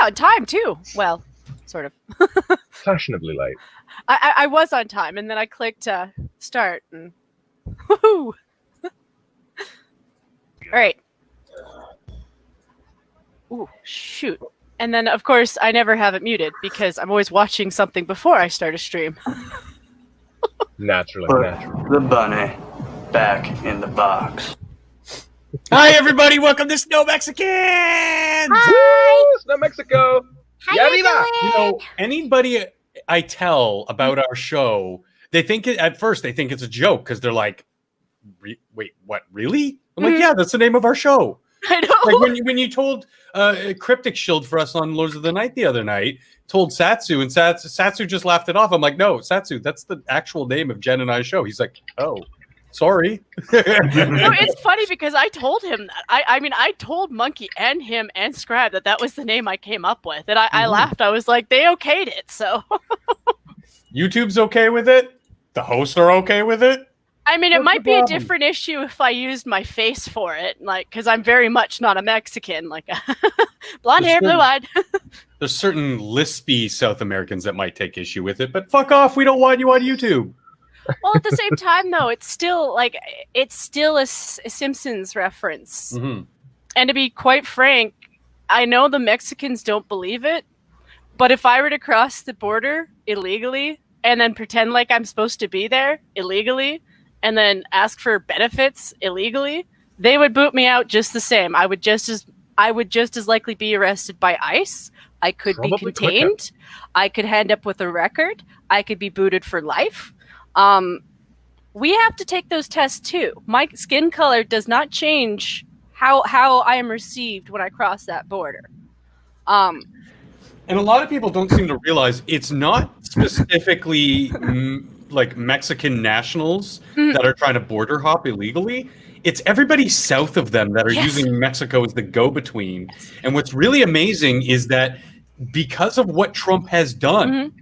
on time too. Well, sort of. Fashionably late. I was on time, and then I clicked start, and woohoo! All right. Ooh, shoot. And then, of course, I never have it muted because I'm always watching something before I start a stream. Naturally. The bunny back in the box. Hi, everybody. Welcome to Snow Mexicans. Hi. Snow Mexico. How you doing? You know, anybody I tell about our show, they think at first they think it's a joke because they're like, "Wait, what? Really?" I'm like, "Yeah, that's the name of our show." I know. Like when you told Cryptic Shield for us on Lords of the Night the other night, told Satsu, and Satsu just laughed it off. I'm like, "No, Satsu, that's the actual name of Jen and I's show." He's like, "Oh, sorry." No, it's funny because I told him that. I mean, I told Monkey and him and Scribe that was the name I came up with, and I laughed. I was like, they okayed it, so. YouTube's okay with it. The hosts are okay with it. I mean, it What's might the be a problem? different issue if I used my face for it, like, because I'm very much not a Mexican, like, blonde hair, blue eyed. There's certain lispy South Americans that might take issue with it, but fuck off. We don't want you on YouTube. Well, at the same time, though, it's still a Simpsons reference. Mm-hmm. And to be quite frank, I know the Mexicans don't believe it, but if I were to cross the border illegally and then pretend like I'm supposed to be there illegally and then ask for benefits illegally, they would boot me out just the same. I would just as likely be arrested by ICE. I could Probably be contained. quicker. I could end up with a record. I could be booted for life. We have to take those tests too. My skin color does not change how I am received when I cross that border. And a lot of people don't seem to realize it's not specifically like Mexican nationals that are trying to border hop illegally. It's everybody south of them that are using Mexico as the go-between. And what's really amazing is that because of what Trump has done,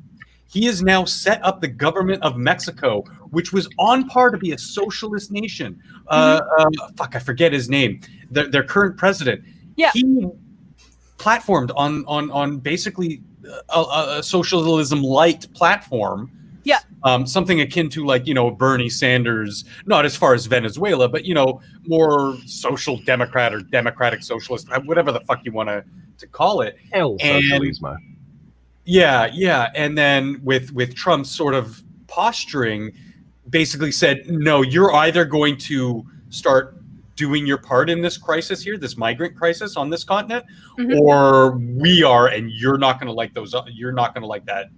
he has now set up the government of Mexico, which was on par to be a socialist nation. Fuck, I forget his name. Their current president. Yeah. He platformed on basically a socialism light platform. Yeah. Something akin to like, Bernie Sanders, not as far as Venezuela, but, more social democrat or democratic socialist, whatever the fuck you want to call it. El Socialismo. Yeah. And then with Trump's sort of posturing, basically said, no, you're either going to start doing your part in this crisis here, this migrant crisis on this continent, or we are, and you're not going to like those. You're not going to like that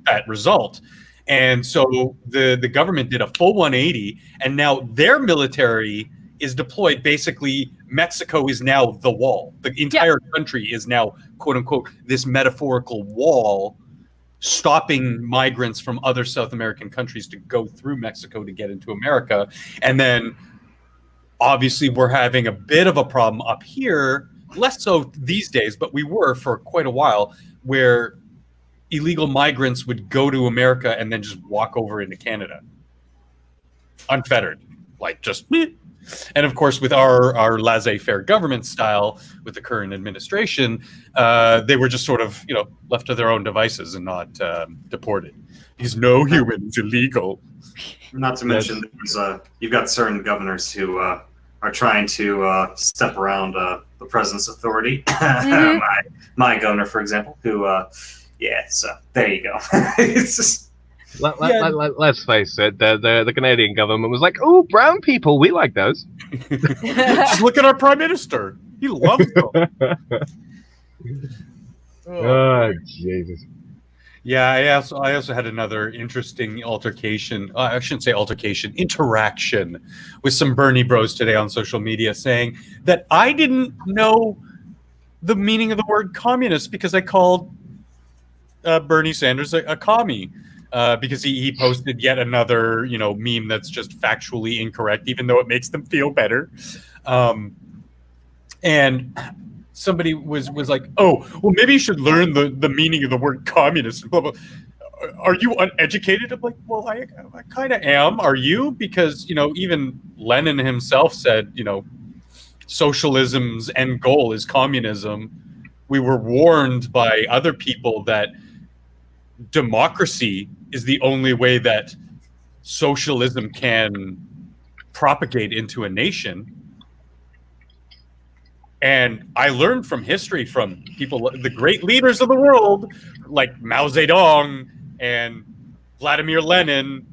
that result. And so the government did a full 180, and now their military is deployed. Basically, Mexico is now the wall. The entire country is now, quote unquote, this metaphorical wall, stopping migrants from other South American countries to go through Mexico to get into America. And then obviously we're having a bit of a problem up here, less so these days, but we were for quite a while, where illegal migrants would go to America and then just walk over into Canada unfettered, like just meh. And of course, with our laissez-faire government style, with the current administration, they were just sort of, left to their own devices and not deported. Because no human is illegal. Not to mention, you've got certain governors who are trying to step around the president's authority. My governor, for example, who, so there you go. It's just... Let's face it, the Canadian government was like, "Oh, brown people, we like those." Just look at our prime minister; he loves them. Oh, Jesus! Yeah, I also had another interesting altercation. I shouldn't say altercation, interaction with some Bernie bros today on social media, saying that I didn't know the meaning of the word communist because I called Bernie Sanders a commie. Because he posted yet another, meme that's just factually incorrect, even though it makes them feel better. And somebody was like, "Oh, well, maybe you should learn the meaning of the word communist." Blah, blah. Are you uneducated? I'm like, well, I kind of am. Are you? Because, even Lenin himself said, socialism's end goal is communism. We were warned by other people that democracy is the only way that socialism can propagate into a nation. And I learned from history, from people, the great leaders of the world, like Mao Zedong and Vladimir Lenin.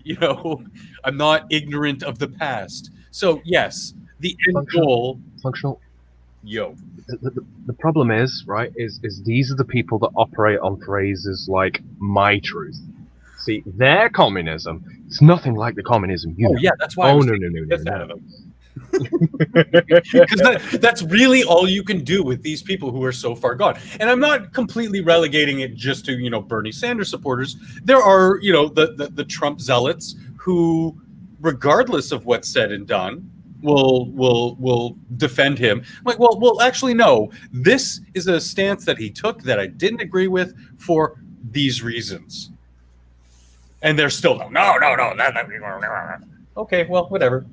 You know, I'm not ignorant of the past. So yes, the end goal. Functional. Yo. The problem is, right, is these are the people that operate on phrases like "my truth." See, their communism, it's nothing like the communism you know. Yeah, that's why. Oh, I was no. out of them. Because that's really all you can do with these people who are so far gone. And I'm not completely relegating it just to, Bernie Sanders supporters. There are, the Trump zealots who, regardless of what's said and done, will defend him. I'm like, well, actually, no. This is a stance that he took that I didn't agree with for these reasons. And they're still no. Okay, well, whatever.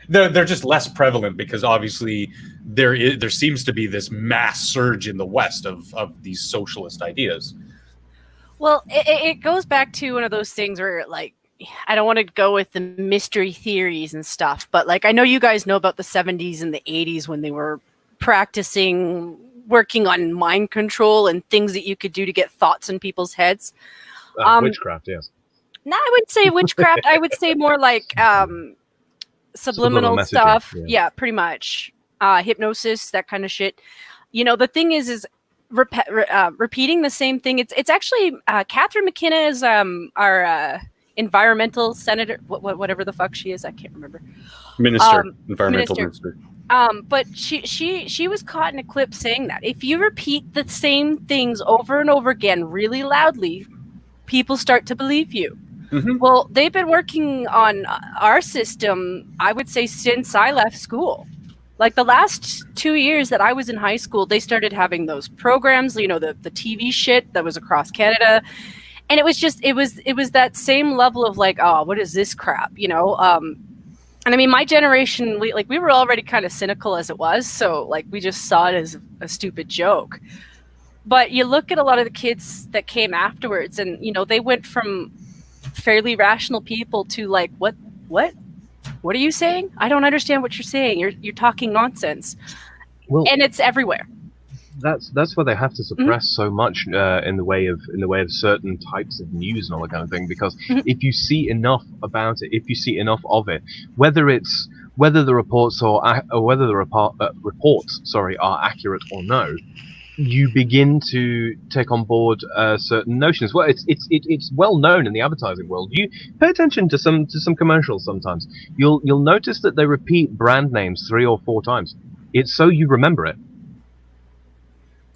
They're just less prevalent because obviously there seems to be this mass surge in the West of these socialist ideas. Well, it goes back to one of those things where, like, I don't want to go with the mystery theories and stuff, but like I know you guys know about the 70s and the 80s when they were working on mind control and things that you could do to get thoughts in people's heads. Witchcraft, yes. No, I wouldn't say witchcraft. I would say more like subliminal stuff. Yeah, pretty much. Hypnosis, that kind of shit. The thing is repeating the same thing. It's actually Catherine McKenna is our environmental senator, whatever the fuck she is. I can't remember. Environmental minister. But she was caught in a clip saying that if you repeat the same things over and over again really loudly, people start to believe you. Mm-hmm. Well, they've been working on our system, I would say, since I left school. Like the last 2 years that I was in high school, they started having those programs, the TV shit that was across Canada. And it was just, it was that same level of like, oh, what is this crap, And I mean, my generation, we were already kind of cynical as it was. So like, we just saw it as a stupid joke. But you look at a lot of the kids that came afterwards and, they went from fairly rational people to like, what are you saying? I don't understand what you're saying. You're talking nonsense. Well, and it's everywhere. That's why they have to suppress so much in the way of certain types of news and all that kind of thing. Because if you see enough about it, if you see enough of it, whether the reports are accurate or no, you begin to take on board certain notions. Well, it's well known in the advertising world. You pay attention to some commercials sometimes. You'll notice that they repeat brand names 3 or 4 times. It's so you remember it.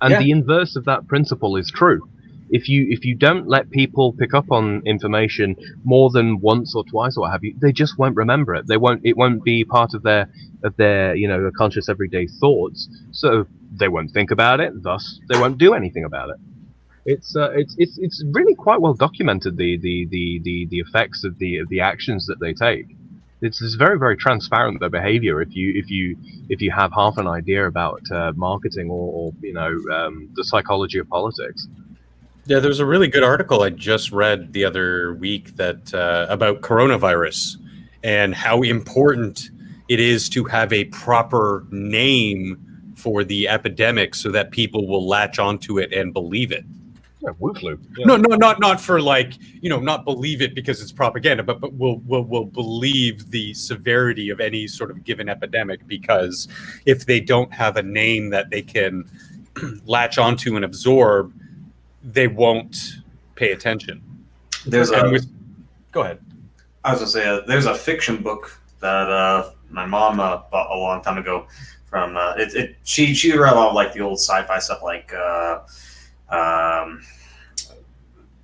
And the inverse of that principle is true. If you don't let people pick up on information more than once or twice or what have you, they just won't remember it. It won't be part of their conscious everyday thoughts. So they won't think about it. Thus, they won't do anything about it. It's really quite well documented the effects of the actions that they take. It's very, very transparent, their behavior. If you have half an idea about marketing or the psychology of politics. Yeah, there was a really good article I just read the other week that about coronavirus and how important it is to have a proper name for the epidemic so that people will latch onto it and believe it. Yeah, Wu flu. Yeah. No, not for like, not believe it because it's propaganda, but will believe the severity of any sort of given epidemic, because if they don't have a name that they can latch onto and absorb, they won't pay attention. Go ahead. I was gonna say there's a fiction book that my mom bought a long time ago. From she read a lot of like the old sci-fi stuff, like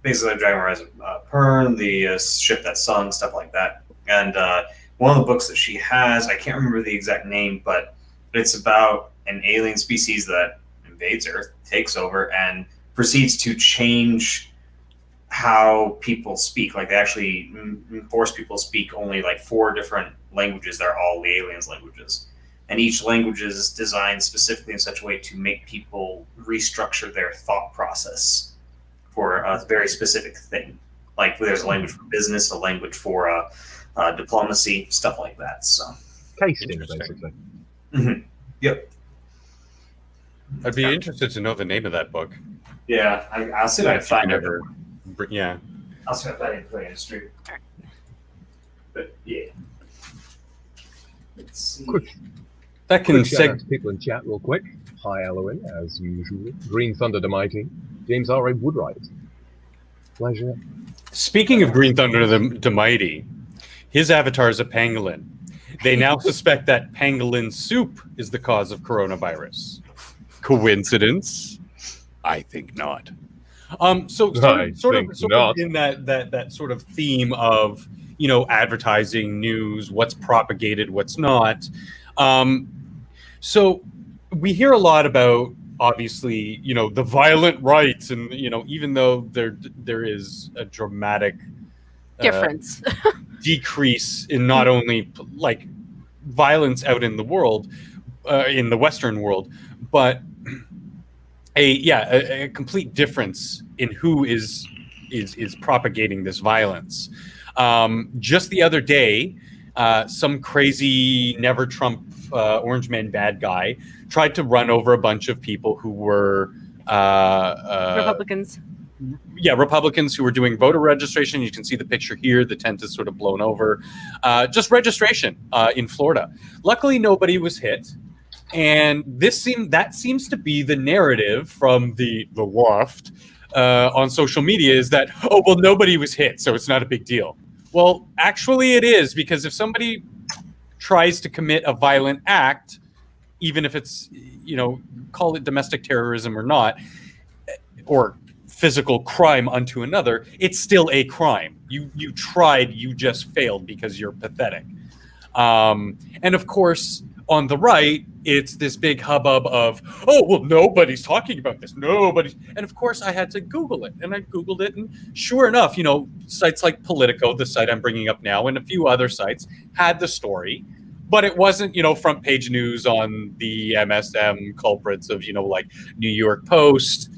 basically Dragon Rise of Pern, the ship that sung, stuff like that. And one of the books that she has, I can't remember the exact name, but it's about an alien species that invades Earth, takes over, and proceeds to change how people speak. Like they actually force people to speak only like 4 different languages. They're all the aliens' languages. and each language is designed specifically in such a way to make people restructure their thought process for a very specific thing. Like there's a language for business, a language for diplomacy, stuff like that. So, Tasting, basically. mm-hmm. Yep. I'd be interested to know the name of that book. Yeah, I'll see if I can find it. Yeah. I'll see if I can put it in the street. But yeah. Let's see. Quick. That can Shout out to people in chat real quick. Hi, Eloin, as usual. Green Thunder the Mighty. James R.A. Woodwright. Pleasure. Speaking of Green Thunder the Mighty, his avatar is a pangolin. They now suspect that pangolin soup is the cause of coronavirus. Coincidence? I think not. So sort of in that sort of theme of, you know, advertising, news, what's propagated, what's not. So we hear a lot about, obviously, you know, the violent right, and, you know, even though there is a dramatic difference decrease in not only like violence out in the world, in the Western world, but a complete difference in who is propagating this violence. Just the other day, some crazy never Trump Orange Man bad guy tried to run over a bunch of people who were Republicans. Yeah, Republicans who were doing voter registration. You can see the picture here. The tent is sort of blown over. Just registration in Florida. Luckily, nobody was hit. And that seems to be the narrative from the left on social media, is that, oh, well, nobody was hit, so it's not a big deal. Well, actually it is, because if somebody tries to commit a violent act, even if it's, you know, call it domestic terrorism or not, or physical crime unto another, it's still a crime. You tried, you just failed because you're pathetic. And of course, on the right, it's this big hubbub of, oh, well, nobody's talking about this. Nobody's. And of course, I had to Google it. And I Googled it. And sure enough, you know, sites like Politico, the site I'm bringing up now, and a few other sites had the story. But it wasn't, you know, front page news on the MSM culprits of, you know, like New York Post,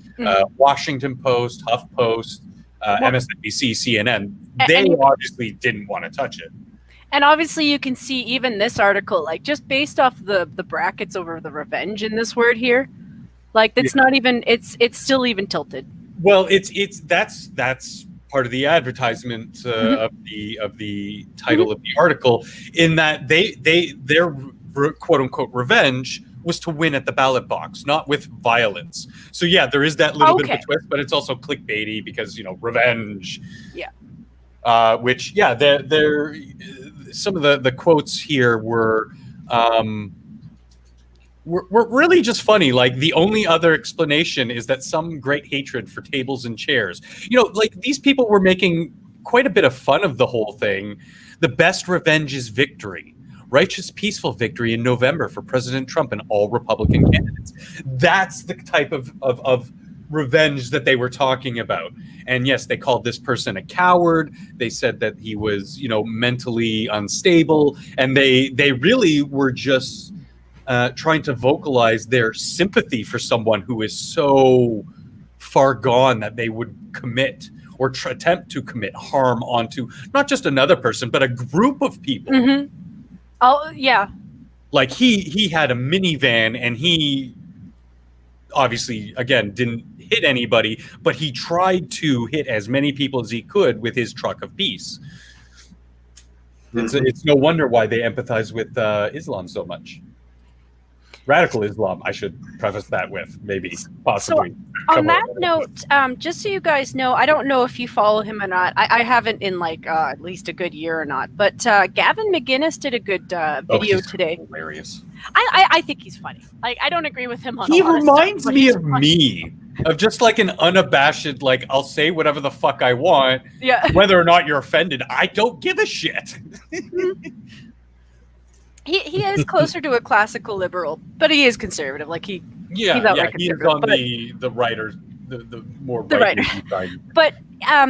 Washington Post, HuffPost, MSNBC, CNN. They obviously didn't want to touch it. And obviously you can see even this article, like just based off the brackets over the revenge in this word here, like it's not even, it's still even tilted. Well, that's part of the advertisement of the title of the article, in that their quote unquote revenge was to win at the ballot box, not with violence. So yeah, there is that little bit of a twist, but it's also clickbaity because, you know, revenge. Yeah. Which, yeah, they're some of the quotes here were really just funny. Like, the only other explanation is that some great hatred for tables and chairs. You know, like, these people were making quite a bit of fun of the whole thing. The best revenge is victory. Righteous, peaceful victory in November for President Trump and all Republican candidates. That's the type of revenge that they were talking about. And yes, they called this person a coward. They said that he was, you know, mentally unstable. And they really were just trying to vocalize their sympathy for someone who is so far gone that they would commit or attempt to commit harm onto not just another person, but a group of people. Mm-hmm. Oh, yeah. Like, he had a minivan, and he obviously, again, didn't hit anybody, but he tried to hit as many people as he could with his truck of peace. It's no wonder why they empathize with Islam so much. Radical Islam, I should preface that with, maybe, possibly. So, on that note, just so you guys know, I don't know if you follow him or not. I haven't in like at least a good year or not. But Gavin McGinnis did a good video today. Hilarious. I think he's funny. Like, I don't agree with him on. He reminds me of me, of just like an unabashed, like, I'll say whatever the fuck I want. Yeah. Whether or not you're offended, I don't give a shit. He is closer to a classical liberal, but he is conservative. Like he's he's on the writer, the more right side. But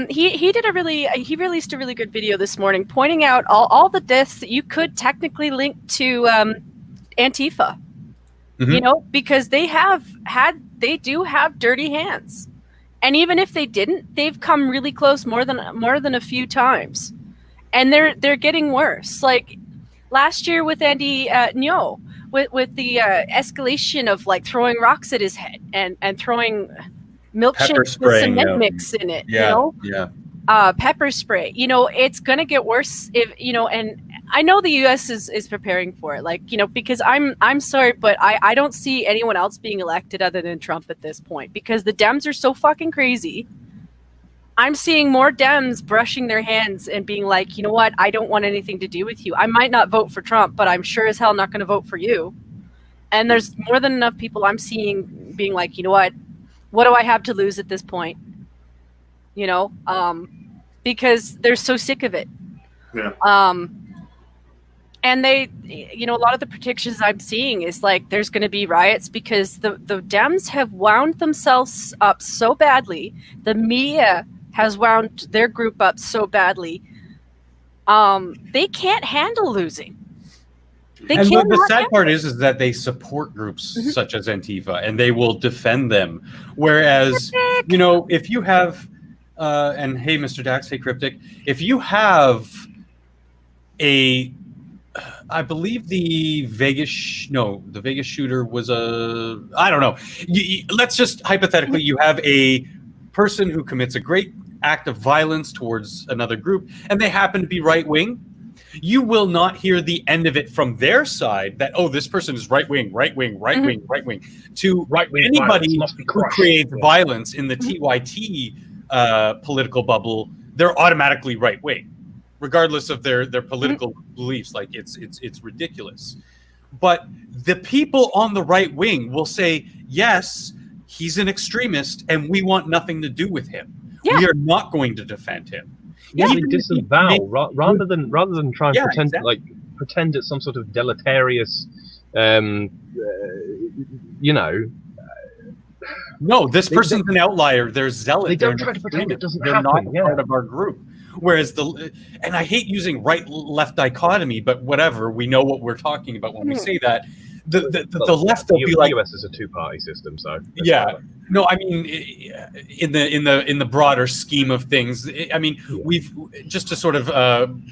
he released a really good video this morning, pointing out all the deaths that you could technically link to Antifa. Mhm. You know, because they do have dirty hands. And even if they didn't, they've come really close more than a few times. And they're getting worse. Like last year with Andy Ngo, with the escalation of like throwing rocks at his head and throwing Pepper milkshake with spraying, cement yeah. mix in it, Yeah, you know, pepper spray. You know, it's gonna get worse if you know. And I know the U.S. is preparing for it, like, you know, because I'm sorry, but I don't see anyone else being elected other than Trump at this point because the Dems are so fucking crazy. I'm seeing more Dems brushing their hands and being like, you know what, I don't want anything to do with you. I might not vote for Trump, but I'm sure as hell not going to vote for you. And there's more than enough people I'm seeing being like, you know what do I have to lose at this point? You know, because they're so sick of it. Yeah. And they, you know, a lot of the predictions I'm seeing is like there's going to be riots because the Dems have wound themselves up so badly. The media has wound their group up so badly. They can't handle losing. And the sad part is that they support groups Mhm. such as Antifa, and they will defend them. Whereas, you know, if you have, and hey, Mr. Dax, hey, Cryptic, if you have I believe the Vegas shooter was I don't know. Let's just hypothetically, you have a person who commits a great act of violence towards another group, and they happen to be right wing. You will not hear the end of it from their side that, oh, this person is right wing, to Right-wing anybody violence must be who crushed. creates violence in the TYT political bubble. They're automatically right wing, regardless of their political beliefs. Like it's ridiculous. But the people on the right wing will say, yes, he's an extremist and we want nothing to do with him. Yeah. We are not going to defend him. Yeah, they Even if he disavow may- rather than try and Yeah, pretend exactly. pretend it's some sort of deleterious, you know. No, this They- person's an outlier. They're zealot. They don't They're try to pretend it extremist. doesn't They're happen, not yeah. part of our group. Whereas and I hate using right-left dichotomy, but whatever. We know what we're talking about when we say that. The left will be like, the US is a two-party system, so yeah. No, I mean, in the broader scheme of things, I mean, we've just to sort of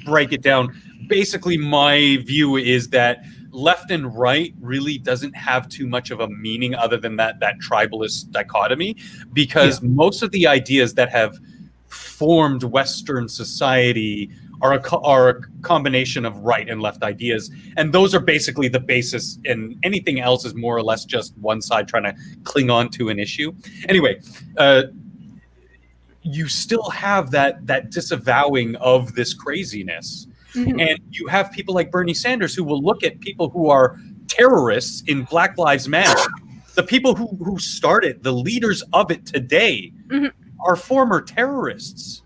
break it down. Basically, my view is that left and right really doesn't have too much of a meaning other than that tribalist dichotomy, because most of the ideas that have formed Western society are a combination of right and left ideas, and those are basically the basis, and anything else is more or less just one side trying to cling on to an issue. Anyway, you still have that disavowing of this craziness. Mhm. And you have people like Bernie Sanders who will look at people who are terrorists in Black Lives Matter. The people who started, the leaders of it today, Mhm. are former terrorists.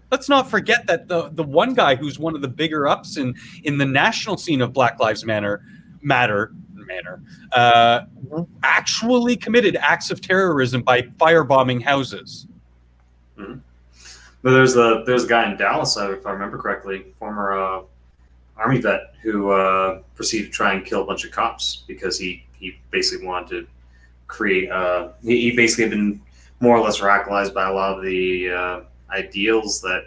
Let's not forget that the one guy who's one of the bigger ups in the national scene of Black Lives Matter actually committed acts of terrorism by firebombing houses. Mhm. But there's a guy in Dallas, if I remember correctly, former Army vet, who proceeded to try and kill a bunch of cops because he basically wanted to create. He basically had been more or less radicalized by a lot of the ideals that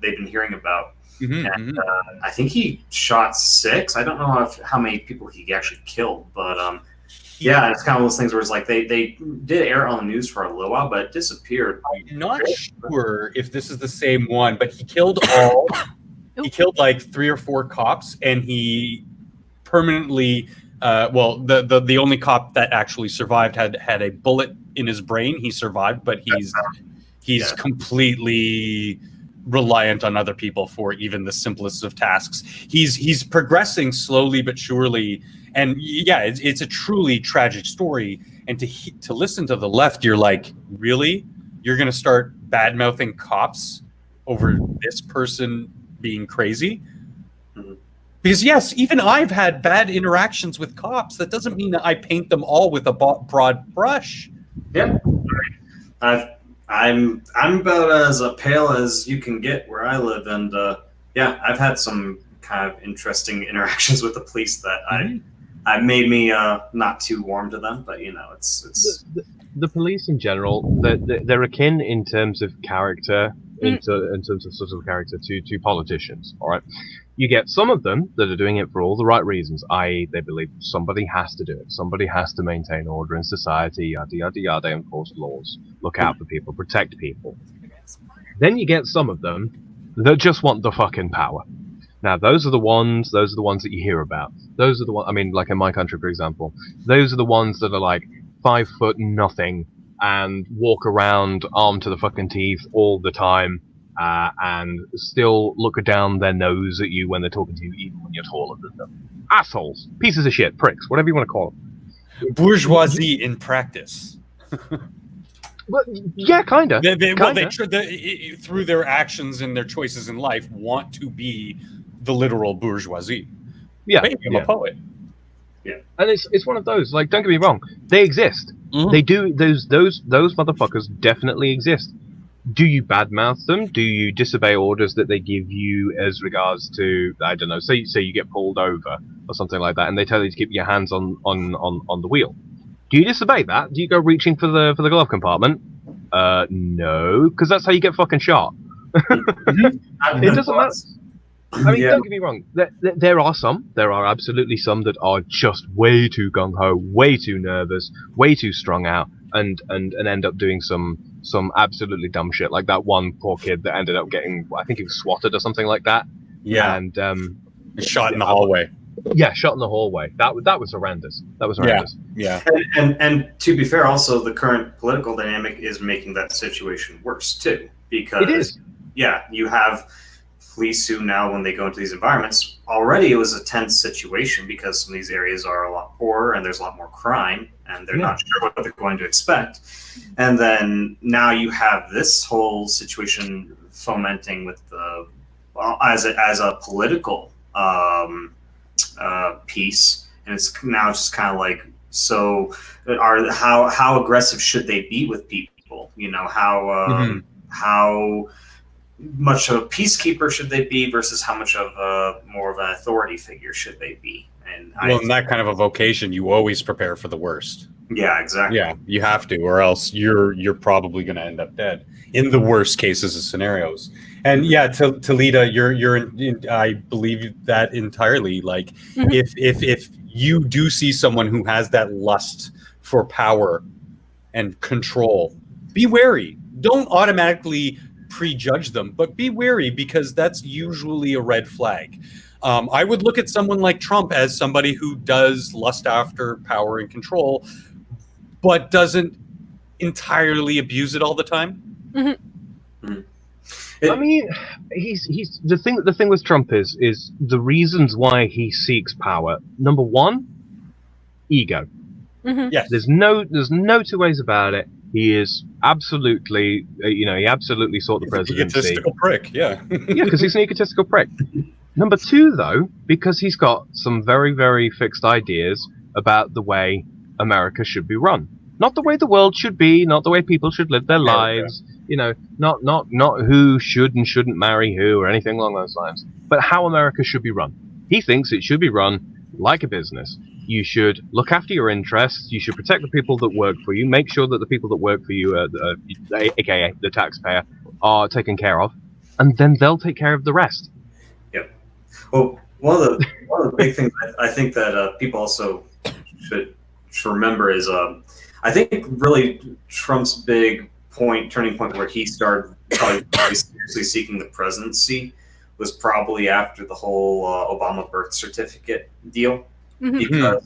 they've been hearing about. And I think he shot 6. I don't know how many people he actually killed, but yeah, it's kind of those things where it's like they did air on the news for a little while, but it disappeared. I'm not sure if this is the same one, but he killed he killed like 3 or 4 cops, and he permanently the only cop that actually survived had a bullet in his brain. He survived, but he's completely reliant on other people for even the simplest of tasks. He's progressing slowly but surely, and yeah, it's a truly tragic story. And to listen to the left, you're like, really? You're going to start bad-mouthing cops over this person being crazy? Because yes, even I've had bad interactions with cops. That doesn't mean that I paint them all with a broad brush. Yeah, I'm about as pale as you can get where I live, and yeah, I've had some kind of interesting interactions with the police that I made me not too warm to them. But it's the police in general. They're akin in terms of character, in terms of sort of character to politicians. All right, you get some of them that are doing it for all the right reasons, i.e., they believe somebody has to do it, somebody has to maintain order in society, yada yada yada, enforce laws, look out for people, protect people. Then you get some of them that just want the fucking power. Now, those are the ones that you hear about. Those are the ones, I mean, like in my country, for example, those are the ones that are like 5 foot nothing and walk around armed to the fucking teeth all the time, and still look down their nose at you when they're talking to you, even when you're taller than them. Assholes, pieces of shit, pricks, whatever you want to call them. Bourgeoisie in practice. Well, yeah, kinda. They through their actions and their choices in life, want to be the literal bourgeoisie. Yeah, Maybe I'm a poet. Yeah, and it's one of those. Like, don't get me wrong, they exist. They do. Those motherfuckers definitely exist. Do you badmouth them? Do you disobey orders that they give you as regards to, I don't know, say you get pulled over or something like that, and they tell you to keep your hands on the wheel? Do you disobey that? Do you go reaching for the glove compartment? No, because that's how you get fucking shot. It doesn't matter. I mean, don't get me wrong. There are absolutely some that are just way too gung ho, way too nervous, way too strung out, and end up doing some absolutely dumb shit, like that one poor kid that ended up getting, I think he was swatted or something like that. Yeah, and shot in the hallway. Yeah, shot in the hallway. That was horrendous. That was horrendous. Yeah. And to be fair, also the current political dynamic is making that situation worse too, because it is. Yeah, you have police who now, when they go into these environments, already it was a tense situation because some of these areas are a lot poorer and there's a lot more crime, and they're not sure what they're going to expect. And then now you have this whole situation fomenting with the as a political piece, and it's now just kind of like, so how aggressive should they be with people? How much of a peacekeeper should they be versus how much of more of an authority figure should they be? And in that kind of a vocation, you always prepare for the worst. Yeah, exactly. Yeah, you have to, or else you're probably going to end up dead in the worst cases of scenarios. And yeah, Talita, you're I believe that entirely. Like, if you do see someone who has that lust for power and control, be wary. Don't automatically prejudge them, but be wary, because that's usually a red flag. I would look at someone like Trump as somebody who does lust after power and control, but doesn't entirely abuse it all the time. I mean, he's the thing with Trump is the reasons why he seeks power. Number one, ego. Yes. There's no two ways about it. He is absolutely, he absolutely sought the presidency. Egotistical prick, yeah. Yeah, because he's an egotistical prick. Number two, though, because he's got some very, very fixed ideas about the way America should be run. Not the way the world should be, not the way people should live their lives, not who should and shouldn't marry who or anything along those lines, but how America should be run. He thinks it should be run like a business. You should look after your interests. You should protect the people that work for you. Make sure that the people that work for you, aka the taxpayer, are taken care of, and then they'll take care of the rest. Yep. Well, one of the big things I think that people also should remember is I think really Trump's big turning point where he started probably seriously seeking the presidency was probably after the whole Obama birth certificate deal. Because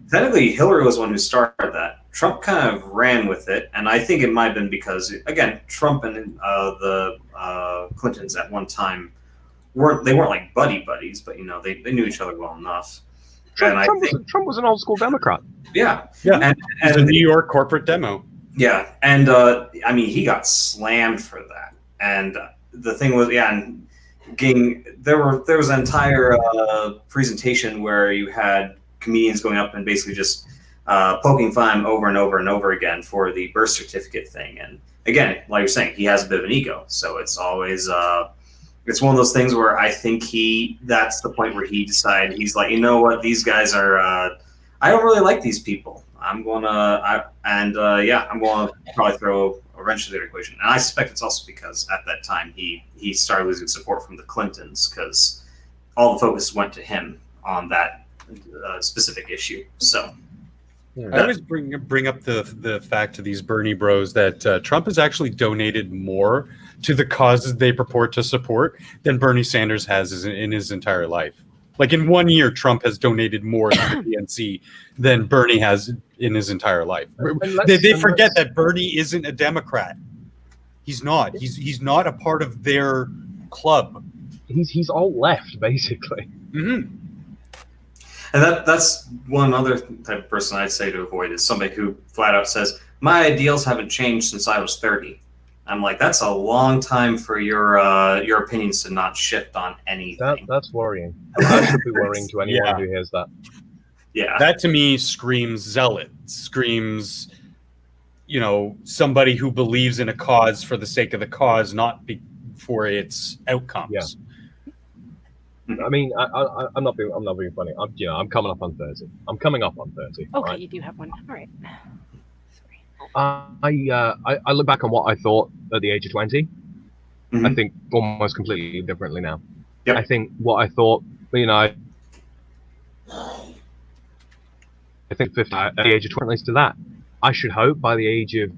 technically Hillary was the one who started that. Trump kind of ran with it, and I think it might have been because, again, Trump and the Clintons at one time weren't like buddies, but they knew each other well enough. Trump was an old school Democrat. Yeah. And a New York corporate demo. Yeah, and I mean, he got slammed for that. And the thing was, and there was an entire presentation where you had comedians going up and basically just poking fun over and over and over again for the birth certificate thing. And again, like you're saying, he has a bit of an ego, so it's always it's one of those things where I think that's the point where he decided, he's like, you know what, these guys are, I don't really like these people. I'm going to probably throw a wrench to their equation. And I suspect it's also because at that time he started losing support from the Clintons, because all the focus went to him on that specific issue. So I always bring up the fact to these Bernie bros that Trump has actually donated more to the causes they purport to support than Bernie Sanders has in his entire life. Like in 1 year, Trump has donated more to the DNC than Bernie has in his entire life. They forget that Bernie isn't a Democrat. He's not. He's not a part of their club. He's all left, basically. Mm-hmm. And that's one other type of person I'd say to avoid, is somebody who flat out says, my ideals haven't changed since I was 30. I'm like, that's a long time for your opinions to not shift on anything. That's worrying. That should be worrying to anyone who hears that. Yeah. That to me screams zealot, screams, somebody who believes in a cause for the sake of the cause, not for its outcomes. Yeah. I mean, I'm not being funny. I'm coming up on 30. I'm coming up on 30. Okay, right? you do have one. All right. I look back on what I thought at the age of 20. Mm-hmm. I think almost completely differently now. Yep. I think what I thought, I think 50 at the age of 20 to that. I should hope by the age of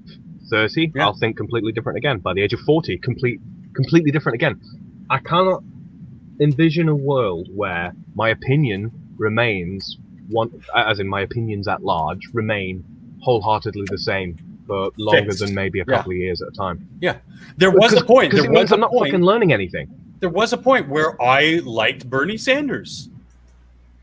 30, I'll think completely different again. By the age of 40, completely different again. I cannot envision a world where my opinion remains as in my opinions at large remain wholeheartedly the same for longer than maybe a couple of years at a time. Yeah, there was a point. Because it means I'm not fucking learning anything. There was a point where I liked Bernie Sanders,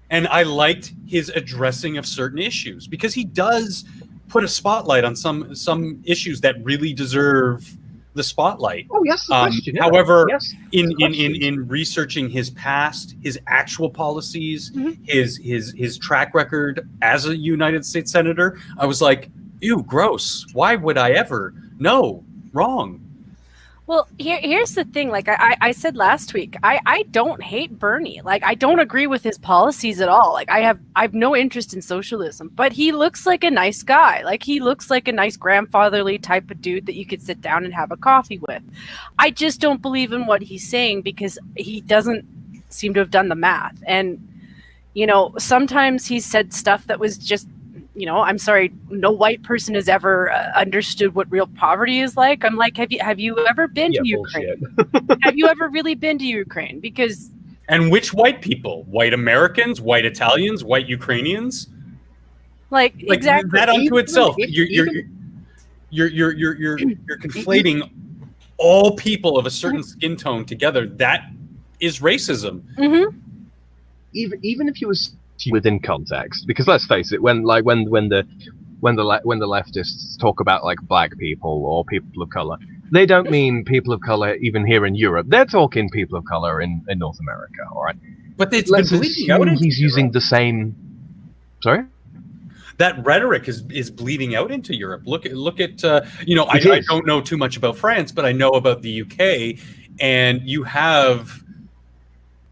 and I liked his addressing of certain issues, because he does put a spotlight on some issues that really deserve the spotlight. Oh, yes, the question. Yeah. However, yes, in researching his past, his actual policies, his track record as a United States senator, I was like, ew, gross. Why would I ever? No, wrong. Well, here's the thing. Like I said last week, I don't hate Bernie. Like, I don't agree with his policies at all. Like, I have no interest in socialism, but he looks like a nice guy. Like, he looks like a nice grandfatherly type of dude that you could sit down and have a coffee with. I just don't believe in what he's saying, because he doesn't seem to have done the math. And, sometimes he said stuff that was just, I'm sorry, no white person has ever understood what real poverty is like. I'm like, have you ever been to Ukraine? Have you ever really been to Ukraine? Because and which white people? White Americans, white Italians, white Ukrainians? Like exactly that unto itself. You're conflating all people of a certain skin tone together. That is racism. Mm-hmm. Even if you were within context, because let's face it, when the leftists talk about like black people or people of color, they don't mean people of color even here in Europe. They're talking people of color in North America, all right? But it's let's been bleeding out. He's using the same. Sorry. That rhetoric is bleeding out into Europe. Look at I don't know too much about France, but I know about the UK, and you have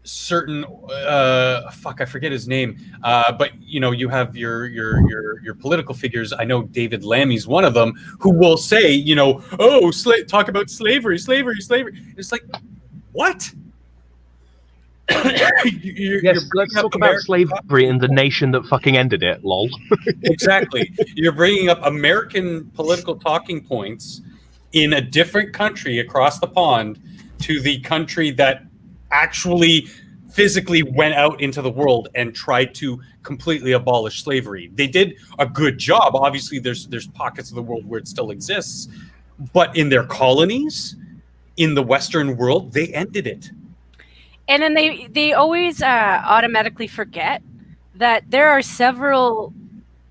certain I forget his name, but you have your political figures. I know David Lammy's one of them, who will say, talk about slavery. It's like, what? Let's talk about slavery in the nation that fucking ended it, lol. Exactly. You're bringing up American political talking points in a different country across the pond to the country that actually physically went out into the world and tried to completely abolish slavery. They did a good job. Obviously, there's pockets of the world where it still exists, but in their colonies, in the Western world, they ended it. And then they always automatically forget that there are several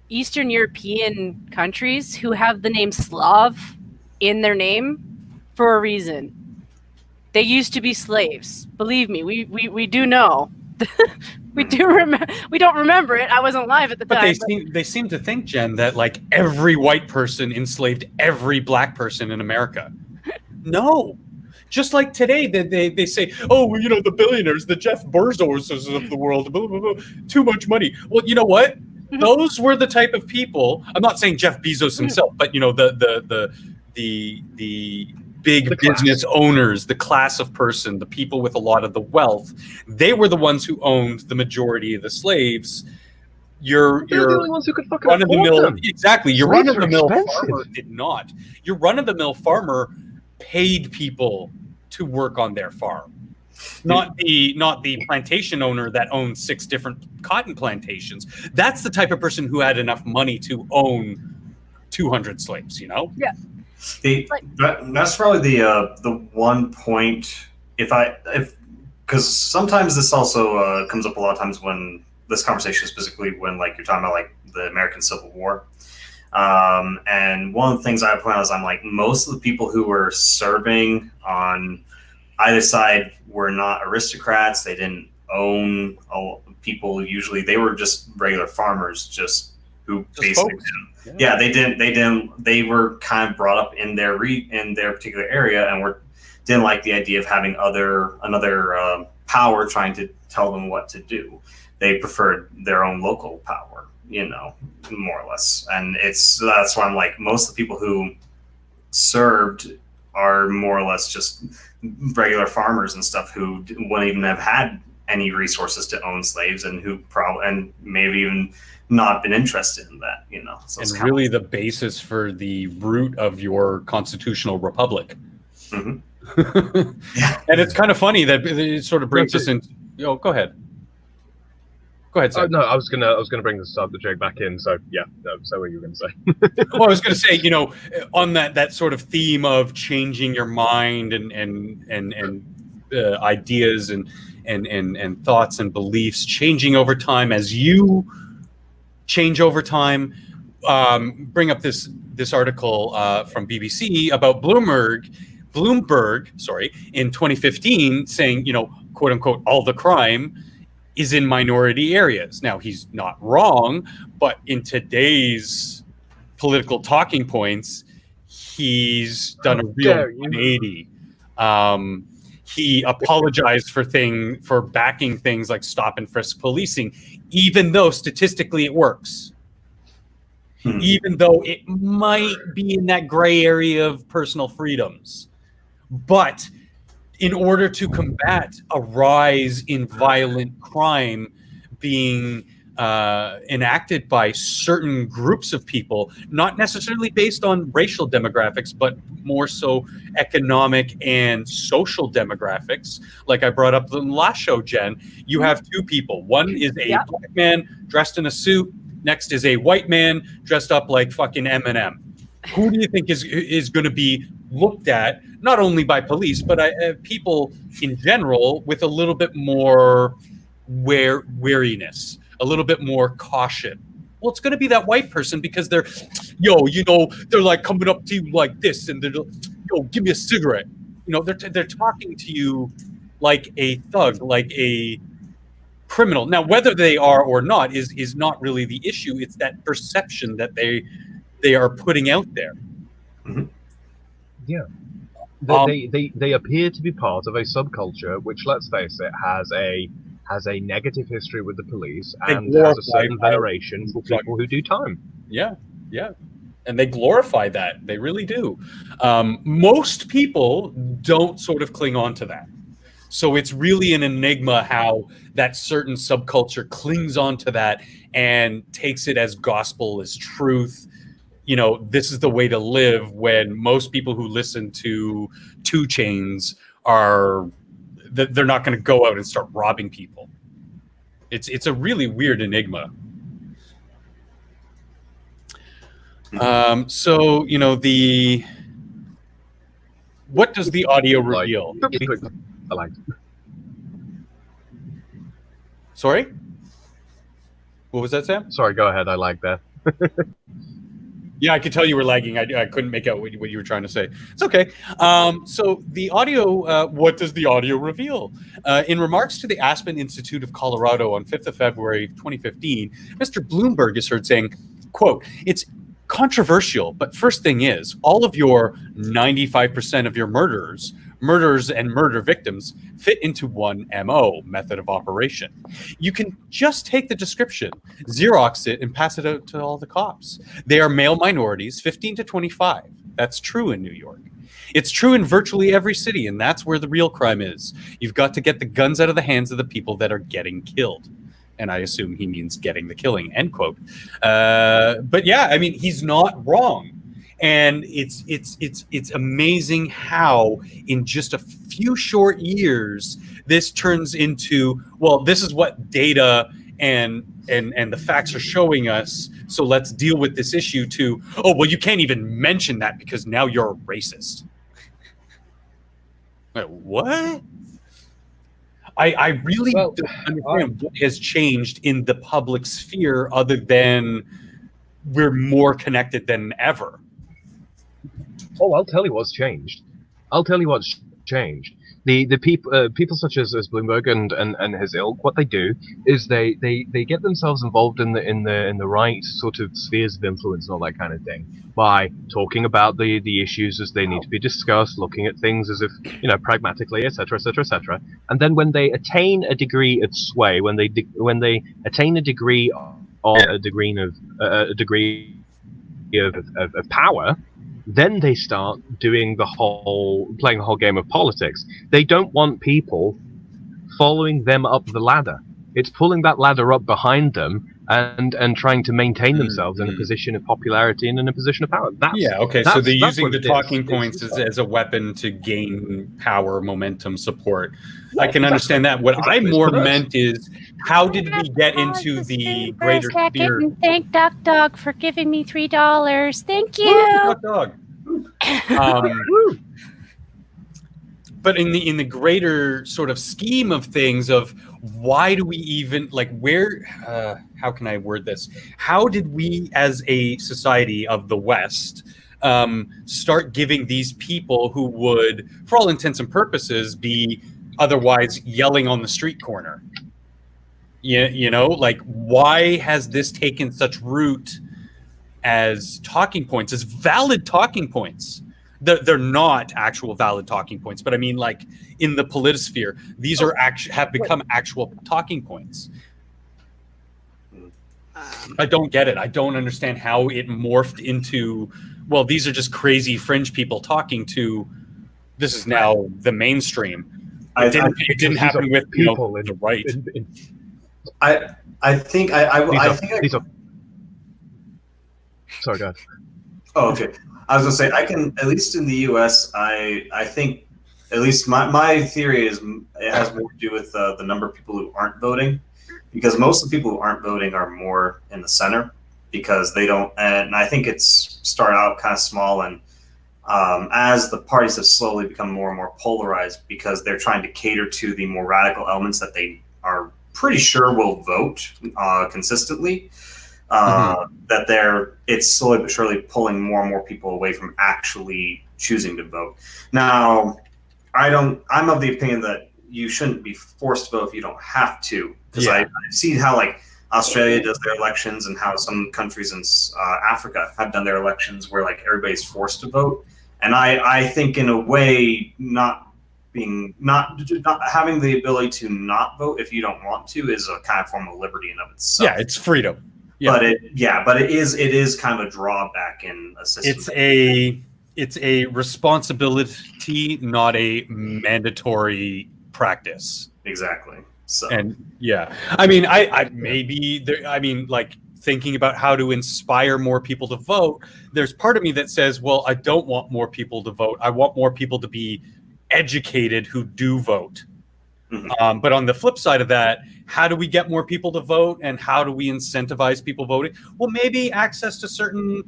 Eastern European countries who have the name Slav in their name for a reason. They used to be slaves. Believe me, we do know. We do remember. We don't remember it. I wasn't alive at the time. But they seem to think, Jen, that like every white person enslaved every black person in America. No, Just like today, they say, oh, well, the billionaires, the Jeff Bezoses of the world, blah, blah, blah, too much money. Well, you know what? Those were the type of people. I'm not saying Jeff Bezos himself, but the big business owners, the class of person, the people with a lot of the wealth, they were the ones who owned the majority of the slaves. They're the only ones who could fucking run of the mill. them. Exactly. Your Slaves run of the mill are farmer did not. Your run of the mill farmer paid people to work on their farm. Not the plantation owner that owned 6 different cotton plantations. That's the type of person who had enough money to own 200 slaves, Yeah. That's probably the one point because sometimes this also comes up a lot of times when this conversation, specifically when like you're talking about like the American Civil War. And one of the things I point out is I'm like, most of the people who were serving on either side were not aristocrats. They didn't own people. Usually they were just regular farmers, just basically they were kind of brought up in their particular area and didn't like the idea of having another power trying to tell them what to do. They preferred their own local power, more or less. And that's why I'm like, most of the people who served are more or less just regular farmers and stuff who wouldn't even have had any resources to own slaves, and who and maybe even not been interested in that, So and really the basis for the root of your constitutional republic. Mm-hmm. Yeah. And it's kind of funny that it sort of brings us in. Oh, go ahead. Go ahead, Sam. No, I was gonna bring the subject back in. So yeah, so what you were gonna say? Well, I was gonna say, on that sort of theme of changing your mind and ideas and thoughts and beliefs changing over time as you change over time. Bring up this article from BBC about Bloomberg, in 2015, saying, quote unquote, all the crime is in minority areas. Now, he's not wrong, but in today's political talking points, he's done a real 180. He apologized for backing things like stop and frisk policing, even though statistically it works. Even though it might be in that gray area of personal freedoms. But in order to combat a rise in violent crime being enacted by certain groups of people, not necessarily based on racial demographics, but more so economic and social demographics. Like I brought up in the last show, Jen, you have 2 people. One is a black man dressed in a suit. Next is a white man dressed up like fucking Eminem. Who do you think is going to be looked at, not only by police, but people in general with a little bit more wariness, a little bit more caution? Well, it's going to be that white person, because they're, they're like coming up to you like this, and they're, give me a cigarette. They're talking to you like a thug, like a criminal. Now, whether they are or not is not really the issue. It's that perception that they are putting out there. Mm-hmm. Yeah. They appear to be part of a subculture which, let's face it, has a negative history with the police and has a certain veneration for people who do time. Yeah. And they glorify that. They really do. Most people don't sort of cling on to that. So it's really an enigma how that certain subculture clings on to that and takes it as gospel, as truth. This is the way to live, when most people who listen to 2 Chainz they're not going to go out and start robbing people. It's a really weird enigma. So, what does the audio reveal? I liked it. Sorry? What was that, Sam? Sorry, go ahead. I like that. Yeah, I could tell you were lagging. I couldn't make out what you were trying to say. It's okay. So the audio, what does the audio reveal? In remarks to the Aspen Institute of Colorado on 5th of February 2015, Mr. Bloomberg is heard saying, quote, "It's controversial, but first thing is, all of your 95% of your murderers murderers and murder victims fit into one MO, method of operation. You can just take the description, Xerox it, and pass it out to all the cops. They are male minorities, 15 to 25. That's true in New York. It's true in virtually every city, and that's where the real crime is. You've got to get the guns out of the hands of the people that are getting killed. And I assume he means getting the killing, end quote. But yeah, I mean, he's not wrong. And it's amazing how in just a few short years, this turns into, well, this is what data and the facts are showing us, so let's deal with this issue, to, oh, well, you can't even mention that because now you're a racist. Like, what? I really don't understand what has changed in the public sphere other than we're more connected than ever. Oh, I'll tell you what's changed. The people such as Bloomberg and his ilk, what they do is they get themselves involved in the right sort of spheres of influence and all that kind of thing by talking about the issues as they need to be discussed, looking at things as if, you know, pragmatically, etc., etc., etc. And then when they attain a degree of sway, when they attain a degree of power, then they start doing playing the whole game of politics. They don't want people following them up the ladder. It's pulling that ladder up behind them and trying to maintain themselves in a position of popularity and in a position of power. So they're using the talking points as a weapon to gain power, momentum, support. I can understand that. What I more meant is, how did we get into the greater sphere? Thank Duck Dog for giving me $3. Thank you. Duck Dog. But in the greater sort of scheme of things, of why do we even, like, where, how can I word this? How did we as a society of the West start giving these people who would, for all intents and purposes, be otherwise yelling on the street corner? You know, like, why has this taken such root as talking points, as valid talking points? They're not actual valid talking points, but I mean, like, in the politisphere, these are have become actual talking points. I don't get it. I don't understand how it morphed into, well, these are just crazy fringe people talking to, this is now the mainstream. It didn't happen with people in the right. I think sorry, guys. Oh, okay. I was gonna say, I can, at least in the U.S., I think, at least my theory is, it has more to do with the number of people who aren't voting, because most of the people who aren't voting are more in the center, because they don't, and I think it's started out kind of small, and as the parties have slowly become more and more polarized, because they're trying to cater to the more radical elements that they are pretty sure will vote consistently. That it's slowly but surely pulling more and more people away from actually choosing to vote. Now, I'm of the opinion that you shouldn't be forced to vote if you don't have to, because I've seen how, like, Australia does their elections, and how some countries in Africa have done their elections where, like, everybody's forced to vote. And I think, in a way, not having the ability to not vote if you don't want to is a kind of form of liberty in of itself. Yeah, it's freedom. Yeah. But it is kind of a drawback in a system. It's a responsibility, not a mandatory practice. Exactly. So, and yeah, I mean, I maybe there, I mean, like, thinking about how to inspire more people to vote, there's part of me that says, well, I don't want more people to vote. I want more people to be educated who do vote. Mm-hmm. But on the flip side of that, how do we get more people to vote, and how do we incentivize people voting? Well, maybe access to certain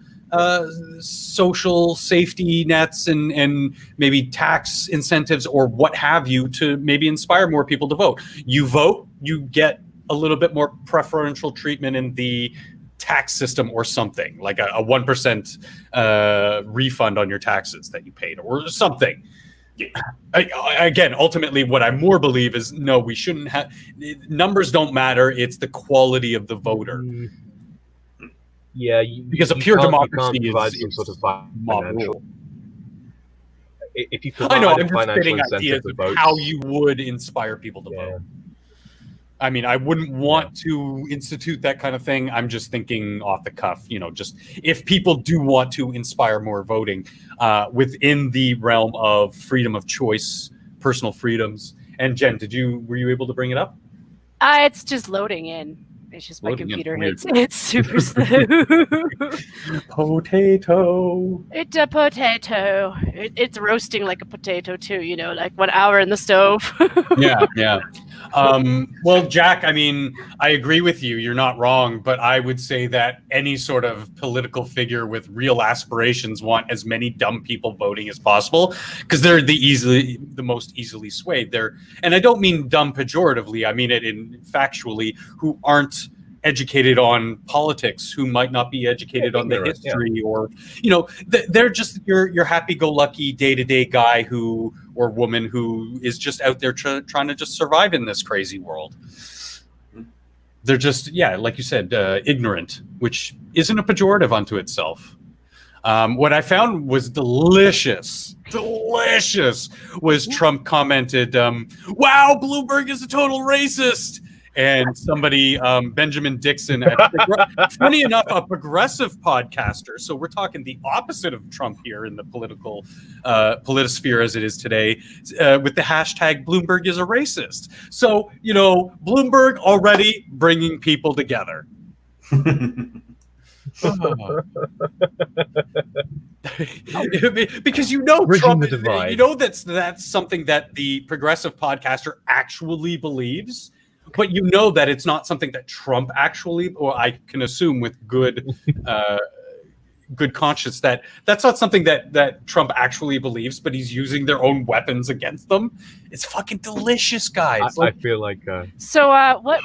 social safety nets and maybe tax incentives or what have you, to maybe inspire more people to vote. You vote, you get a little bit more preferential treatment in the tax system, or something like a 1% refund on your taxes that you paid, or something. Again, ultimately, what I more believe is, no, we shouldn't have, numbers don't matter. It's the quality of the voter. Yeah, because a pure democracy is some sort of financial. if you I know, provide I'm a just financial spitting incentive ideas to of vote, how you would inspire people to Yeah. vote. I mean, I wouldn't want to institute that kind of thing. I'm just thinking off the cuff, just if people do want to inspire more voting within the realm of freedom of choice, personal freedoms. And Jen, were you able to bring it up? It's just loading in. It's just my Loading in, computer weird. it's super slow. Potato. It's a potato. It's roasting like a potato too, like 1 hour in the stove. Yeah. Well, Jack, I mean, I agree with you. You're not wrong, but I would say that any sort of political figure with real aspirations want as many dumb people voting as possible because they're the most easily swayed. And I don't mean dumb pejoratively. I mean it in factually, who aren't educated on politics, who might not be educated on the history, or they're just your happy-go-lucky day-to-day guy or woman who is just out there trying to just survive in this crazy world. They're just, like you said, ignorant, which isn't a pejorative unto itself. What I found was delicious was Trump commented, "Wow, Bloomberg is a total racist." And somebody, Benjamin Dixon, funny enough, a progressive podcaster. So we're talking the opposite of Trump here in the politisphere as it is today, with the hashtag Bloomberg is a racist. So, Bloomberg already bringing people together. Because Trump, that's something that the progressive podcaster actually believes. But that it's not something that Trump actually, or I can assume with good conscience that's not something that Trump actually believes, but he's using their own weapons against them. It's fucking delicious, guys. I feel like... So what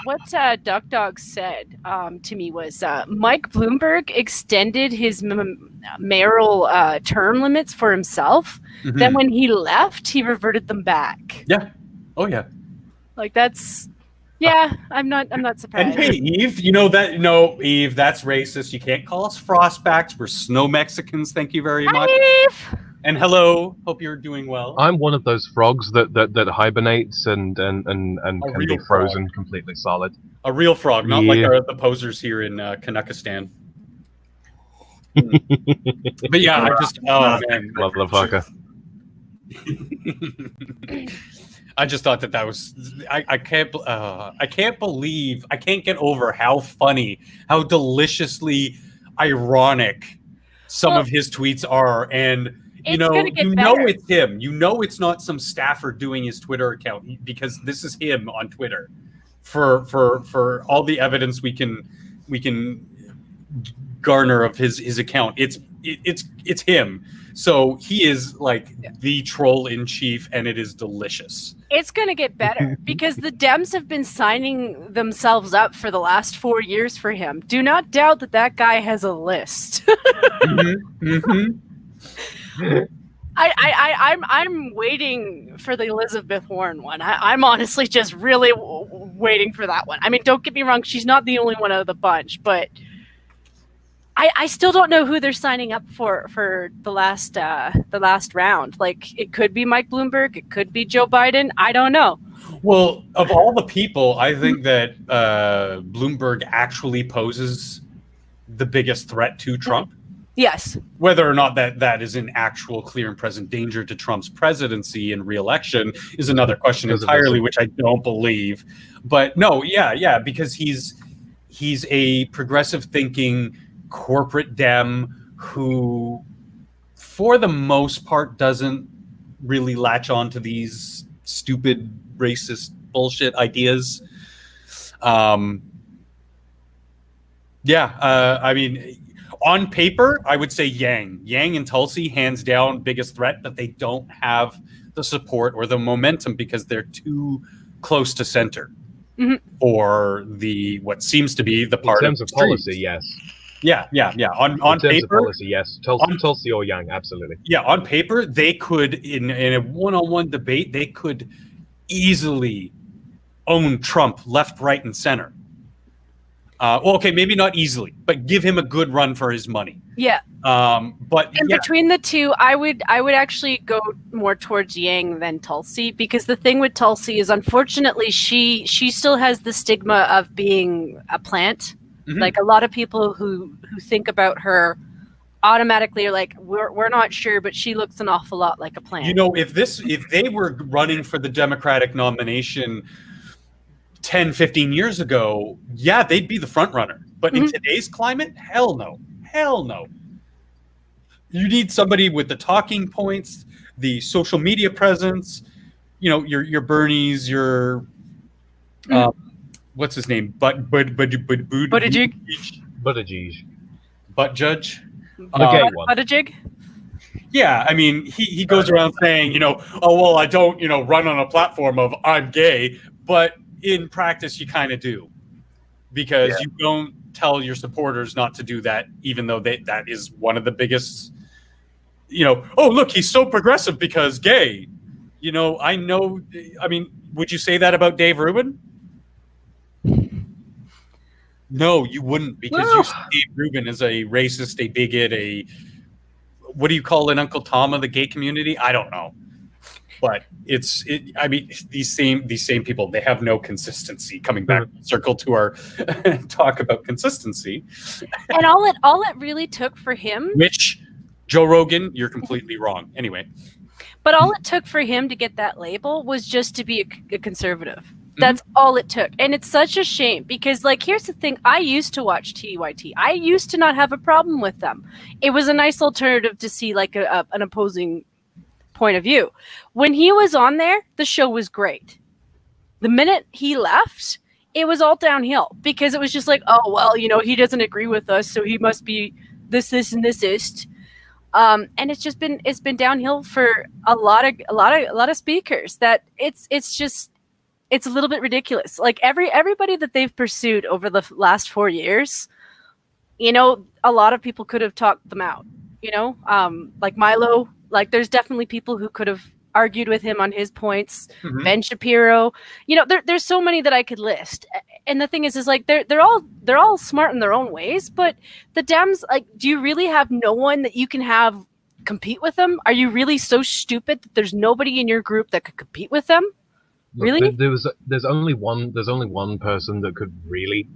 Duck Dog said to me was Mike Bloomberg extended his mayoral term limits for himself. Mm-hmm. Then when he left, he reverted them back. Yeah. Oh, yeah. Like that's... Yeah, I'm not surprised. And hey, Eve, Eve, that's racist. You can't call us frostbacks. We're snow Mexicans. Thank you very much. Eve. And hello, hope you're doing well. I'm one of those frogs that hibernates and can be frozen completely solid. A real frog, not like the posers here in Kanakistan. But yeah, I just man, motherfucker. I just thought that was I can't get over how funny, how deliciously ironic some of his tweets are, and it's him. It's not some staffer doing his Twitter account, because this is him on Twitter. For all the evidence we can garner of his account, it's him. So he is like the troll in chief, and it is delicious. It's going to get better because the Dems have been signing themselves up for the last 4 years for him. Do not doubt that guy has a list. I'm waiting for the Elizabeth Warren one. I'm honestly just really waiting for that one. I mean, don't get me wrong, she's not the only one out of the bunch, but I still don't know who they're signing up for the last round. Like, it could be Mike Bloomberg, it could be Joe Biden. I don't know. Well, of all the people, I think that Bloomberg actually poses the biggest threat to Trump. Yes. Whether or not that is an actual clear and present danger to Trump's presidency and re-election is another question entirely, which I don't believe. But no, yeah, because he's a progressive thinking corporate Dem who, for the most part, doesn't really latch on to these stupid racist bullshit ideas. I mean, on paper, I would say Yang and Tulsi, hands down, biggest threat, but they don't have the support or the momentum because they're too close to center for what seems to be the part in terms of policy, yes. Yeah. On terms paper, of policy, yes. Tulsi or Yang, absolutely. Yeah, on paper, they could, in a one-on-one debate, they could easily own Trump left, right, and center. Well, okay, maybe not easily, but give him a good run for his money. Yeah. But And yeah, between the two, I would actually go more towards Yang than Tulsi, because the thing with Tulsi is, unfortunately, she still has the stigma of being a plant. Mhm. Like, a lot of people who think about her automatically are like, we're not sure, but she looks an awful lot like a plant. you know, if they were running for the Democratic nomination 10, 15 years ago, yeah, they'd be the front runner. But in today's climate, hell no. Hell no. You need somebody with the talking points, the social media presence, you know, your Bernies, your what's his name? Buttigieg. But Judge. The gay one. Buttigieg. Yeah, I mean, he goes around saying, you know, oh, well, I don't, you know, run on a platform of I'm gay, but in practice, you kind of do, because you don't tell your supporters not to do that, even though that is one of the biggest, you know, oh, look, he's so progressive because gay. You know, I mean, would you say that about Dave Rubin? No, you wouldn't, because you see Dave Rubin as a racist, a bigot, what do you call an Uncle Tom of the gay community? I don't know. But I mean, these same people, they have no consistency. Coming back circle to our talk about consistency. And all it really took for him, which Joe Rogan, you're completely wrong. Anyway. But all it took for him to get that label was just to be a conservative. That's all it took. And it's such a shame, because, like, here's the thing. I used to watch TYT. I used to not have a problem with them. It was a nice alternative to see, like, an opposing point of view. When he was on there, the show was great. The minute he left, it was all downhill, because it was just like, oh, well, you know, he doesn't agree with us, so he must be this, and this. And it's been downhill for a lot of speakers, that it's a little bit ridiculous. Like, everybody that they've pursued over the last 4 years, you know, a lot of people could have talked them out, you know, like Milo. Like, there's definitely people who could have argued with him on his points. Ben Shapiro, you know, there's so many that I could list. And the thing is like, they're all smart in their own ways, but the Dems, like, do you really have no one that you can have compete with them? Are you really so stupid that there's nobody in your group that could compete with them? Really? There's only one person that could really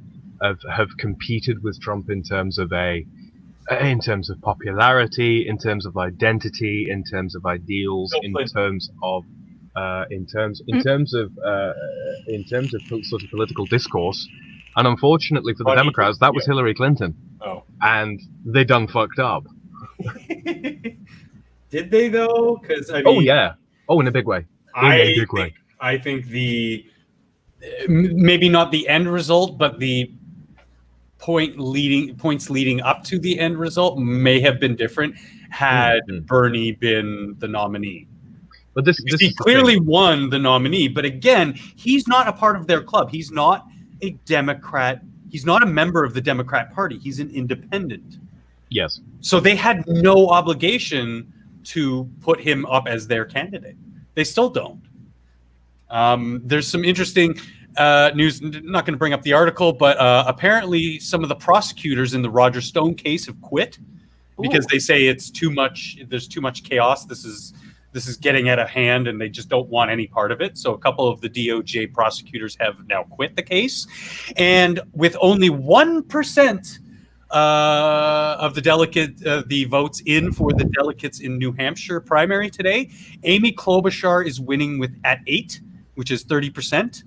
have competed with Trump in terms of popularity, in terms of identity, in terms of ideals, in terms of sort of political discourse. And unfortunately for the Democrats, that was Hillary Clinton. Oh. And they done fucked up. Did they, though? Because, I mean, oh yeah, in a big way. I think maybe not the end result, but the points leading up to the end result may have been different had Bernie been the nominee. But he clearly won the nominee, but again, he's not a part of their club. He's not a Democrat. He's not a member of the Democrat Party. He's an independent. Yes. So they had no obligation to put him up as their candidate. They still don't. There's some interesting news. Not going to bring up the article, but apparently some of the prosecutors in the Roger Stone case have quit because they say it's too much. There's too much chaos. This is getting out of hand, and they just don't want any part of it. So a couple of the DOJ prosecutors have now quit the case, and with only 1% of the votes in for the delegates in New Hampshire primary today, Amy Klobuchar is winning at 8%, which is 30%,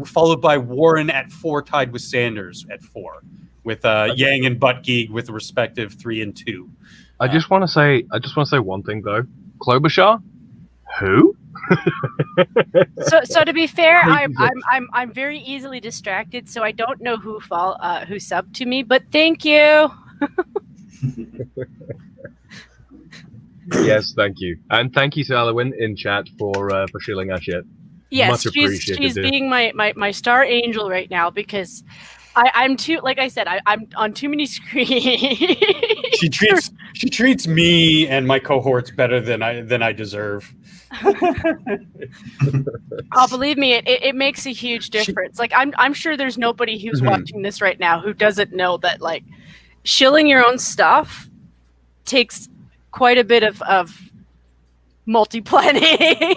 followed by Warren at 4%, tied with Sanders at 4%, with Yang and Buttigieg with the respective 3 and 2. I just want to say one thing though. Klobuchar? Who? So to be fair, I'm very easily distracted, so I don't know who subbed to me, but thank you. Yes, thank you, and thank you to Alwyn in chat for shilling our shit. Yes, Much she's being my star angel right now, because I'm too, like I said, I'm on too many screens. She treats me and my cohorts better than I deserve. Oh, believe me, it makes a huge difference. Like I'm sure there's nobody who's watching this right now who doesn't know that like shilling your own stuff takes quite a bit of multi-planning.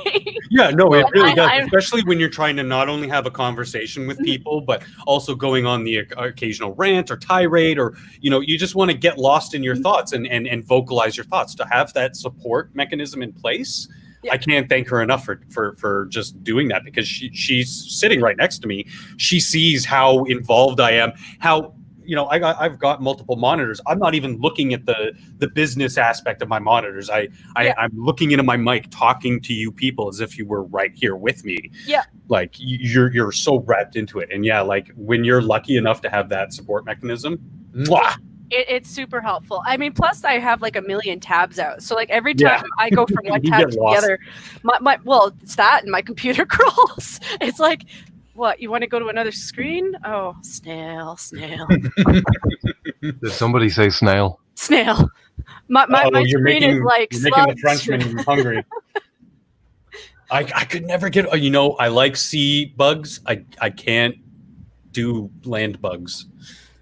Yeah, no, it really does, especially when you're trying to not only have a conversation with people, but also going on the occasional rant or tirade, or you just want to get lost in your thoughts and vocalize your thoughts. To have that support mechanism in place, I can't thank her enough for just doing that, because she's sitting right next to me. She sees how involved I am, how I've got multiple monitors. I'm not even looking at the business aspect of my monitors. I'm looking into my mic, talking to you people as if you were right here with me. Yeah. Like you're so wrapped into it. And yeah, like when you're lucky enough to have that support mechanism, mwah! It's super helpful. I mean, plus I have like a million tabs out. So like every time I go from one tab to the other, well, it's that and my computer crawls. It's like, what, you want to go to another screen? Oh, snail. Did somebody say snail? Snail. My screen is like you're making the Frenchman hungry. I could never get. I like sea bugs. I can't do land bugs.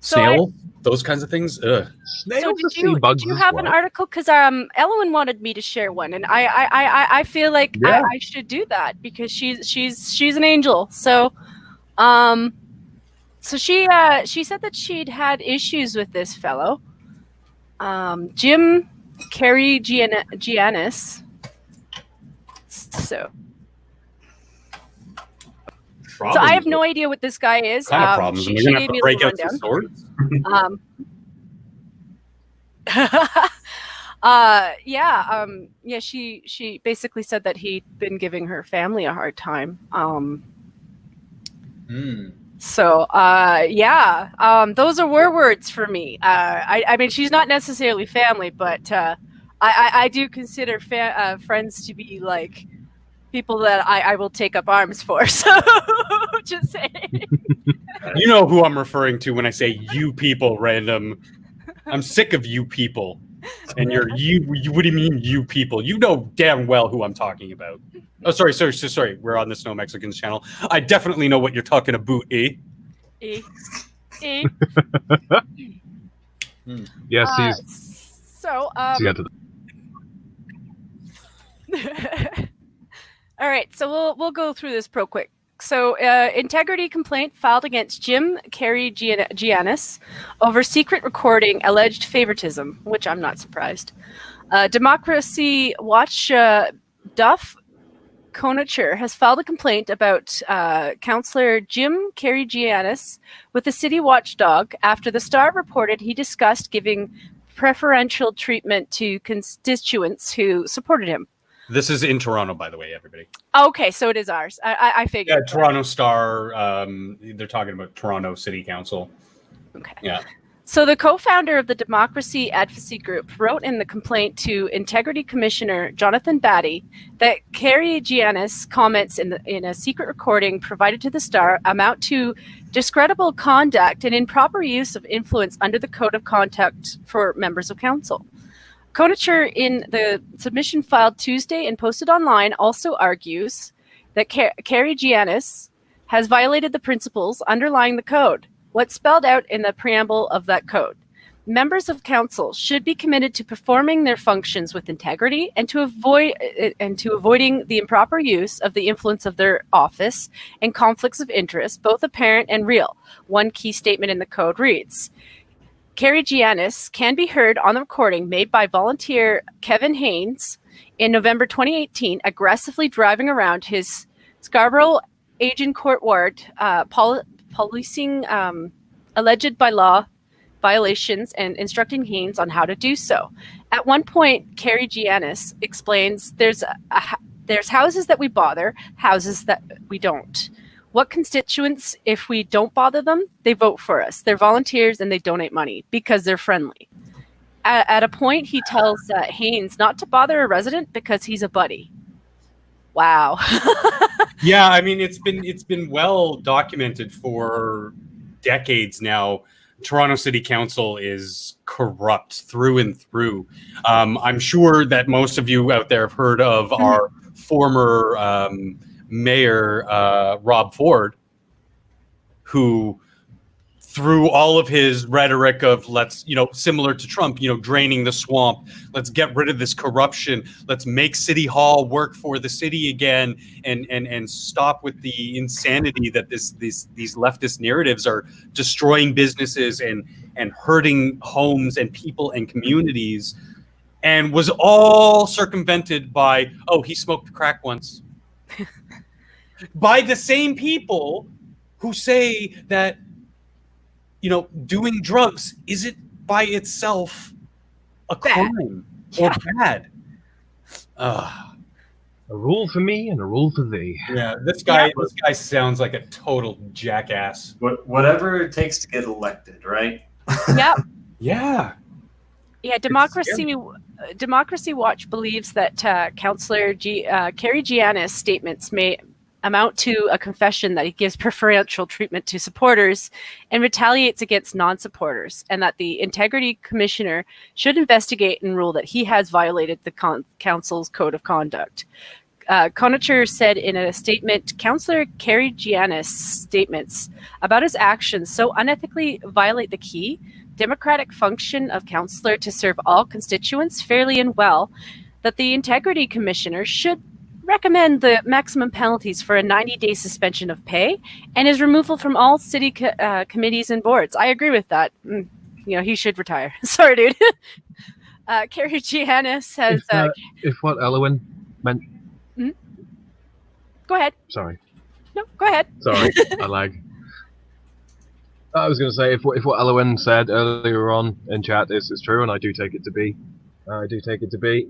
Snail, those kinds of things. Ugh. So did you have an article? Because Ellen wanted me to share one, and I feel like I should do that because she's an angel. So she said that she'd had issues with this fellow, Jim Carey Giannis. So I have no idea what this guy is. What kind of problems? She We're gonna gave me a break little out some rundown. Swords. She basically said that he'd been giving her family a hard time. So those are words for me. I mean, she's not necessarily family, but I do consider friends to be like people that I will take up arms for. So just saying. You know who I'm referring to when I say you people, random. I'm sick of you people. And you what do you mean you people? You know damn well who I'm talking about. Oh, sorry. We're on the Snow Mexicans channel. I definitely know what you're talking about, eh? Yes, So all right, so we'll go through this real quick. So, integrity complaint filed against Jim Carey Giannis over secret recording alleged favoritism, which I'm not surprised. Democracy Watch Duff Conacher has filed a complaint about Councillor Jim Carey Giannis with the city watchdog after the Star reported he discussed giving preferential treatment to constituents who supported him. This is in Toronto, by the way, everybody. Okay, so it is ours. I figured. Yeah, Toronto Star. They're talking about Toronto City Council. Okay. Yeah. So the co-founder of the Democracy Advocacy Group wrote in the complaint to Integrity Commissioner Jonathan Batty that Carey Giannis comments in a secret recording provided to the Star amount to discreditable conduct and improper use of influence under the Code of Conduct for members of council. Conacher, in the submission filed Tuesday and posted online, also argues that Carey Giannis has violated the principles underlying the code. What's spelled out in the preamble of that code. Members of council should be committed to performing their functions with integrity and to avoiding the improper use of the influence of their office and conflicts of interest, both apparent and real. One key statement in the code reads, Carey Giannis can be heard on the recording made by volunteer Kevin Haynes in November 2018, aggressively driving around his Scarborough Agincourt ward, policing alleged by law violations and instructing Haynes on how to do so. At one point, Carey Giannis explains there's houses that we bother, houses that we don't. What constituents, if we don't bother them, they vote for us. They're volunteers and they donate money because they're friendly. At a point, he tells Haynes not to bother a resident because he's a buddy. Wow. Yeah, I mean, it's been well documented for decades now Toronto City Council is corrupt through and through. I'm sure that most of you out there have heard of our former mayor, Rob Ford, who, through all of his rhetoric of let's, similar to Trump, draining the swamp, let's get rid of this corruption, let's make City Hall work for the city again, and stop with the insanity that these leftist narratives are destroying businesses and hurting homes and people and communities, and was all circumvented by, oh, he smoked crack once. By the same people who say that doing drugs isn't by itself a crime or bad. A rule for me and a rule for thee. Yeah, this guy sounds like a total jackass. Whatever it takes to get elected, right? Yep. Yeah. Yeah, Democracy Watch believes that Councillor Kerry Giannis' statements may amount to a confession that he gives preferential treatment to supporters and retaliates against non-supporters, and that the Integrity Commissioner should investigate and rule that he has violated the Council's code of conduct. Conacher said in a statement, Councillor Kerry Giannis' statements about his actions so unethically violate the key democratic function of councillor to serve all constituents fairly and well, that the Integrity Commissioner should recommend the maximum penalties for a 90-day suspension of pay and his removal from all city committees and boards. I agree with that. He should retire. Sorry, dude. Kerry Giannis has... if what Elwyn meant... Go ahead. Sorry. No, go ahead. Sorry, I lag. I was going to say, if what Elwyn said earlier on in chat is true, and I do take it to be,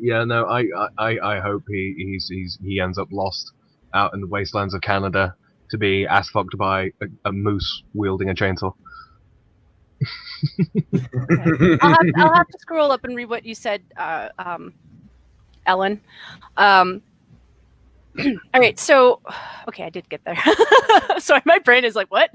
yeah, no, I hope he ends up lost out in the wastelands of Canada to be ass fucked by a moose wielding a chainsaw. I'll have to scroll up and read what you said, Ellen. All right, so, okay, I did get there. Sorry, my brain is like, what?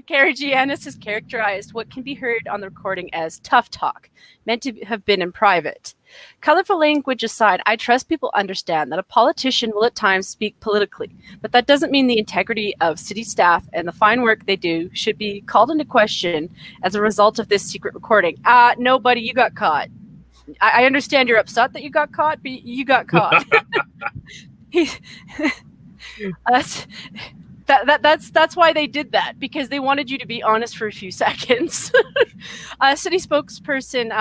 Kerry Giannis has characterized what can be heard on the recording as tough talk, meant to have been in private. Colorful language aside, I trust people understand that a politician will at times speak politically, but that doesn't mean the integrity of city staff and the fine work they do should be called into question as a result of this secret recording. No, buddy, you got caught. I understand you're upset that you got caught, but you got caught. That's why they did that, because they wanted you to be honest for a few seconds. City spokesperson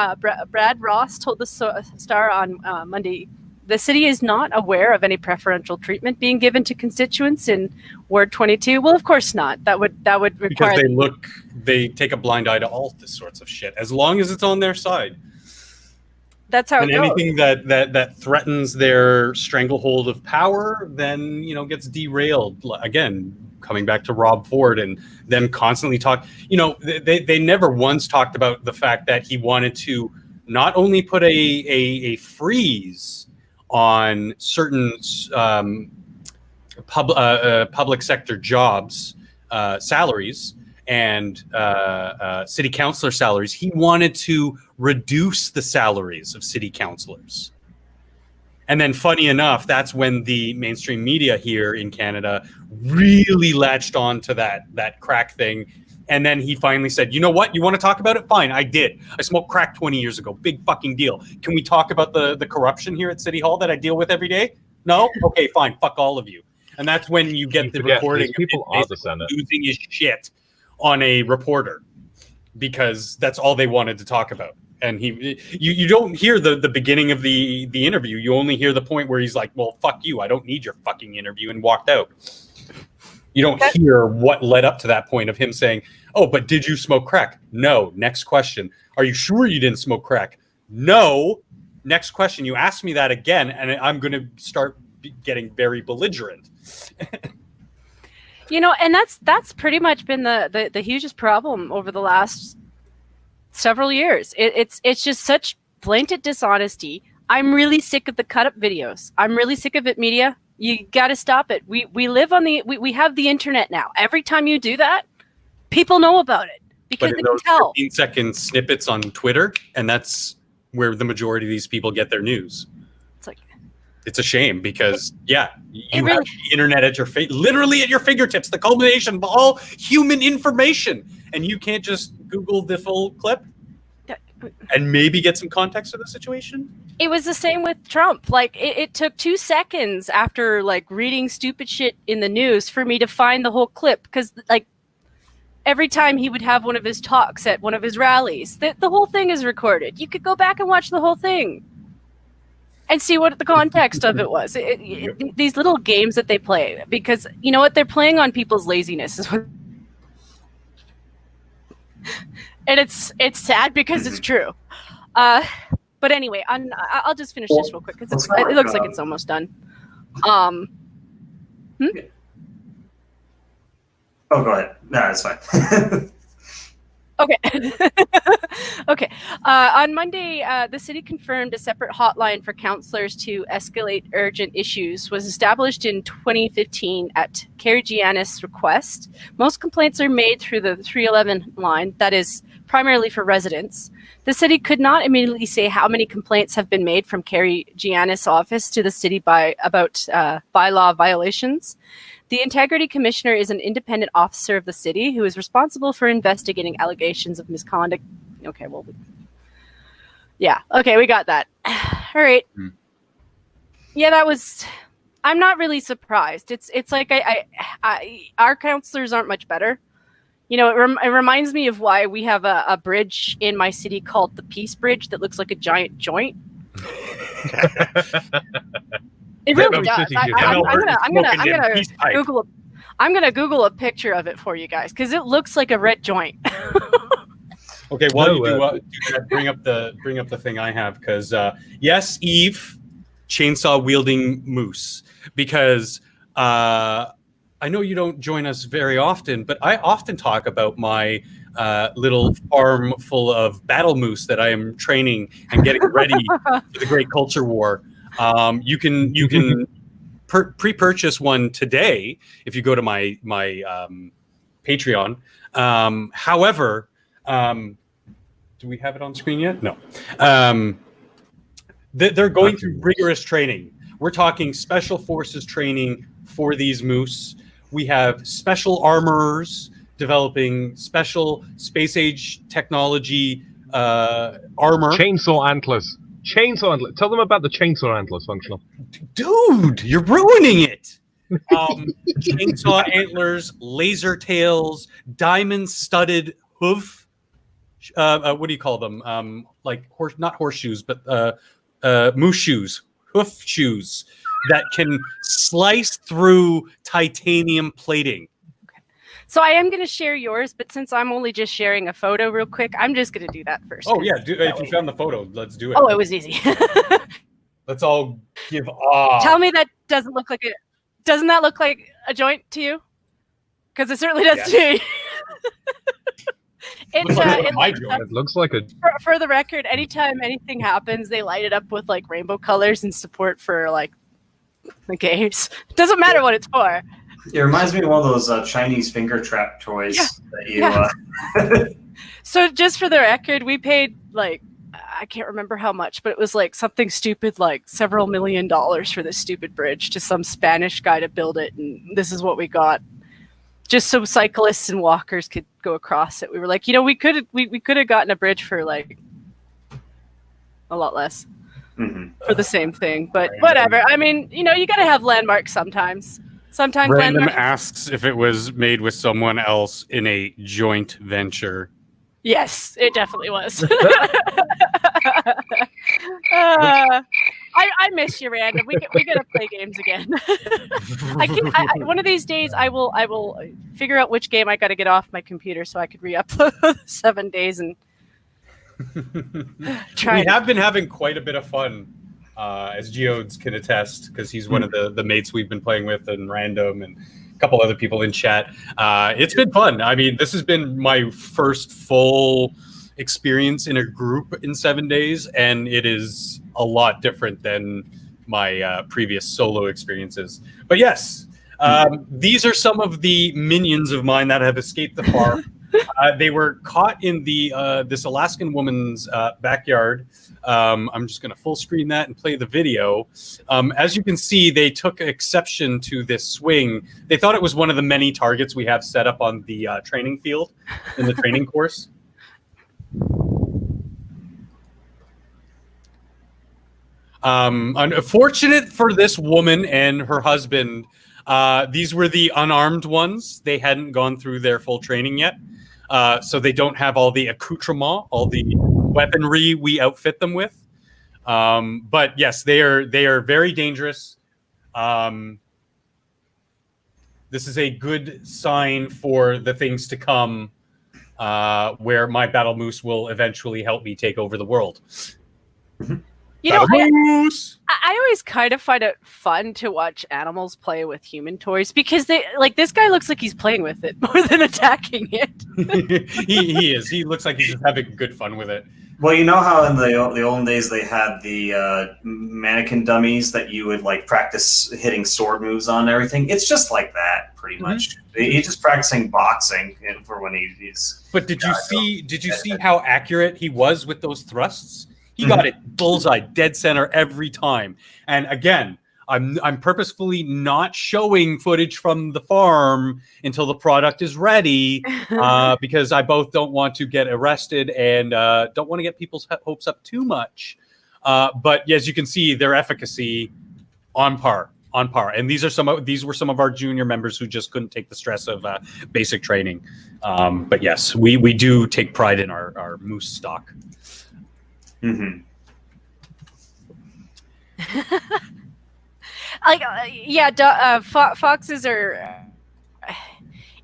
Brad Ross told the Star on Monday, the city is not aware of any preferential treatment being given to constituents in Ward 22. Well, of course not. That would require, because they take a blind eye to all this sorts of shit as long as it's on their side. That's how and it goes. Anything that threatens their stranglehold of power then gets derailed. Again, coming back to Rob Ford and them constantly talk, they never once talked about the fact that he wanted to not only put a freeze on certain public sector jobs, salaries, and city councilor salaries. He wanted to reduce the salaries of city councilors. And then, funny enough, that's when the mainstream media here in Canada really latched on to that crack thing. And then he finally said, you know what? You want to talk about it? Fine, I did. I smoked crack 20 years ago. Big fucking deal. Can we talk about the corruption here at City Hall that I deal with every day? No? Okay, fine. Fuck all of you. And that's when you get the recording people of are the Senate losing his shit on a reporter, because that's all they wanted to talk about. And you don't hear the beginning of the interview. You only hear the point where he's like, well, fuck you. I don't need your fucking interview, and walked out. You don't hear what led up to that point of him saying, oh, but did you smoke crack? No. Next question. Are you sure you didn't smoke crack? No. Next question. You ask me that again, and I'm going to start getting very belligerent. And that's pretty much been the hugest problem over the last several years. It's just such blatant dishonesty. I'm really sick of the cut up videos. I'm really sick of it, media. You got to stop it. We live on we have the internet now. Every time you do that, people know about it. because But they in can those tell. 15-second snippets on Twitter, and that's where the majority of these people get their news. It's like It's a shame because, yeah, you really- have the internet at your literally at your fingertips, the culmination of all human information, and you can't just Google the full clip and maybe get some context of the situation. it was the same with Trump. Like it took 2 seconds after like reading stupid shit in the news for me to find the whole clip, because like every time he would have one of his talks at one of his rallies, the whole thing is recorded. You could go back and watch the whole thing and see what the context of it was. These little games that they play, because you know what, they're playing on people's laziness, and it's sad because it's true. But anyway, I'll just finish this real quick because it looks like it's almost done. Oh, go ahead. No, it's fine. Okay. Okay. On Monday, the city confirmed a separate hotline for counselors to escalate urgent issues was established in 2015 at Carrie Giannis' request. Most complaints are made through the 311 line, that is primarily for residents. The city could not immediately say how many complaints have been made from Carrie Giannis' office to the city about bylaw violations. The Integrity Commissioner is an independent officer of the city who is responsible for investigating allegations of misconduct. Okay, well, yeah. Okay, we got that. All right. Yeah, that was. I'm not really surprised. It's like our counselors aren't much better. You know, it reminds me of why we have a bridge in my city called the Peace Bridge that looks like a giant joint. It really does. I'm gonna Google a picture of it for you guys because it looks like a red joint. Okay, while you do that, bring up the thing I have, because yes, Eve, chainsaw wielding moose, because I know you don't join us very often, but I often talk about my little farm full of battle moose that I am training and getting ready for the Great Culture War. You can pre-purchase one today if you go to my Patreon. However, do we have it on screen yet? No. They're going through rigorous training. We're talking special forces training for these moose. We have special armorers developing special space age technology armor. Chainsaw antlers. Chainsaw antlers. Tell them about the chainsaw antlers functional. Dude, you're ruining it. Chainsaw antlers, laser tails, diamond-studded hoof. What do you call them? Like not horseshoes, but moose shoes, hoof shoes that can slice through titanium plating. So I am going to share yours, but since I'm only just sharing a photo real quick, I'm just going to do that first. Oh yeah, if you found the photo, let's do it. Oh, it was easy. Let's all give awe. Tell me that doesn't look like it. Doesn't that look like a joint to you? Because it certainly does to me. It looks like a. For the record, anytime anything happens, they light it up with like rainbow colors in support for like the gays. It doesn't matter what it's for. It reminds me of one of those Chinese finger trap toys that you. So just for the record, we paid like I can't remember how much, but it was like something stupid, like several $1 million for this stupid bridge to some Spanish guy to build it, and this is what we got. Just so cyclists and walkers could go across it. We were like, you know, we could have gotten a bridge for like a lot less for the same thing, but whatever. I mean, you know, you got to have landmarks sometimes. Sometimes Random asks if it was made with someone else in a joint venture. Yes, it definitely was. I miss you, Random. We gotta play games again. One of these days, I will figure out which game I got to get off my computer so I could re-upload 7 days and try. We have been having quite a bit of fun, as Geodes can attest, because he's one of the mates we've been playing with, and Random and a couple other people in chat. It's been fun. I mean, this has been my first full experience in a group in 7 days, and it is a lot different than my previous solo experiences. But yes, these are some of the minions of mine that have escaped the farm. They were caught in the this Alaskan woman's backyard. I'm just going to full screen that and play the video. As you can see, they took exception to this swing. They thought it was one of the many targets we have set up on the training field in the training course. Unfortunate for this woman and her husband, these were the unarmed ones. They hadn't gone through their full training yet. So they don't have all the accoutrement, all the weaponry we outfit them with. But yes, they are very dangerous. This is a good sign for the things to come, where my battle moose will eventually help me take over the world. You know, Moose! I always kind of find it fun to watch animals play with human toys because they like this guy looks like he's playing with it more than attacking it. he is. He looks like he's just having good fun with it. Well, you know how in the olden days they had the mannequin dummies that you would like practice hitting sword moves on and everything? It's just like that, pretty much. He's just practicing boxing for when he's. But did you see? Did you see how accurate he was with those thrusts? He got it bullseye, dead center every time. And again, I'm purposefully not showing footage from the farm until the product is ready, because I both don't want to get arrested and don't want to get people's hopes up too much. But as you can see, their efficacy on par. And these were some of our junior members who just couldn't take the stress of basic training. But yes, we do take pride in our moose stock. Mm-hmm. Foxes are.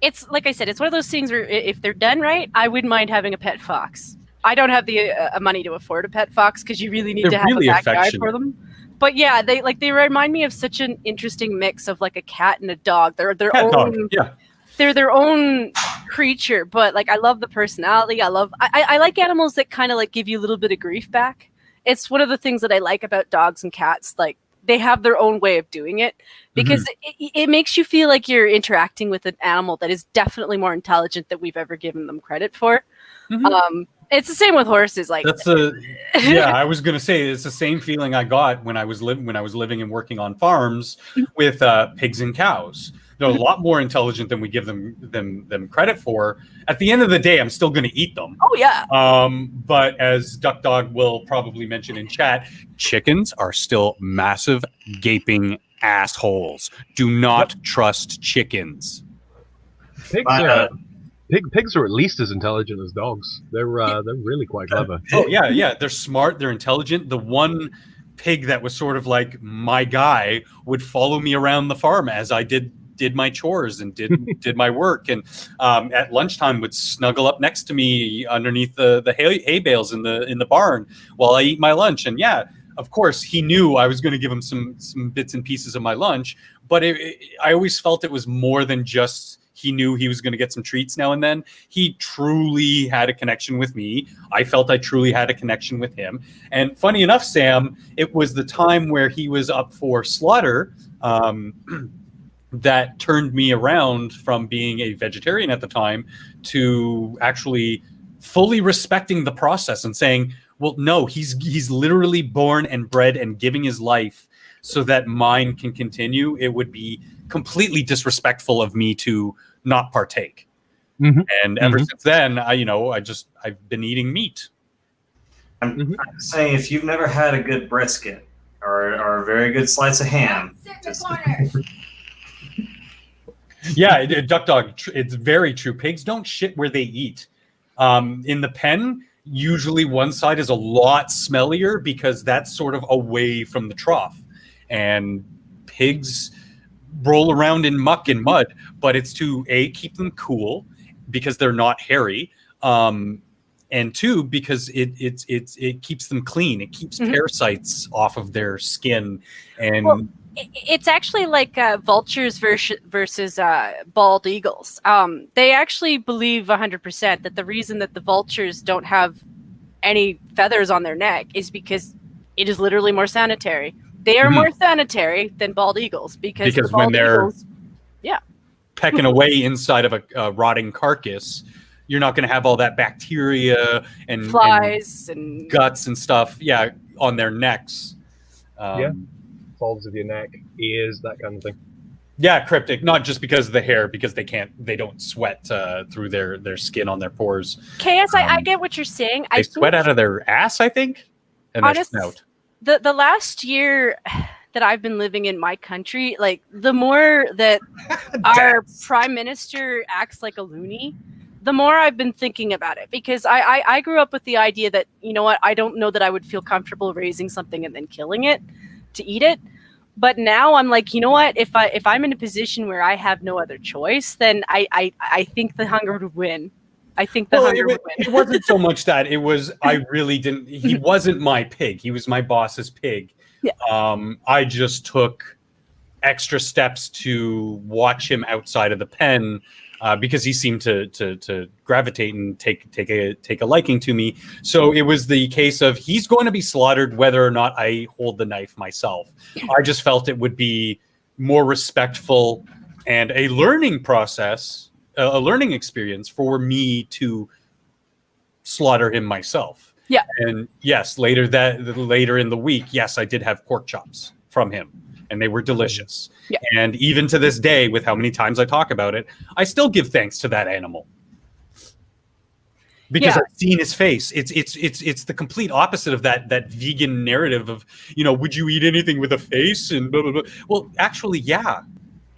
It's like I said, it's one of those things where if they're done right, I wouldn't mind having a pet fox. I don't have the money to afford a pet fox because you really need to have really a backyard affectionate for them. But yeah, they remind me of such an interesting mix of like a cat and a dog. They're their own. Dog. Yeah. They're their own creature, but like I love the personality. I like animals that kind of like give you a little bit of grief back. It's one of the things that I like about dogs and cats. Like they have their own way of doing it because it makes you feel like you're interacting with an animal that is definitely more intelligent than we've ever given them credit for. It's the same with horses. Like I was gonna say it's the same feeling I got when I was living and working on farms with pigs and cows. They're a lot more intelligent than we give them credit for. At the end of the day, I'm still going to eat them. Oh yeah. But as Duck Dog will probably mention in chat, chickens are still massive gaping assholes. Do not trust chickens. Pigs are at least as intelligent as dogs. They're really quite clever. Oh yeah. They're smart. They're intelligent. The one pig that was sort of like my guy would follow me around the farm as I did my chores and did my work, and at lunchtime would snuggle up next to me underneath the hay bales in the barn while I eat my lunch. And yeah, of course he knew I was going to give him some bits and pieces of my lunch, but I always felt it was more than just he knew he was going to get some treats now and then. He truly had a connection with me. I felt I truly had a connection with him. And funny enough, Sam, it was the time where he was up for slaughter that turned me around from being a vegetarian at the time to actually fully respecting the process and saying, well, no, he's literally born and bred and giving his life so that mine can continue. It would be completely disrespectful of me to not partake. And ever since then, I've been eating meat. I'm saying if you've never had a good brisket or a very good slice of ham, yeah, Duck Dog, it's very true. Pigs don't shit where they eat. In the pen, usually one side is a lot smellier because that's sort of away from the trough. And pigs roll around in muck and mud, but it's to keep them cool because they're not hairy, and two, because it keeps them clean. It keeps parasites off of their skin. And it's actually like vultures versus bald eagles. They actually believe 100% that the reason that the vultures don't have any feathers on their neck is because it is literally more sanitary. They are more sanitary than bald eagles because when they're pecking away inside of a rotting carcass, You're not going to have all that bacteria and Flies and guts and stuff, on their necks. Yeah. Folds of your neck, ears, that kind of thing. Yeah, cryptic. Not just because of the hair, because they don't sweat through their skin on their pores. Chaos, I get what you're saying. They sweat out of their ass, I think, and their snout. The last year that I've been living in my country, like the more that our prime minister acts like a loony, the more I've been thinking about it, because I grew up with the idea that, you know what, I don't know that I would feel comfortable raising something and then killing it to eat it. But now I'm like, you know what, if I'm in a position where I have no other choice, then I think the hunger would win. I think the hunger would win. It wasn't so much that. It was, I really didn't, he wasn't my pig. He was my boss's pig. Yeah. I just took extra steps to watch him outside of the pen because he seemed to gravitate and take a liking to me. So it was the case of he's going to be slaughtered whether or not I hold the knife myself. I just felt it would be more respectful and a learning process, a learning experience for me to slaughter him myself. Yeah. And yes, later in the week, yes, I did have pork chops from him, and they were delicious. Yeah. And even to this day, with how many times I talk about it, I still give thanks to that animal. Because I've seen his face. It's the complete opposite of that vegan narrative of, would you eat anything with a face and blah, blah, blah. Well, actually, yeah.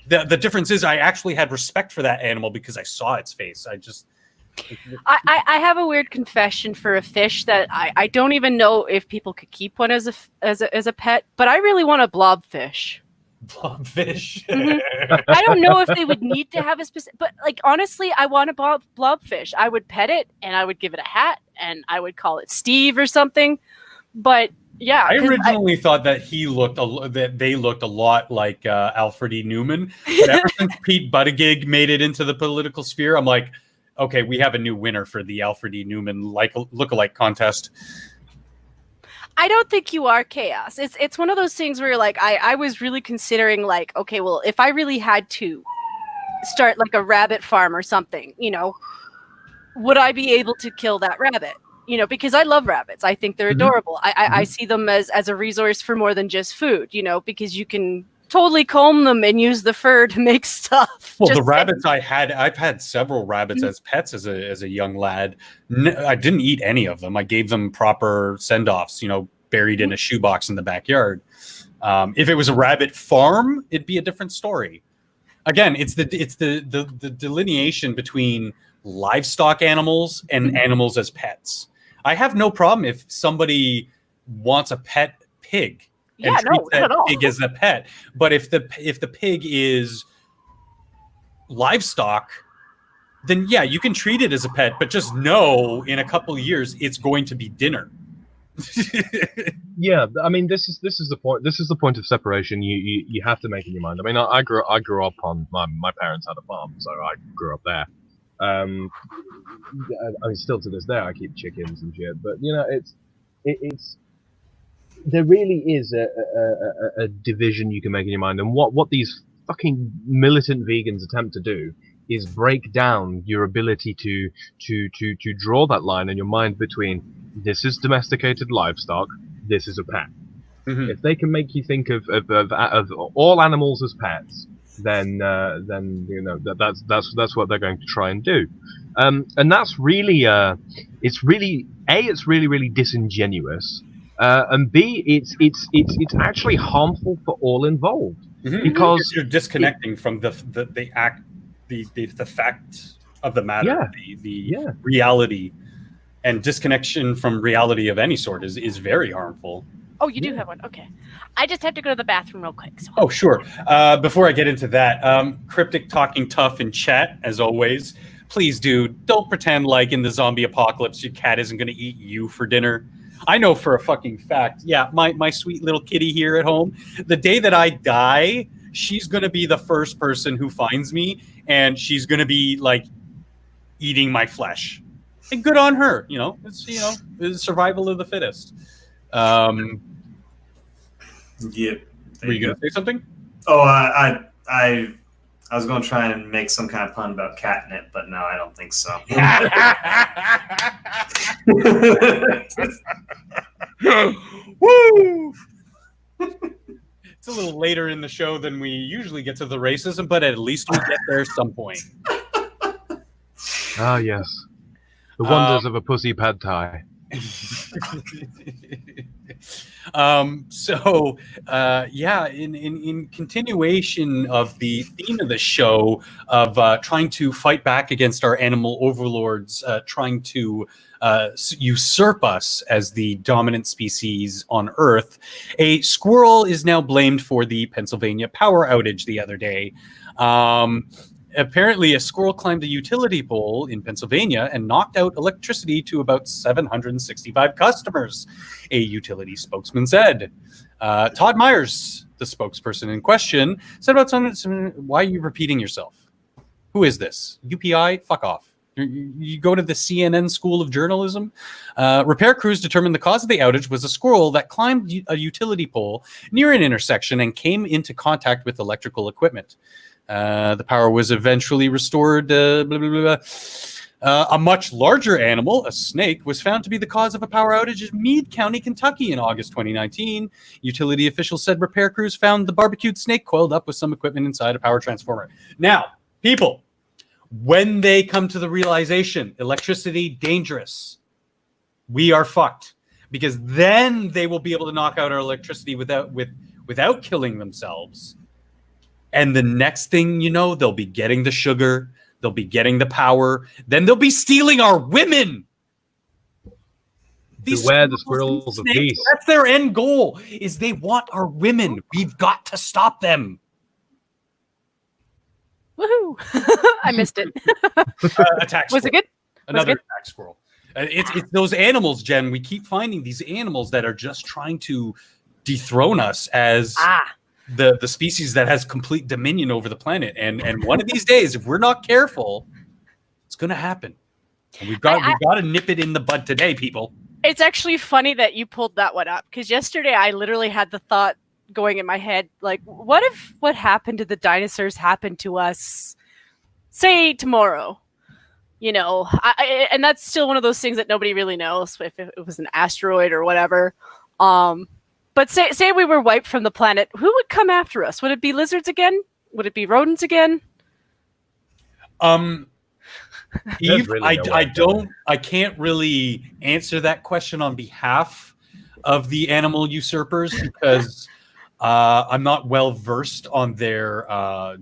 The difference is I actually had respect for that animal because I saw its face. I have a weird confession for a fish that I don't even know if people could keep one as a pet, but I really want a blobfish. Blobfish? Mm-hmm. I don't know if they would need to have a specific, but like honestly, I want a blobfish. I would pet it and I would give it a hat and I would call it Steve or something. But yeah, I originally thought that they looked a lot like Alfred E. Newman, but ever since Pete Buttigieg made it into the political sphere, I'm like, okay, we have a new winner for the Alfred E. Newman lookalike contest. I don't think you are, Chaos. It's one of those things where like I was really considering like, okay, well, if I really had to start like a rabbit farm or something, would I be able to kill that rabbit? Because I love rabbits. I think they're adorable. I see them as a resource for more than just food, because you can totally comb them and use the fur to make stuff. Well, the rabbits I've had several rabbits as pets as a young lad. I didn't eat any of them. I gave them proper send-offs, buried in a shoebox in the backyard. If it was a rabbit farm, it'd be a different story. Again, it's the delineation between livestock animals and animals as pets. I have no problem if somebody wants a pet pig. And treats that pig as a pet. But if the pig is livestock, then yeah, you can treat it as a pet, but just know in a couple of years it's going to be dinner. Yeah, I mean this is the point. This is the point of separation you have to make in your mind. I mean, I grew up on my parents had a farm, so I grew up there. I mean, still to this day I keep chickens and shit, but it's there really is a division you can make in your mind, and what these fucking militant vegans attempt to do is break down your ability to draw that line in your mind between this is domesticated livestock, this is a pet. Mm-hmm. If they can make you think of all animals as pets, then that's what they're going to try and do, and that's really it's really disingenuous. And B, it's actually harmful for all involved, because you're disconnecting from the fact of the matter, the reality, and disconnection from reality of any sort is very harmful. Oh, you do have one. Okay, I just have to go to the bathroom real quick. So. Oh, sure. Before I get into that, Cryptic talking tough in chat as always. Please, dude, don't pretend like in the zombie apocalypse your cat isn't going to eat you for dinner. I know for a fucking fact, my sweet little kitty here at home, the day that I die, she's going to be the first person who finds me, and she's going to be, like, eating my flesh. And good on her, it's survival of the fittest. Yeah. Were you going to say something? Oh, I I was going to try and make some kind of pun about catnip, but no, I don't think so. Woo! It's a little later in the show than we usually get to the racism, but at least we get there some point. Ah, yes. The wonders of a pussy pad thai. In continuation of the theme of the show of trying to fight back against our animal overlords, trying to usurp us as the dominant species on Earth, a squirrel is now blamed for the Pennsylvania power outage the other day. Apparently, a squirrel climbed a utility pole in Pennsylvania and knocked out electricity to about 765 customers, a utility spokesman said. Todd Myers, the spokesperson in question, said about something. Why are you repeating yourself? Who is this? UPI? Fuck off. You go to the CNN School of Journalism? Repair crews determined the cause of the outage was a squirrel that climbed a utility pole near an intersection and came into contact with electrical equipment. The power was eventually restored. A much larger animal, a snake, was found to be the cause of a power outage in Meade County, Kentucky in August 2019. Utility officials said repair crews found the barbecued snake coiled up with some equipment inside a power transformer. Now, people, when they come to the realization, electricity, dangerous, we are fucked. Because then they will be able to knock out our electricity without killing themselves. And the next thing you know, they'll be getting the sugar, they'll be getting the power, then they'll be stealing our women. Beware the squirrels of peace. That's their end goal, is they want our women. We've got to stop them. Woohoo! I missed it. Attack Was it good? Another attack squirrel. It's those animals, Jen. We keep finding these animals that are just trying to dethrone us as the species that has complete dominion over the planet. And one of these days, if we're not careful, it's going to happen. And we've got to nip it in the bud today, people. It's actually funny that you pulled that one up, because yesterday I literally had the thought going in my head, like, what if what happened to the dinosaurs happened to us, say, tomorrow? You know, and that's still one of those things that nobody really knows, if it was an asteroid or whatever. But say we were wiped from the planet, who would come after us? Would it be lizards again? Would it be rodents again? Eve, I can't really answer that question on behalf of the animal usurpers because I'm not well versed on their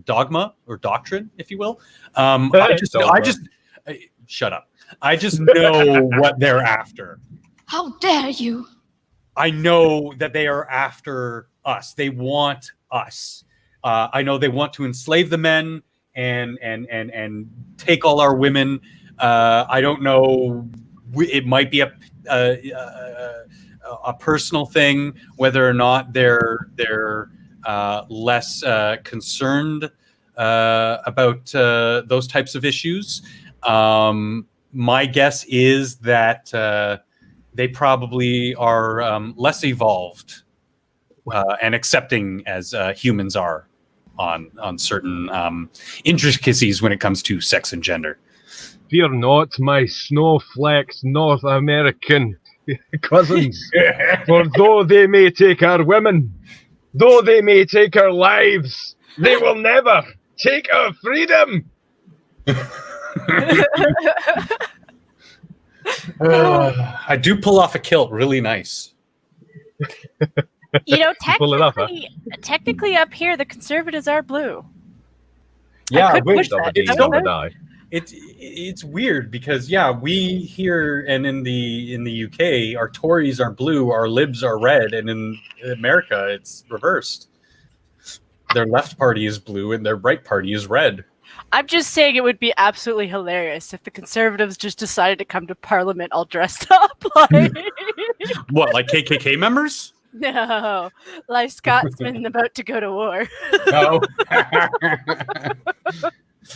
dogma or doctrine, if you will. Shut up. I just know what they're after. How dare you? I know that they are after us. They want us. I know they want to enslave the men and take all our women. I don't know. It might be a personal thing, whether or not they're less concerned about those types of issues. My guess is that they probably are less evolved and accepting as humans are on certain intricacies when it comes to sex and gender. Fear not, my snowflakes North American cousins, for though they may take our women, though they may take our lives, they will never take our freedom. I do pull off a kilt really nice. You know, Pull it off, huh? technically up here, the conservatives are blue. Yeah, it's weird because we here and in the UK, our Tories are blue, our Libs are red, and in America it's reversed. Their left party is blue and their right party is red. I'm just saying it would be absolutely hilarious if the conservatives just decided to come to Parliament all dressed up like what, like KKK members? No, like Scotsmen about to go to war. No.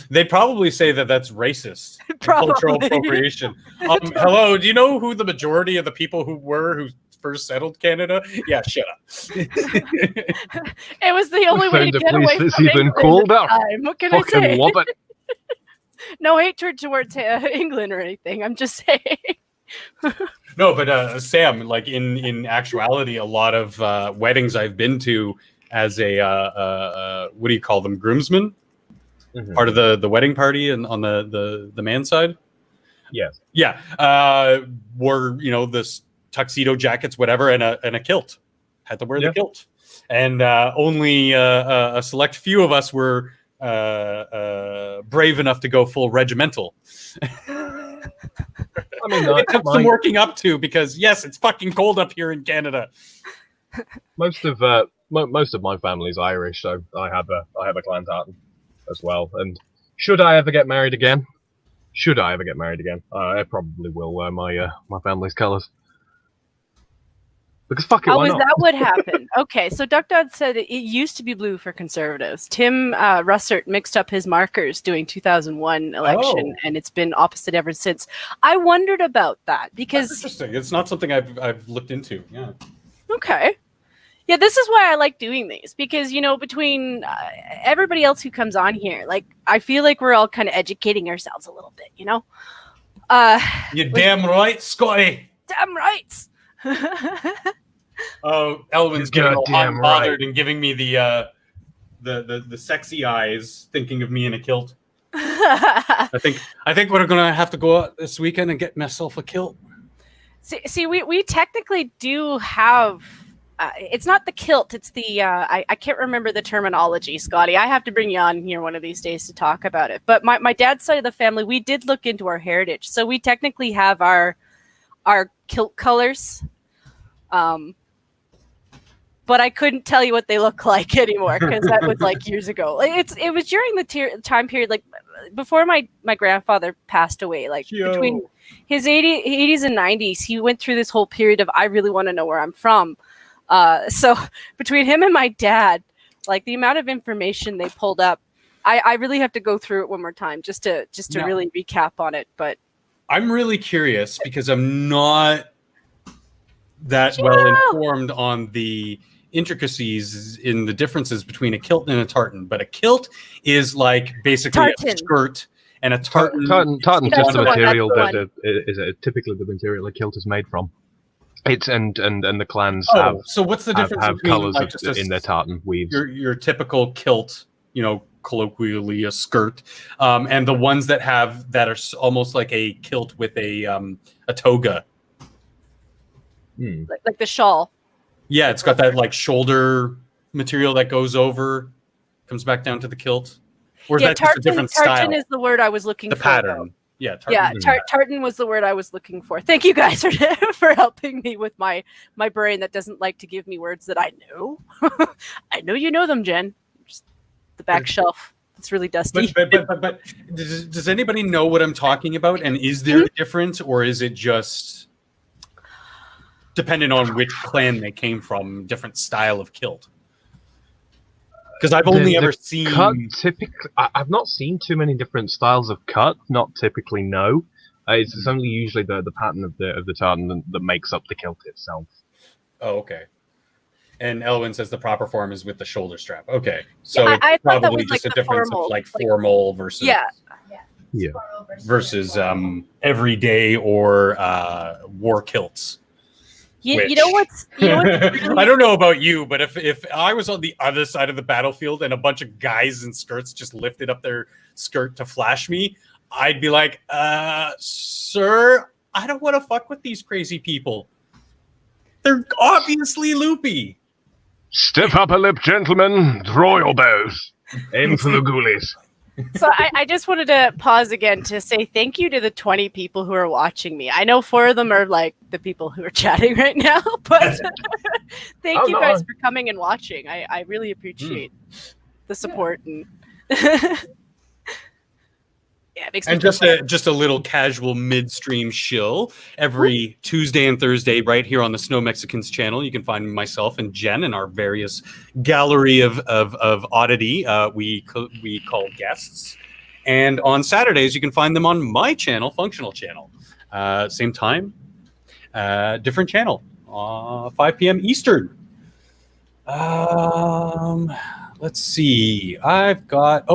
They'd probably say that that's racist. Cultural appropriation. Hello, do you know who the majority of the people who first settled Canada. Yeah, shut up. It was the only way to Found a get away place from that's even England at colder. the time. What can I Fucking say? love it. No hatred towards England or anything. I'm just saying. No, but Sam, like in actuality, a lot of weddings I've been to as a what do you call them, groomsmen, part of the wedding party and on the man side. Yes. Yeah, wore this tuxedo jackets, whatever, and a kilt. Had to wear the kilt, and only a select few of us were brave enough to go full regimental. I mean, It took some working up to because yes, it's fucking cold up here in Canada. most of my family's Irish, so I have a clan tartan as well. And should I ever get married again? I probably will wear my family's colours. Because fuck it, Oh, why is not? that what happened? Okay, so Duck Dad said it used to be blue for conservatives. Tim Russert mixed up his markers doing 2001 election, and it's been opposite ever since. I wondered about that because That's interesting. It's not something I've looked into. Yeah. Okay. Yeah, this is why I like doing these because, between everybody else who comes on here, like, I feel like we're all kind of educating ourselves a little bit, You're damn right, Scotty. Damn right. Oh, Elvin's getting all hot and Goddamn bothered right. and giving me the sexy eyes, thinking of me in a kilt. see, I think we're gonna have to go out this weekend and get myself a kilt. we technically do have. It's not the kilt. It's the I can't remember the terminology, Scotty. I have to bring you on here one of these days to talk about it. But my dad's side of the family, we did look into our heritage, so we technically have our kilt colors. But I couldn't tell you what they look like anymore because that was like years ago. It was during the time period, like before my grandfather passed away, like between his 80s and 90s. He went through this whole period of I really want to know where I'm from. So between him and my dad, like the amount of information they pulled up, I really have to go through it one more time just to really recap on it. But I'm really curious because I'm not that well informed on the intricacies in the differences between a kilt and a tartan. But a kilt is like basically a skirt, and a tartan. Tartan's just the material that's that is typically the material a kilt is made from. It's and the clans so what's the difference have between colours like, just in their tartan weaves. Your typical kilt, colloquially a skirt, and the ones that are almost like a kilt with a toga. like the shawl. Yeah, it's got that like shoulder material that goes over, comes back down to the kilt. Or is that just a different style? Tartan is the word I was looking the for. pattern. Though. Yeah, tartan. Yeah, tartan was the word I was looking for. Thank you guys for helping me with my brain that doesn't like to give me words that I know. I know you know them, Jen. Just the back shelf. It's really dusty. But does anybody know what I'm talking about? And is there a difference, or is it just dependent on which clan they came from, different style of kilt? Because I've only ever seen cut. Typically, I've not seen too many different styles of cut. Not typically, no. It's only usually the pattern of the tartan that makes up the kilt itself. Oh, okay. And Elwin says the proper form is with the shoulder strap. Okay, so Yeah, I it's thought that probably was just like a the difference formal, of like formal versus versus everyday or war kilts. You know what's really I don't know about you, but if I was on the other side of the battlefield and a bunch of guys in skirts just lifted up their skirt to flash me, I'd be like, sir, I don't want to fuck with these crazy people. They're obviously loopy. Stiff upper lip, gentlemen. Draw your bows. Aim for the ghoulies. So I just wanted to pause again to say thank you to the 20 people who are watching me. I know 4 of them are like the people who are chatting right now, but thank you guys for coming and watching. I really appreciate the support and yeah, it makes me just a little casual midstream shill every Tuesday and Thursday right here on the Snow Mexicans channel. You can find myself and Jen and our various gallery of oddity we call guests. And on Saturdays, you can find them on my channel, Functional Channel. Same time, different channel 5 p.m. Eastern. Let's see. I've got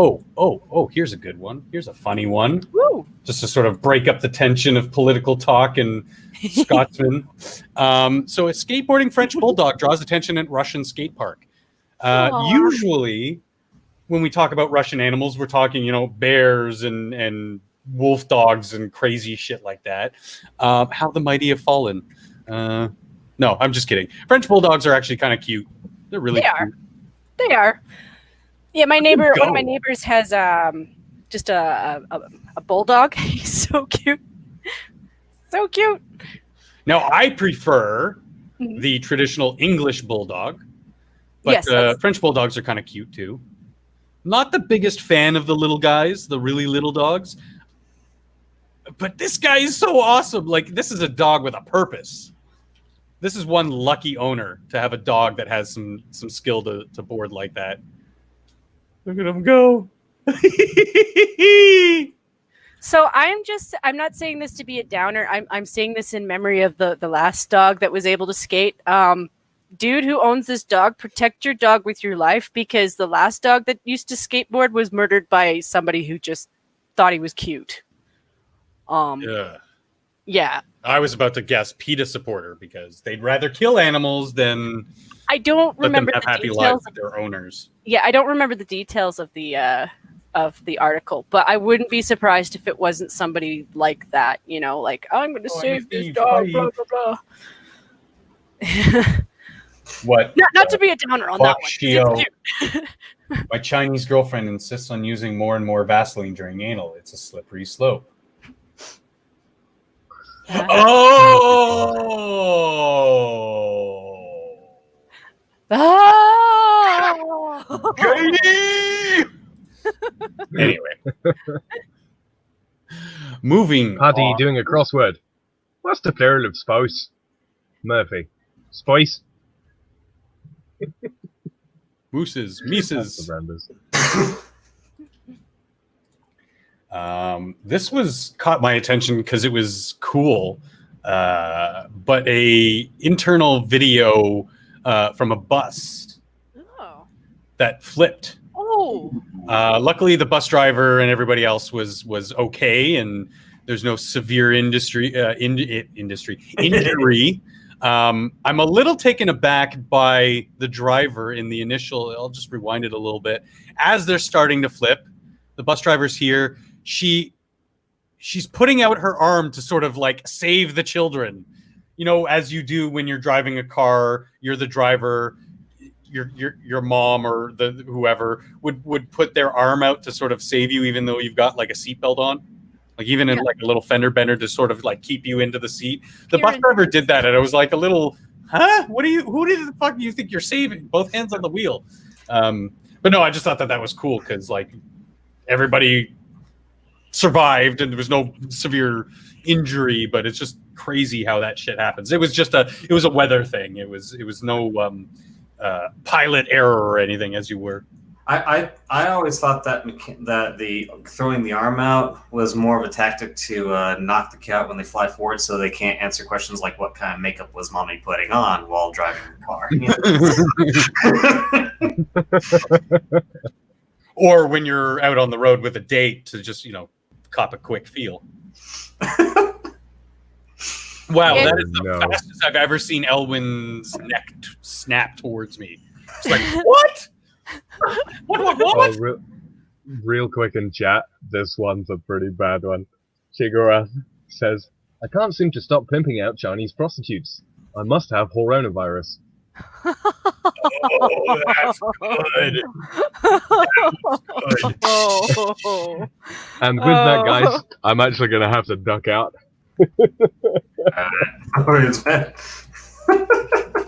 here's a good one. Here's a funny one. Woo! Just to sort of break up the tension of political talk and Scotsman. So a skateboarding French bulldog draws attention at Russian skate park. Usually when we talk about Russian animals, we're talking, bears and wolf dogs and crazy shit like that. How the mighty have fallen. No, I'm just kidding. French bulldogs are actually kind of cute. They're really cute. They are. Yeah, one of my neighbors has just a bulldog. He's so cute. So cute. Now, I prefer the traditional English bulldog, but French bulldogs are kind of cute too. Not the biggest fan of the little guys, the really little dogs, but this guy is so awesome. Like, this is a dog with a purpose. This is one lucky owner to have a dog that has some skill to board like that. Look at him go. So I'm not saying this to be a downer. I'm saying this in memory of the last dog that was able to skate. Dude who owns this dog, protect your dog with your life, because the last dog that used to skateboard was murdered by somebody who just thought he was cute. Yeah. I was about to guess PETA supporter, because they'd rather kill animals than I don't remember let them have the happy lives details with their owners. Yeah, I don't remember the details of the article, but I wouldn't be surprised if it wasn't somebody like that, like, I'm going to save this dog, blah, blah, blah. What? Not to be a downer on that one. My Chinese girlfriend insists on using more and more Vaseline during anal. It's a slippery slope. Anyway. Moving Paddy on. doing a crossword. What's the plural of spouse? Murphy. Spice? Mooses. That's Mises. the Branders. This was caught my attention because it was cool. But a internal video from a bus that flipped. Luckily, the bus driver and everybody else was okay, and there's no severe injury. I'm a little taken aback by the driver in the initial. I'll just rewind it a little bit. As they're starting to flip, the bus driver's here. She's putting out her arm to sort of like save the children. As you do when you're driving a car, you're the driver. Your mom or whoever would put their arm out to sort of save you, even though you've got like a seatbelt on, like even in like a little fender bender to sort of like keep you into the seat. The bus driver did that, and I was like a little, huh? Who the fuck do you think you're saving? Both hands on the wheel. But no, I just thought that was cool because like everybody survived and there was no severe injury, but it's just crazy how that shit happens. It was a weather thing. It was no pilot error or anything, as you were. I always thought that the throwing the arm out was more of a tactic to knock the cat when they fly forward, so they can't answer questions like what kind of makeup was mommy putting on while driving the car. Or when you're out on the road with a date to just cop a quick feel. Wow, that is the fastest I've ever seen Elwyn's neck snap towards me. It's like, what? What? Oh, real quick in chat, this one's a pretty bad one. Chigora says, I can't seem to stop pimping out Chinese prostitutes. I must have coronavirus. Oh, that's good. And with that, guys, I'm actually going to have to duck out.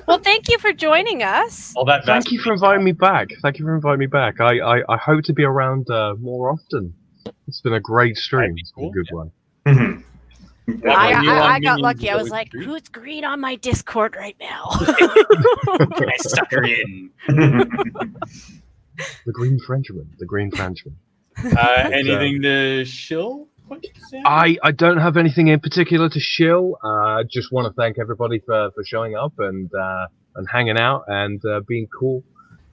Well, thank you for joining us. Thank you for inviting me back. I hope to be around more often. It's been a great stream. It's been a good one. I got lucky. I was like, who's green on my Discord right now? I suck her in. The Green Frenchman. Anything to shill? I don't have anything in particular to shill. Just want to thank everybody for showing up and hanging out and being cool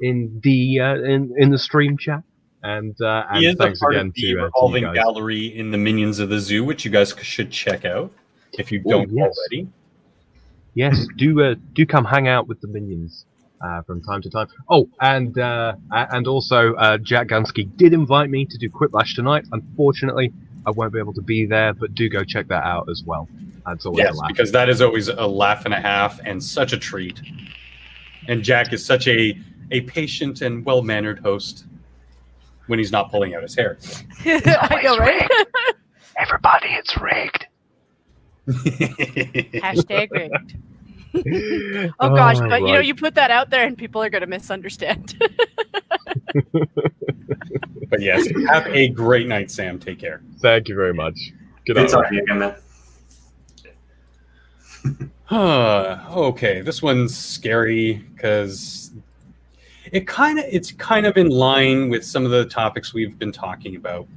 in the stream chat. And He is thanks a part again of the to you revolving guys. gallery in the Minions of the Zoo, which you guys should check out if you don't already. Yes, do come hang out with the minions from time to time. Oh, and also Jack Gunsky did invite me to do Quiplash tonight. Unfortunately, I won't be able to be there, but do go check that out as well. That's always a laugh. Because that is always a laugh and a half and such a treat. And Jack is such a patient and well-mannered host when he's not pulling out his hair. I know, right? Everybody, it's rigged. Hashtag rigged. Oh gosh, but you know, you put that out there and people are going to misunderstand. But yes, have a great night, Sam. Take care. Thank you very much. Good talking to you again, man. Okay, this one's scary because it's kind of in line with some of the topics we've been talking about.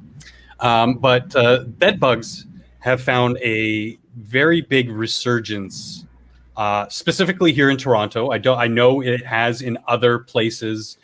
But bed bugs have found a very big resurgence, specifically here in Toronto. I know it has in other places,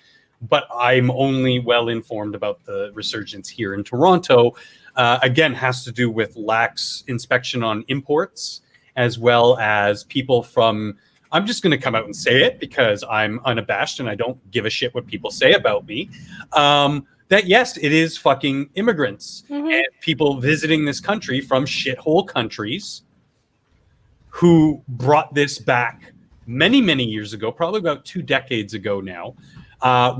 but I'm only well informed about the resurgence here in Toronto. Again, has to do with lax inspection on imports, as well as people from, I'm just going to come out and say it because I'm unabashed and I don't give a shit what people say about me, that yes, it is fucking immigrants and people visiting this country from shithole countries who brought this back many, many years ago, probably about 2 decades ago now.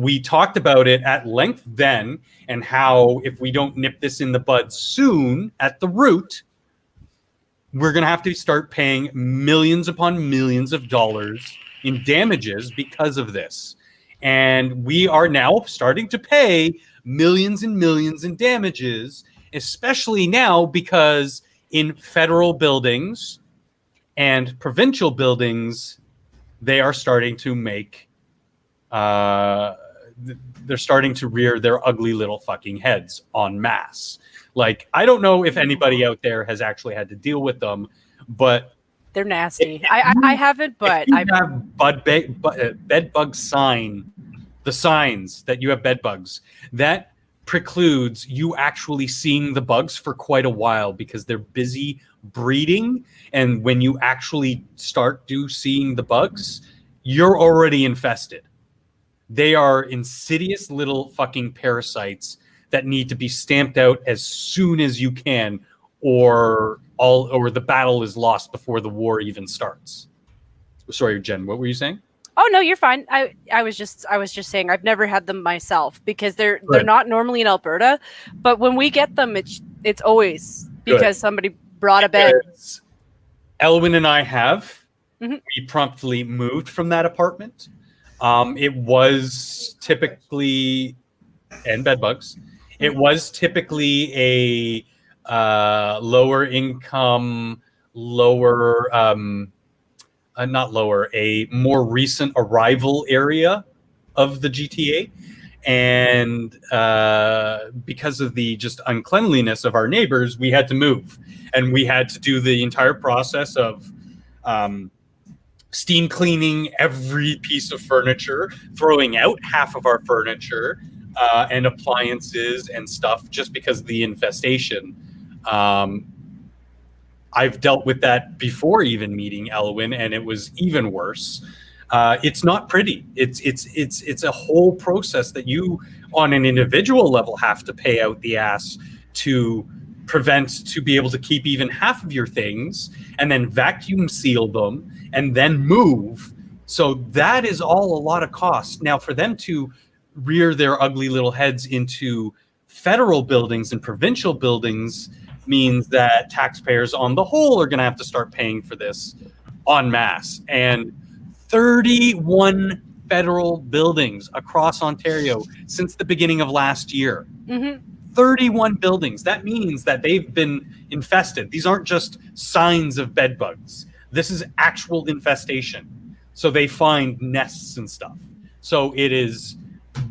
We talked about it at length then, and how if we don't nip this in the bud soon at the root, we're going to have to start paying millions upon millions of dollars in damages because of this. And we are now starting to pay millions and millions in damages, especially now because in federal buildings and provincial buildings, they are starting to make, they're starting to rear their ugly little fucking heads en masse. Like, I don't know if anybody out there has actually had to deal with them, but they're nasty. I haven't, but I have bed bug sign, the signs that you have bed bugs, that precludes you actually seeing the bugs for quite a while because they're busy breeding. And when you actually start seeing the bugs, you're already infested. They are insidious little fucking parasites that need to be stamped out as soon as you can, or the battle is lost before the war even starts. Sorry, Jen, what were you saying? Oh no, you're fine. I was just saying I've never had them myself because they're not normally in Alberta, but when we get them, it's always because somebody brought a bed. Elwyn and I have. We promptly moved from that apartment. It was typically, and bed bugs. It was typically a lower income, a more recent arrival area of the GTA. And because of the just uncleanliness of our neighbors, we had to move. And we had to do the entire process of steam cleaning every piece of furniture, throwing out half of our furniture, and appliances and stuff just because of the infestation. I've dealt with that before even meeting Elwyn, and it was even worse. It's not pretty. It's a whole process that you, on an individual level, have to pay out the ass to be able to keep even half of your things, and then vacuum seal them, and then move. So that is all a lot of cost. Now, for them to rear their ugly little heads into federal buildings and provincial buildings means that taxpayers on the whole are going to have to start paying for this en masse. And 31 federal buildings across Ontario since the beginning of last year. 31 buildings. That means that they've been infested. These aren't just signs of bed bugs. This is actual infestation. So they find nests and stuff. So it is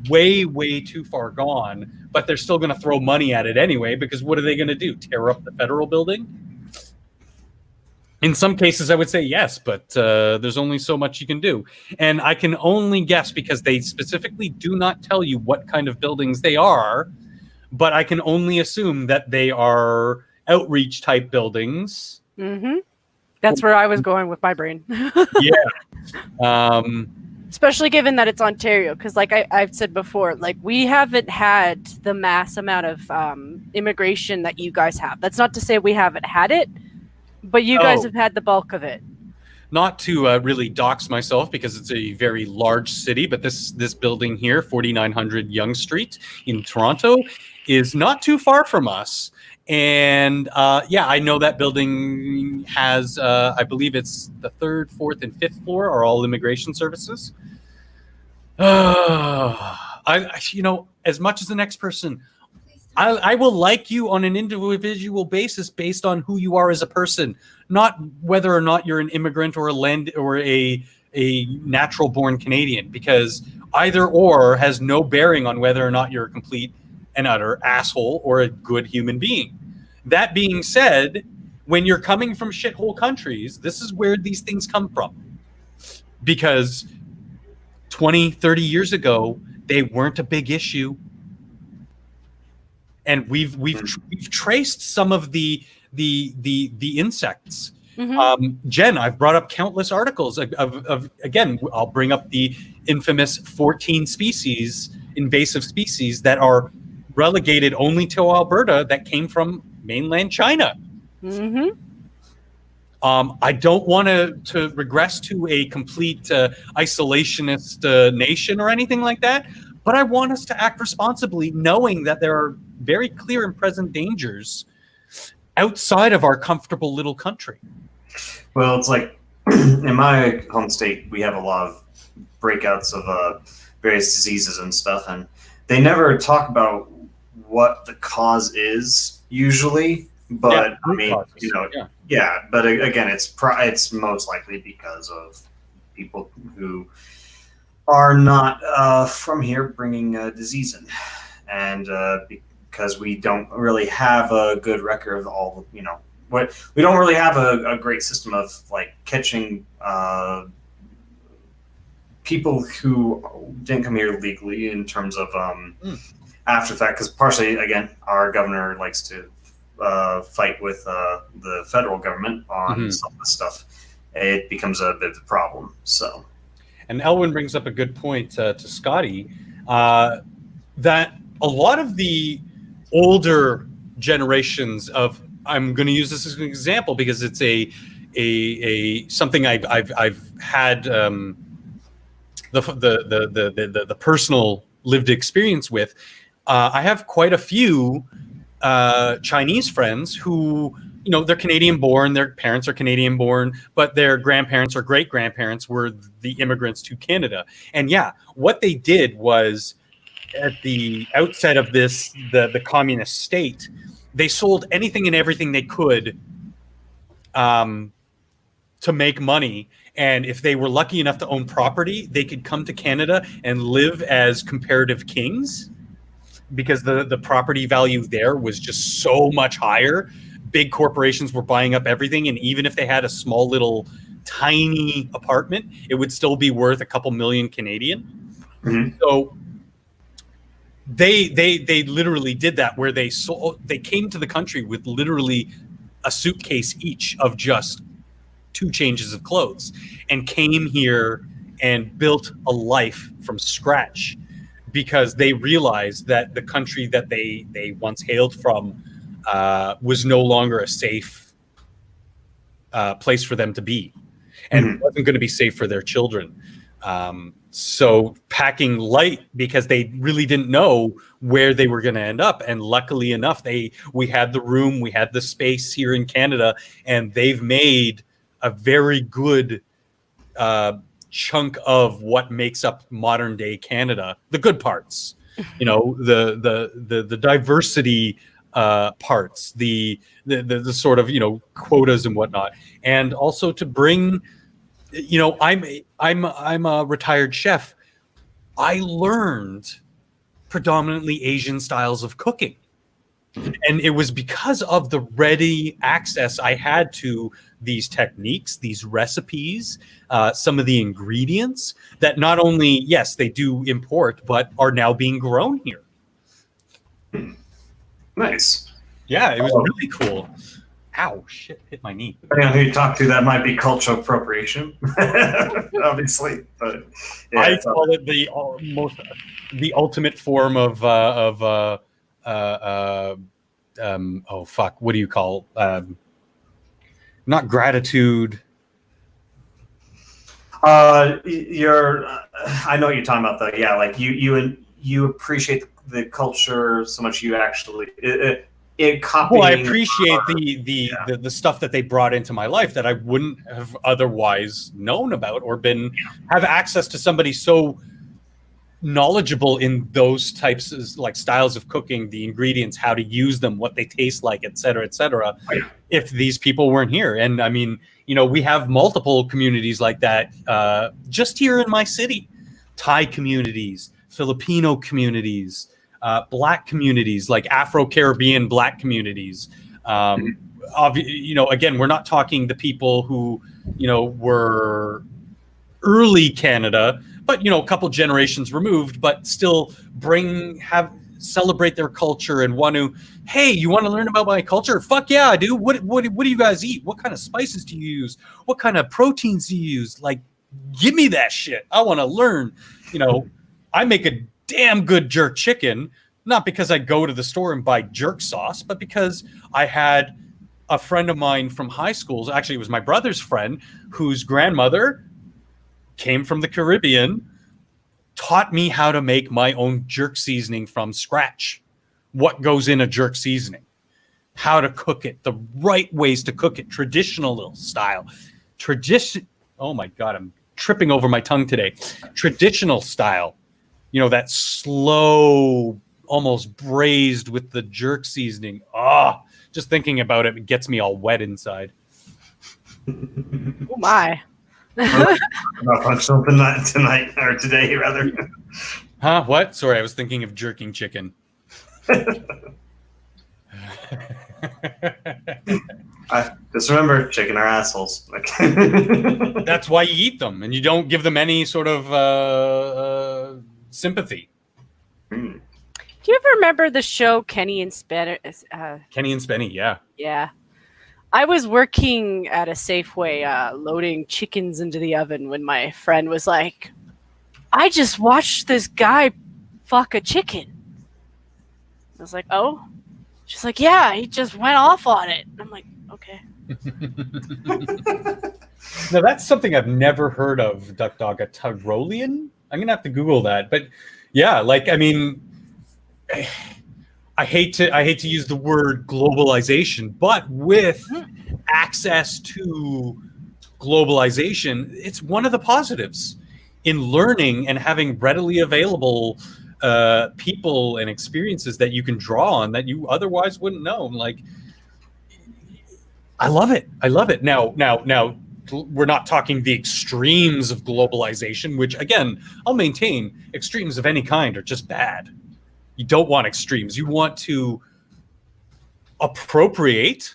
way too far gone, but they're still going to throw money at it anyway, because what are they going to do? Tear up the federal building? In some cases, I would say yes, but there's only so much you can do. And I can only guess, because they specifically do not tell you what kind of buildings they are, but I can only assume that they are outreach type buildings. Mm-hmm. That's where I was going with my brain. Yeah. Especially given that it's Ontario, because like I've said before, like we haven't had the mass amount of immigration that you guys have. That's not to say we haven't had it, but you guys have had the bulk of it. Not to really dox myself, because it's a very large city, but this building here, 4900 Yonge Street in Toronto, is not too far from us. And yeah, I know that building has, I believe it's the 3rd, 4th, and 5th floor are all immigration services. As much as the next person, I will like you on an individual basis based on who you are as a person, not whether or not you're an immigrant or a natural born Canadian, because either or has no bearing on whether or not you're a complete and utter asshole or a good human being. That being said, when you're coming from shithole countries, this is where these things come from. Because 20, 30 years ago, they weren't a big issue. And we've traced some of the insects. Mm-hmm. Jen, I've brought up countless articles of again, I'll bring up the infamous 14 invasive species that are relegated only to Alberta that came from mainland China. Mm-hmm. I don't want to regress to a complete isolationist nation or anything like that, but I want us to act responsibly, knowing that there are very clear and present dangers outside of our comfortable little country. Well, it's like in my home state, we have a lot of breakouts of various diseases and stuff, and they never talk about what the cause is usually. But Yeah, I mean, causes. yeah. But again, it's most likely because of people who are not from here bringing disease in, and because we don't really have a good record of all, what we don't really have a great system of like catching people who didn't come here legally in terms of after that, because partially again our governor likes to fight with the federal government on some of this stuff. It becomes a bit of a problem. So. And Elwin brings up a good point to Scotty, that a lot of the older generations of, I'm going to use this as an example because it's a something I've had the personal lived experience with. I have quite a few Chinese friends who, they're Canadian born, their parents are Canadian born, but their grandparents or great grandparents were the immigrants to Canada. And yeah, what they did was at the outset of the communist state, they sold anything and everything they could to make money. And if they were lucky enough to own property, they could come to Canada and live as comparative kings, because the property value there was just so much higher. Big corporations were buying up everything, and even if they had a small little tiny apartment, it would still be worth a couple million Canadian. Mm-hmm. So they literally did that, where they came to the country with literally a suitcase each of just 2 changes of clothes, and came here and built a life from scratch, because they realized that the country that they once hailed from was no longer a safe place for them to be, and wasn't going to be safe for their children. So packing light, because they really didn't know where they were going to end up. And luckily enough, we had the room, we had the space here in Canada, and they've made a very good chunk of what makes up modern day Canada. The good parts, the diversity parts, the sort of quotas and whatnot, and also to bring, I'm a retired chef. I learned predominantly Asian styles of cooking. And it was because of the ready access I had to these techniques, these recipes, some of the ingredients that not only, yes, they do import, but are now being grown here. Nice. Yeah, it was really cool. Ow, shit, hit my knee. Depending on who you talk to, that might be cultural appropriation, obviously. But yeah, I call it the ultimate form of oh fuck, what do you call not gratitude? You're. I know what you're talking about, though. Yeah, like you appreciate the culture so much. You actually copying. Well, I appreciate the stuff that they brought into my life that I wouldn't have otherwise known about or have access to somebody so knowledgeable in those types of like styles of cooking, the ingredients, how to use them, what they taste like, et cetera, if these people weren't here. And I mean, you know, we have multiple communities like that just here in my city. Thai communities, Filipino communities, Black communities, like Afro-Caribbean Black communities. You know, again, we're not talking the people who, you know, were early Canada, but, you know, a couple generations removed, but still celebrate their culture and want to, hey, you want to learn about my culture? Fuck yeah, I do. What do you guys eat? What kind of spices do you use? What kind of proteins do you use? Like, give me that shit. I want to learn. You know, I make a damn good jerk chicken, not because I go to the store and buy jerk sauce, but because I had a friend of mine from high school, actually it was my brother's friend, whose grandmother came from the Caribbean, taught me how to make my own jerk seasoning from scratch. What goes in a jerk seasoning, how to cook it, the right ways to cook it, traditional style. Oh my God, I'm tripping over my tongue today. Traditional style, you know, that slow, almost braised with the jerk seasoning. Just thinking about it gets me all wet inside. Oh my. About something tonight or today, rather. Huh? What? Sorry, I was thinking of jerking chicken. Just remember, chicken are assholes. Like That's why you eat them, and you don't give them any sort of sympathy. Do you ever remember the show Kenny and Spenny? Kenny and Spenny, yeah. Yeah. I was working at a Safeway loading chickens into the oven when my friend was like, I just watched this guy fuck a chicken. I was like, oh? She's like, yeah, he just went off on it. I'm like, okay. Now, that's something I've never heard of, Duck Dog. A Tyrolean? I'm going to have to Google that. But yeah, like, I mean, I hate to use the word globalization, but with access to globalization, it's one of the positives in learning and having readily available people and experiences that you can draw on that you otherwise wouldn't know. Like, I love it. I love it. Now, we're not talking the extremes of globalization, which again, I'll maintain extremes of any kind are just bad. You don't want extremes. You want to appropriate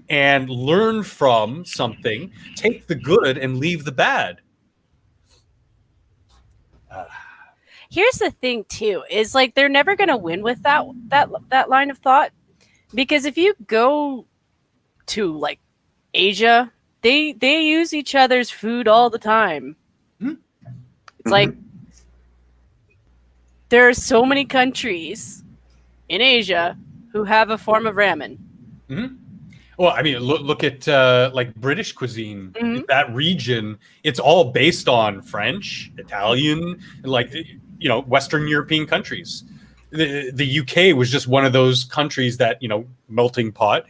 and learn from something, take the good and leave the bad. Here's the thing too, is like they're never going to win with that line of thought, because if you go to like Asia, they use each other's food all the time. It's like there are so many countries in Asia who have a form of ramen. Well, I mean, look at like British cuisine. That region, it's all based on French, Italian, and like, you know, Western European countries. The UK was just one of those countries that, you know, melting pot,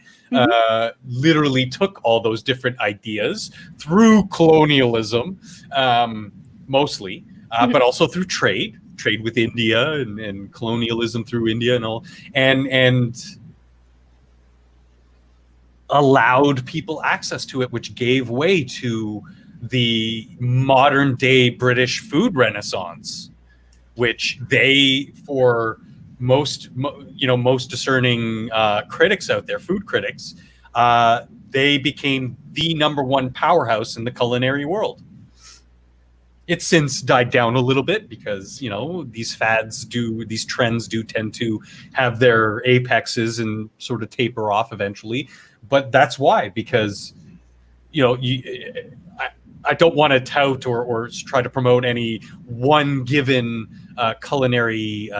literally took all those different ideas through colonialism, mostly, but also through trade with India and colonialism through India and all, and allowed people access to it, which gave way to the modern day British food renaissance. which they, for most discerning critics out there, food critics, they became the number one powerhouse in the culinary world. It's since died down a little bit because, these trends do tend to have their apexes and sort of taper off eventually. But that's why, because, I don't want to tout or try to promote any one given culinary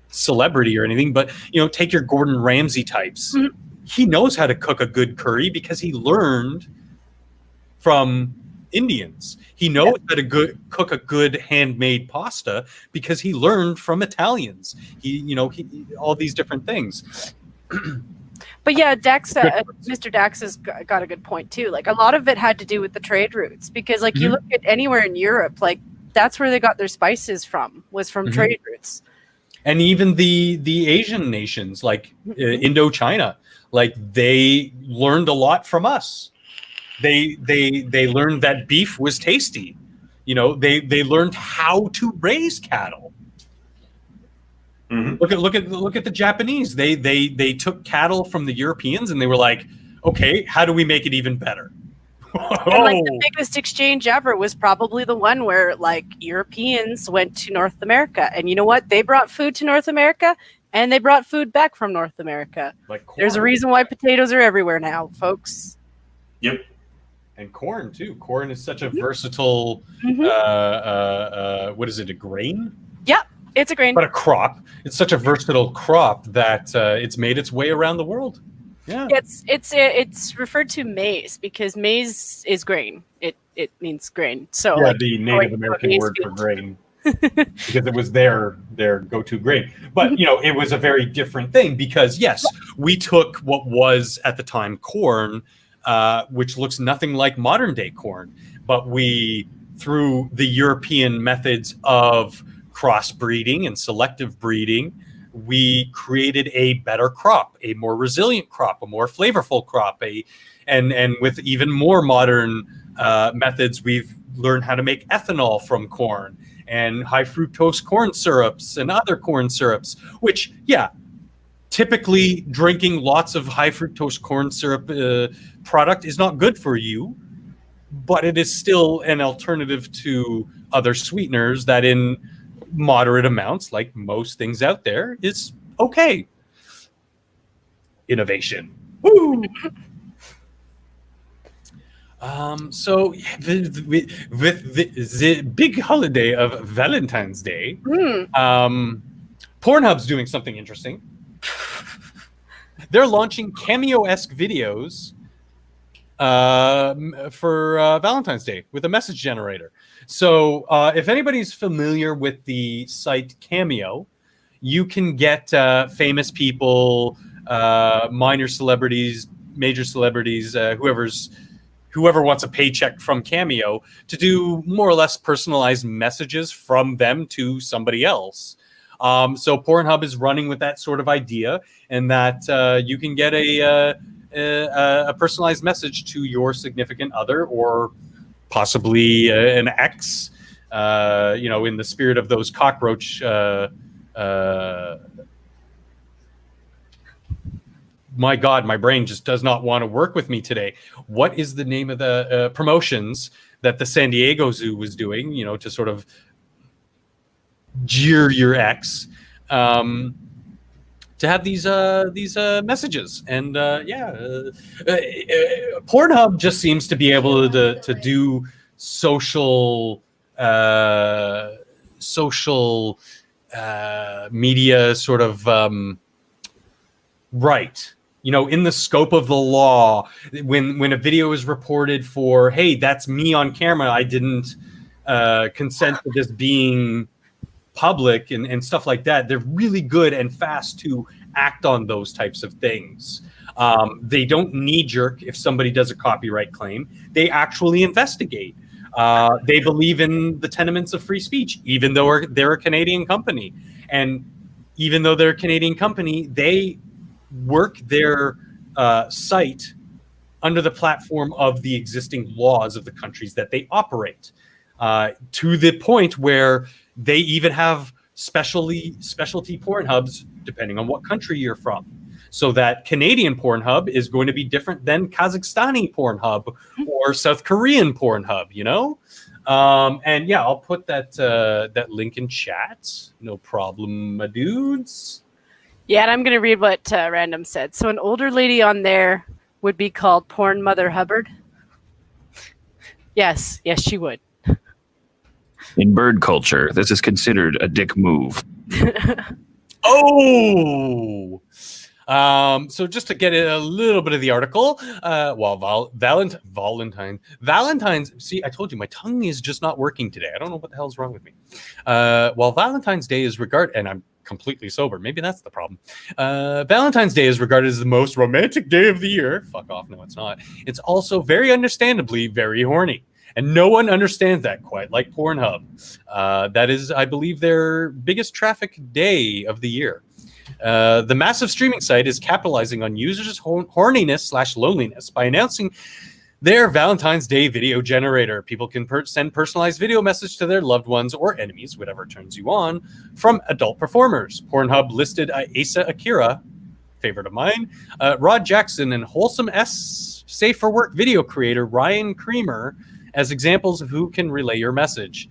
celebrity or anything, but, take your Gordon Ramsay types. Mm-hmm. He knows how to cook a good curry because he learned from Indians. He knows how to cook a good handmade pasta because he learned from Italians. He all these different things. But yeah, Mr. Dax has got a good point too. Like, a lot of it had to do with the trade routes, because like you look at anywhere in Europe, like that's where they got their spices from, was from trade routes. And even the Asian nations, like Indochina, like they learned a lot from us. They learned that beef was tasty. They learned how to raise cattle. Mm-hmm. Look at the Japanese. They took cattle from the Europeans and they were like, okay, how do we make it even better? And like the biggest exchange ever was probably the one where like Europeans went to North America, and you know what? They brought food to North America, and they brought food back from North America. Like corn. There's a reason why potatoes are everywhere now, folks. Yep. And corn too. Corn is such a versatile. What is it? A grain? Yep, it's a grain. But a crop. It's such a versatile crop that it's made its way around the world. Yeah. It's referred to maize because maize is grain. It means grain. So yeah, the Native American word for grain. Because it was their go-to grain. But it was a very different thing because yes, we took what was at the time corn, which looks nothing like modern day corn, but we, through the European methods of crossbreeding and selective breeding, we created a better crop, a more resilient crop, a more flavorful crop, and with even more modern methods, we've learned how to make ethanol from corn and high fructose corn syrups and other corn syrups, which, yeah, typically drinking lots of high fructose corn syrup product is not good for you, but it is still an alternative to other sweeteners that in moderate amounts, like most things out there, is okay. Innovation. Woo! So with the big holiday of Valentine's Day, Pornhub's doing something interesting. They're launching cameo-esque videos for Valentine's Day with a message generator. So if anybody's familiar with the site Cameo, you can get famous people, minor celebrities, major celebrities, whoever wants a paycheck from Cameo to do more or less personalized messages from them to somebody else. So Pornhub is running with that sort of idea, and that you can get a personalized message to your significant other or possibly an ex, in the spirit of those cockroach. My God, my brain just does not want to work with me today. What is the name of the promotions that the San Diego Zoo was doing, to sort of jeer your ex, to have these messages? And Pornhub just seems to be able to do social media sort of right. In the scope of the law, when a video is reported for, hey, that's me on camera, I didn't consent to this being public and stuff like that, they're really good and fast to act on those types of things. They don't knee-jerk if somebody does a copyright claim. They actually investigate. They believe in the tenements of free speech, even though they're a Canadian company. And even though they're a Canadian company, they work their site under the platform of the existing laws of the countries that they operate, to the point where They even have specialty porn hubs depending on what country you're from. So that Canadian Pornhub is going to be different than Kazakhstani Pornhub or South Korean Pornhub, you know? And yeah, I'll put that link in chat. No problem, my dudes. Yeah, and I'm going to read what Random said. So an older lady on there would be called Porn Mother Hubbard. Yes, she would. In bird culture, this is considered a dick move. Oh! So just to get a little bit of the article, Valentine's. See, I told you my tongue is just not working today. I don't know what the hell's wrong with me. While Valentine's Day is regarded, and I'm completely sober, maybe that's the problem. Valentine's Day is regarded as the most romantic day of the year. Fuck off, no, it's not. It's also very understandably very horny. And no one understands that quite like Pornhub. That is, I believe, their biggest traffic day of the year. The massive streaming site is capitalizing on users' horniness/loneliness by announcing their Valentine's Day video generator. People can send personalized video message to their loved ones or enemies, whatever turns you on, from adult performers. Pornhub listed Asa Akira, favorite of mine, Rod Jackson, and Wholesome S Safe for Work video creator Ryan Creamer as examples of who can relay your message.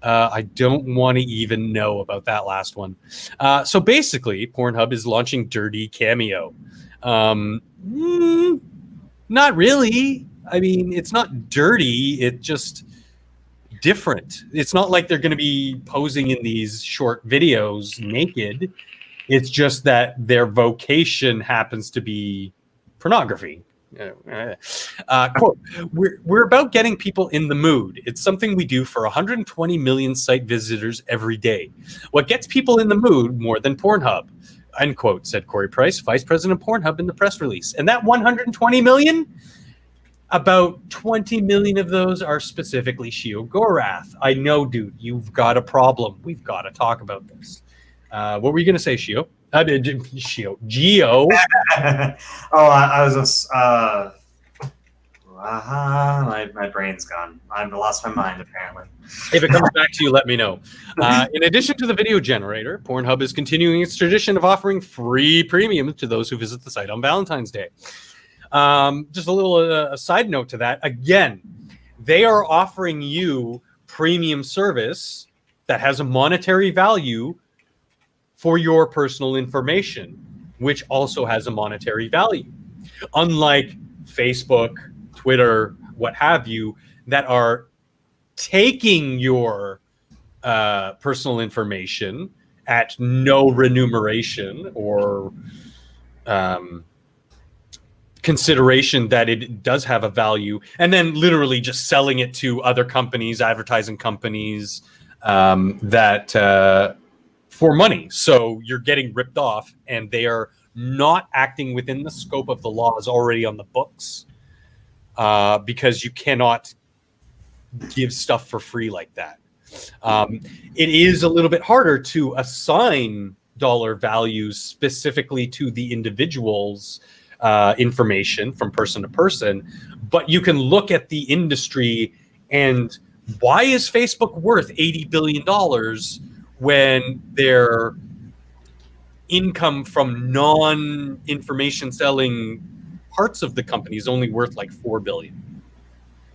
I don't want to even know about that last one. So basically, Pornhub is launching Dirty Cameo. Not really. I mean, it's not dirty. It's just different. It's not like they're going to be posing in these short videos naked. It's just that their vocation happens to be pornography. Quote, we're about getting people in the mood. It's something we do for 120 million site visitors every day. What gets people in the mood more than Pornhub? Unquote, said Corey Price, vice president of Pornhub, in the press release. And that 120 million, about 20 million of those are specifically Shio Gorath. I know, dude, you've got a problem. We've got to talk about this. What were you going to say, Shio? Geo. I was just, my brain's gone. I've lost my mind, apparently. If it comes back to you, let me know. In addition to the video generator, Pornhub is continuing its tradition of offering free premium to those who visit the site on Valentine's Day. Just a little a side note to that. Again, they are offering you premium service that has a monetary value for your personal information, which also has a monetary value. Unlike Facebook, Twitter, what have you, that are taking your personal information at no remuneration or consideration that it does have a value, and then literally just selling it to other companies, advertising companies, that for money. So you're getting ripped off, and they are not acting within the scope of the laws already on the books, because you cannot give stuff for free like that. It is a little bit harder to assign dollar values specifically to the individual's information from person to person, but you can look at the industry and why is Facebook worth $80 billion when their income from non-information selling parts of the company is only worth like $4 billion?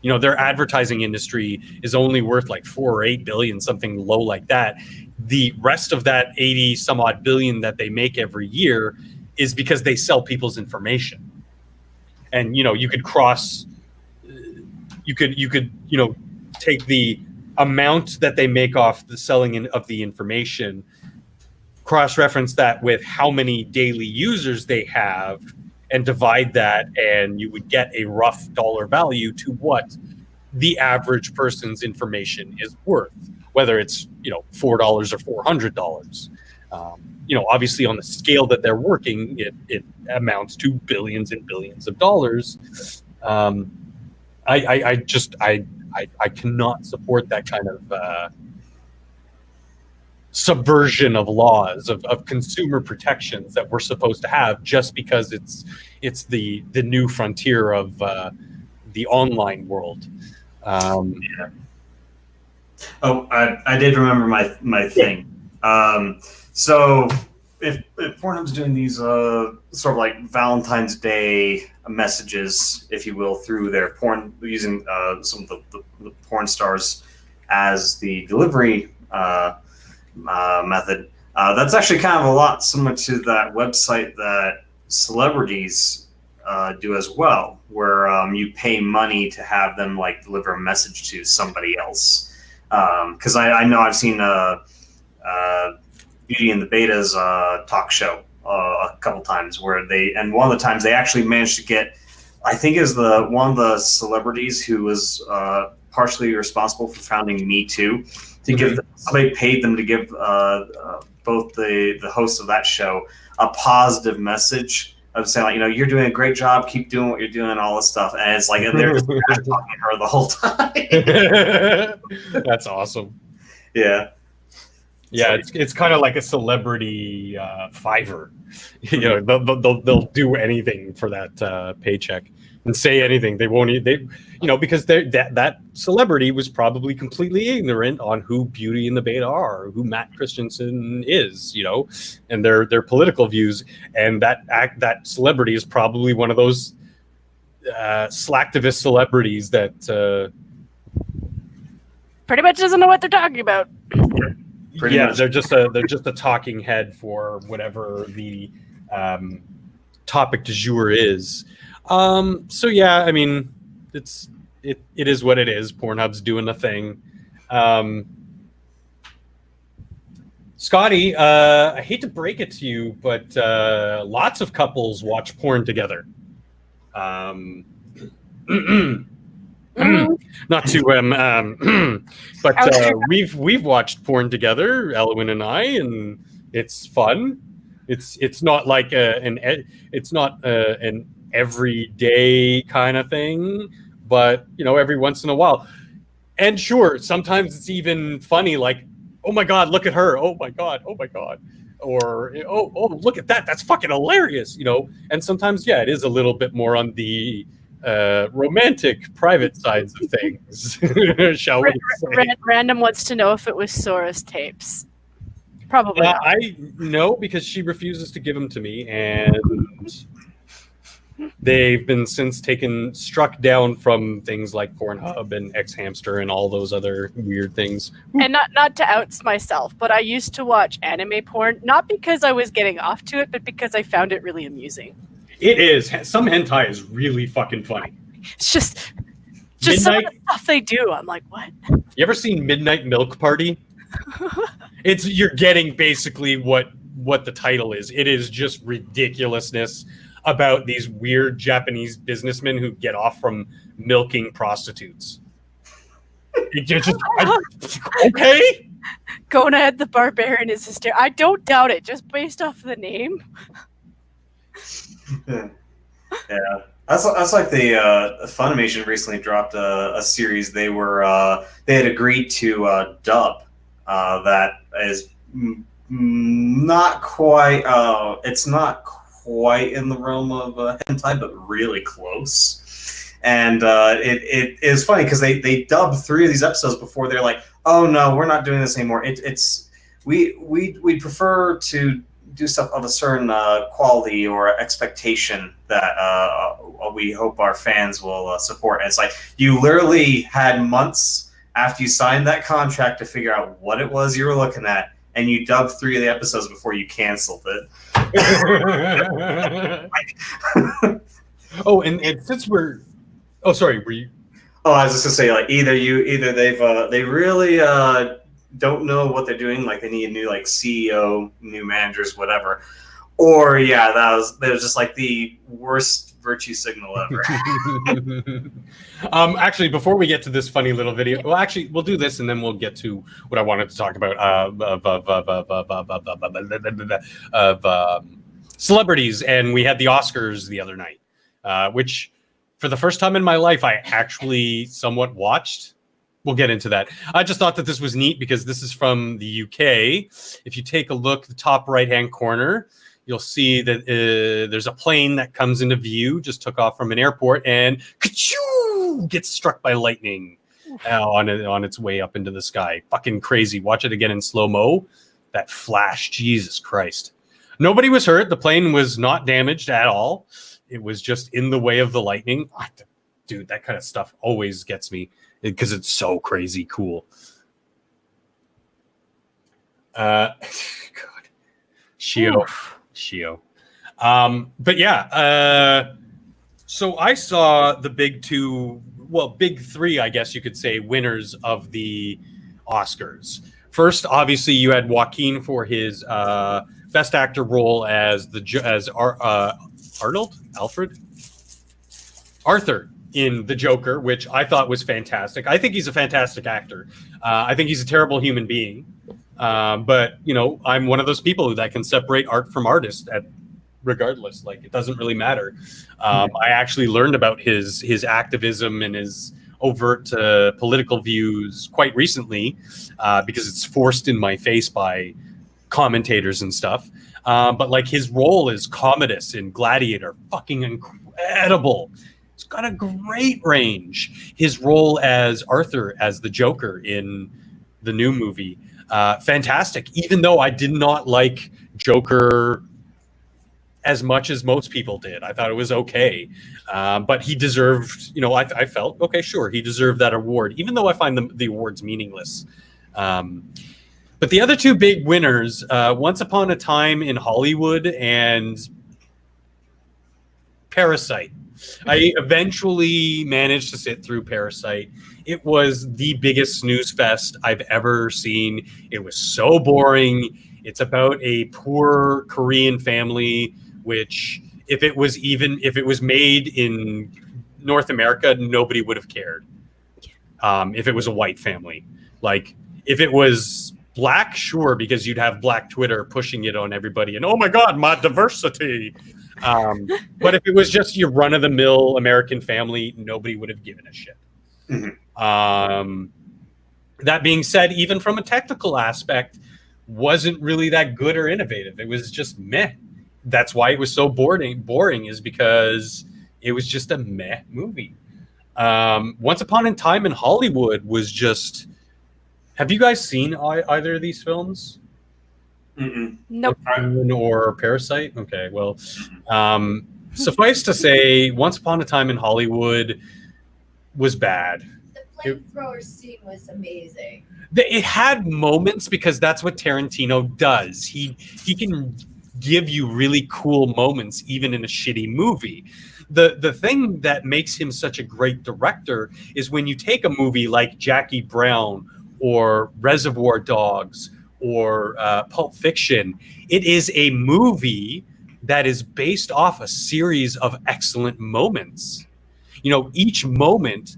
You know, their advertising industry is only worth like 4 or 8 billion, something low like that. The rest of that 80 some odd billion that they make every year is because they sell people's information. And, you know, you could take the amount that they make off the selling of the information, cross-reference that with how many daily users they have, and divide that, and you would get a rough dollar value to what the average person's information is worth, whether it's, you know, $4 or $400. You know, obviously on the scale that they're working, it amounts to billions and billions of dollars. I cannot support that kind of subversion of laws, of consumer protections that we're supposed to have just because it's the new frontier of the online world. Oh, I did remember my thing. So if Pornhub's doing these sort of like Valentine's Day messages, if you will, through their porn, using some of the porn stars as the delivery method, that's actually kind of a lot similar to that website that celebrities do as well, where you pay money to have them like deliver a message to somebody else. Because I know I've seen Beauty and the Beta's talk show a couple times where one of the times they actually managed to get, I think is one of the celebrities who was partially responsible for founding Me Too, to give somebody paid them to give both the host of that show a positive message of saying, like, you're doing a great job, keep doing what you're doing, all this stuff. And it's like, and they're just talking to her the whole time. That's awesome. Yeah. Yeah, it's kind of like a celebrity Fiverr. They'll do anything for that paycheck and say anything. They won't. Because that celebrity was probably completely ignorant on who Beauty and the Beta are, who Matt Christensen is, and their political views. And that celebrity is probably one of those slacktivist celebrities that pretty much doesn't know what they're talking about. Pretty much. They're just a talking head for whatever the topic du jour is. So yeah, I mean, it is what it is. Pornhub's doing the thing. Scotty, I hate to break it to you, but lots of couples watch porn together. Not to but we've watched porn together, Elwyn and I, and it's fun. It's not like an everyday kind of thing, but every once in a while. And sure, sometimes it's even funny, like, oh my god, look at her, oh my god, or oh look at that, that's fucking hilarious, And sometimes, yeah, it is a little bit more on the romantic, private sides of things, shall we say. Random wants to know if it was Sora's tapes. Probably not. I know, because she refuses to give them to me, and they've been since struck down from things like Pornhub and X-Hamster and all those other weird things. And not to oust myself, but I used to watch anime porn, not because I was getting off to it, but because I found it really amusing. It is. Some hentai is really fucking funny. It's just some of the stuff they do. I'm like, what? You ever seen Midnight Milk Party? You're getting basically what the title is. It is just ridiculousness about these weird Japanese businessmen who get off from milking prostitutes. Okay. Gonad the Barbarian is hysterical. I don't doubt it, just based off the name. Yeah, that's like the Funimation recently dropped a series. They had agreed to dub that is not quite. It's not quite in the realm of hentai, but really close. And it is funny because they dubbed 3 of these episodes before they're like, oh no, we're not doing this anymore. We prefer to do stuff of a certain quality or expectation that we hope our fans will support. And it's like, you literally had months after you signed that contract to figure out what it was you were looking at, and you dubbed 3 of the episodes before you canceled it. Oh, and since we're... Oh, sorry, were you... Oh, I was just gonna say, like, either they really don't know what they're doing, like they need a new CEO, new managers, whatever, or that was just like the worst virtue signal ever. Actually, before we get to this funny little video, we'll do this and then we'll get to what I wanted to talk about of celebrities. And we had the Oscars the other night, which for the first time in my life I actually somewhat watched. We'll get into that. I just thought that this was neat because this is from the UK. If you take a look at the top right-hand corner, you'll see that there's a plane that comes into view, just took off from an airport, and ka-choo, gets struck by lightning. on its way up into the sky. Fucking crazy. Watch it again in slow-mo. That flash, Jesus Christ. Nobody was hurt. The plane was not damaged at all. It was just in the way of the lightning. Dude, that kind of stuff always gets me because it's so crazy cool. God. Shio. But yeah, so I saw the big three, I guess you could say, winners of the Oscars. First, obviously, you had Joaquin for his Best Actor role as Arthur in The Joker, which I thought was fantastic. I think he's a fantastic actor. I think he's a terrible human being. But, you know, I'm one of those people that can separate art from artist regardless. Like, it doesn't really matter. I actually learned about his activism and his overt political views quite recently because it's forced in my face by commentators and stuff. But, like, his role as Commodus in Gladiator, fucking incredible. He's got a great range. His role as Arthur, as the Joker in the new movie, fantastic. Even though I did not like Joker as much as most people did, I thought it was okay. But he deserved, you know, I felt, okay, sure, he deserved that award, even though I find the awards meaningless. But the other two big winners, Once Upon a Time in Hollywood and Parasite. I eventually managed to sit through Parasite. It was the biggest snooze fest I've ever seen. It was so boring. It's about a poor Korean family, which if it was made in North America, nobody would have cared. If it was a white family, like if it was black, sure, because you'd have Black Twitter pushing it on everybody and, oh my God, my diversity. But if it was just your run-of-the-mill American family, nobody would have given a shit. Mm-hmm. That being said, even from a technical aspect, wasn't really that good or innovative. It was just meh. That's why it was so boring is because it was just a meh movie. Once Upon a Time in Hollywood was just... Have you guys seen either of these films? Nope. Or Parasite? Okay, well, suffice to say, Once Upon a Time in Hollywood was bad. The flamethrower scene was amazing. It had moments because that's what Tarantino does. He can give you really cool moments even in a shitty movie. The thing that makes him such a great director is when you take a movie like Jackie Brown or Reservoir Dogs or Pulp Fiction, it is a movie that is based off a series of excellent moments. You know, each moment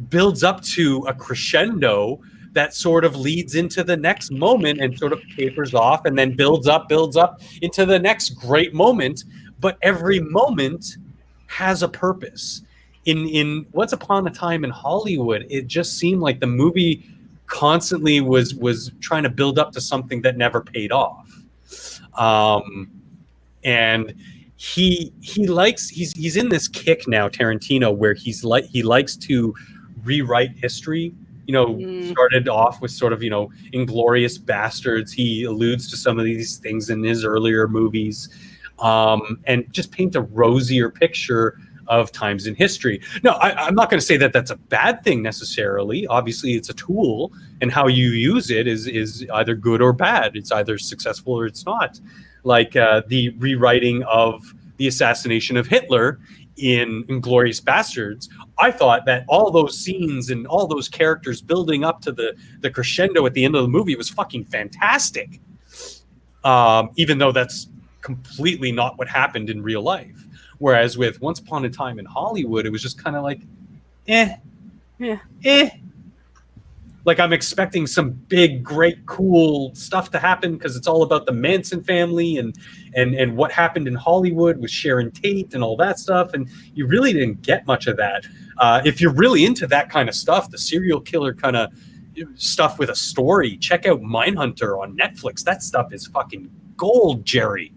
builds up to a crescendo that sort of leads into the next moment and sort of tapers off and then builds up into the next great moment. But every moment has a purpose. In Once Upon a Time in Hollywood, it just seemed like the movie constantly was trying to build up to something that never paid off. And he's in this kick now, Tarantino, where he likes to rewrite history. You know, started off with sort of, you know, Inglourious Bastards. He alludes to some of these things in his earlier movies, and just paint a rosier picture of times in history. No, I'm not going to say that that's a bad thing necessarily. Obviously, it's a tool, and how you use it is either good or bad. It's either successful or it's not. Like the rewriting of the assassination of Hitler in Inglourious Bastards, I thought that all those scenes and all those characters building up to the crescendo at the end of the movie was fucking fantastic. Even though that's completely not what happened in real life. Whereas with Once Upon a Time in Hollywood, it was just kind of like, Like I'm expecting some big, great, cool stuff to happen because it's all about the Manson family and what happened in Hollywood with Sharon Tate and all that stuff. And you really didn't get much of that. If you're really into that kind of stuff, the serial killer kind of stuff with a story, check out Mindhunter on Netflix. That stuff is fucking gold, Jerry.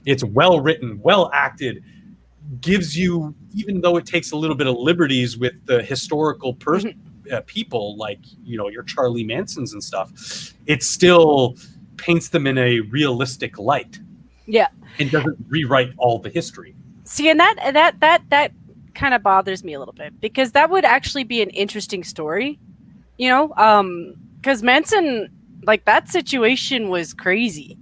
It's well written, well acted, gives you, even though it takes a little bit of liberties with the historical people like your Charlie Mansons and stuff, it still paints them in a realistic light. Yeah. It doesn't rewrite all the history. See, and that kind of bothers me a little bit, because that would actually be an interesting story, because Manson, like, that situation was crazy.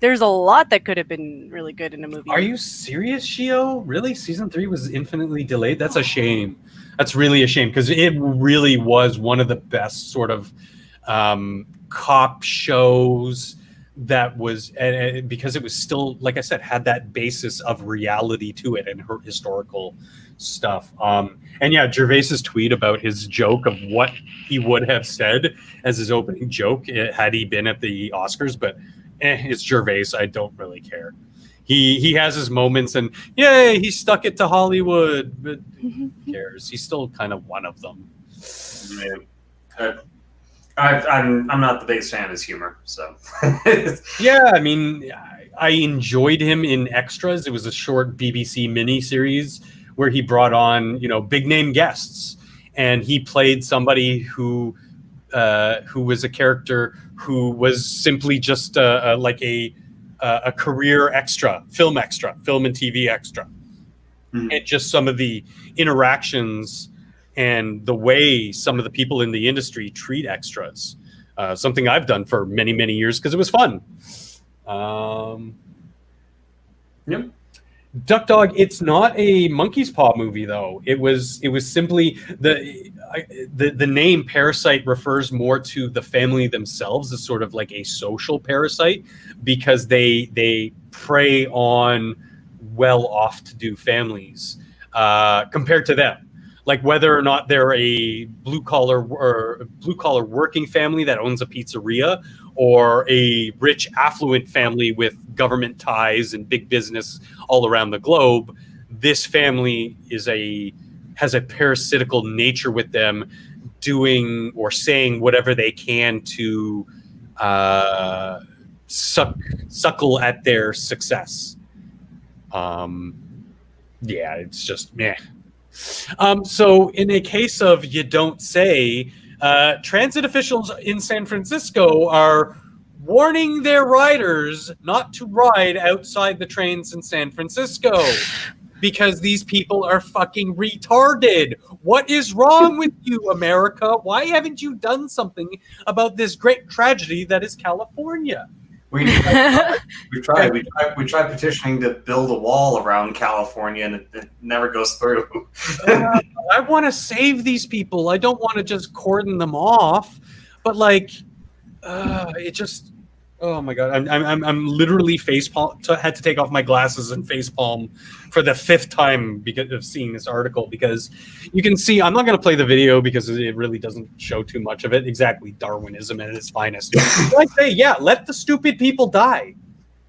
There's a lot that could have been really good in a movie. Are you serious, Shio? Really? Season 3 was infinitely delayed? That's a shame. That's really a shame, because it really was one of the best sort of cop shows that was, and because it was still, like I said, had that basis of reality to it and her historical stuff. And yeah, Gervais's tweet about his joke of what he would have said as his opening joke had he been at the Oscars, but it's Gervais. I don't really care. He has his moments, and yay, he stuck it to Hollywood, but who cares? He's still kind of one of them. I'm not the biggest fan of his humor, so. Yeah, I mean, I enjoyed him in Extras. It was a short BBC miniseries where he brought on, big name guests, and he played somebody who was a character who was simply just like a career extra, film and TV extra, and just some of the interactions and the way some of the people in the industry treat extras. Something I've done for many, many years because it was fun. Yep. Duck Dog, it's not a monkey's paw movie though. It was simply the name Parasite refers more to the family themselves as sort of like a social parasite, because they prey on well-off to do families compared to them. Like whether or not they're a blue collar working family that owns a pizzeria, or a rich affluent family with government ties and big business all around the globe, this family has a parasitical nature with them, doing or saying whatever they can to suckle at their success. Yeah, it's just meh. So in a case of you don't say, transit officials in San Francisco are warning their riders not to ride outside the trains in San Francisco because these people are fucking retarded. What is wrong with you, America? Why haven't you done something about this great tragedy that is California? We tried petitioning to build a wall around California, and it never goes through. I want to save these people. I don't want to just cordon them off, but like, it just. Oh my god! I'm literally facepalm. Had to take off my glasses and facepalm for the 5th time because of seeing this article. Because you can see, I'm not going to play the video because it really doesn't show too much of it. Exactly, Darwinism at its finest. I say, yeah, let the stupid people die.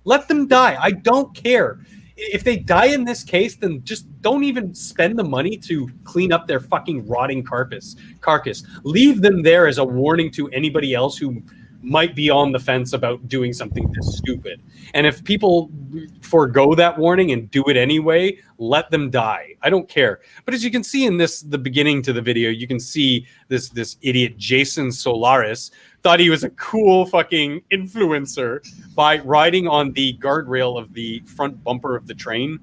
Let them die. I don't care if they die in this case. Then just don't even spend the money to clean up their fucking rotting carcass. Leave them there as a warning to anybody else who might be on the fence about doing something this stupid. And if people forego that warning and do it anyway, let them die. I don't care. But as you can see in the beginning to the video, you can see this idiot Jason Solaris thought he was a cool fucking influencer by riding on the guardrail of the front bumper of the train.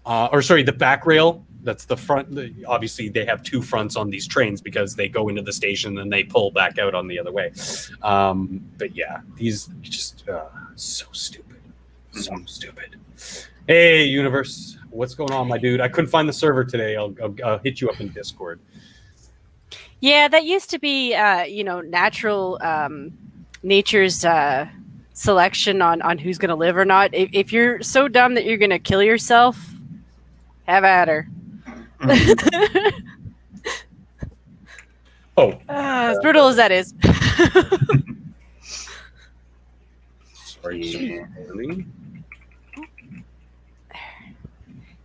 The back rail. That's the front. Obviously, they have 2 fronts on these trains because they go into the station and they pull back out on the other way. But yeah, these just so stupid. So stupid. Hey, Universe. What's going on, my dude? I couldn't find the server today. I'll hit you up in Discord. Yeah, that used to be, natural nature's selection on who's going to live or not. If you're so dumb that you're going to kill yourself, have at her. As brutal as that is. Sorry.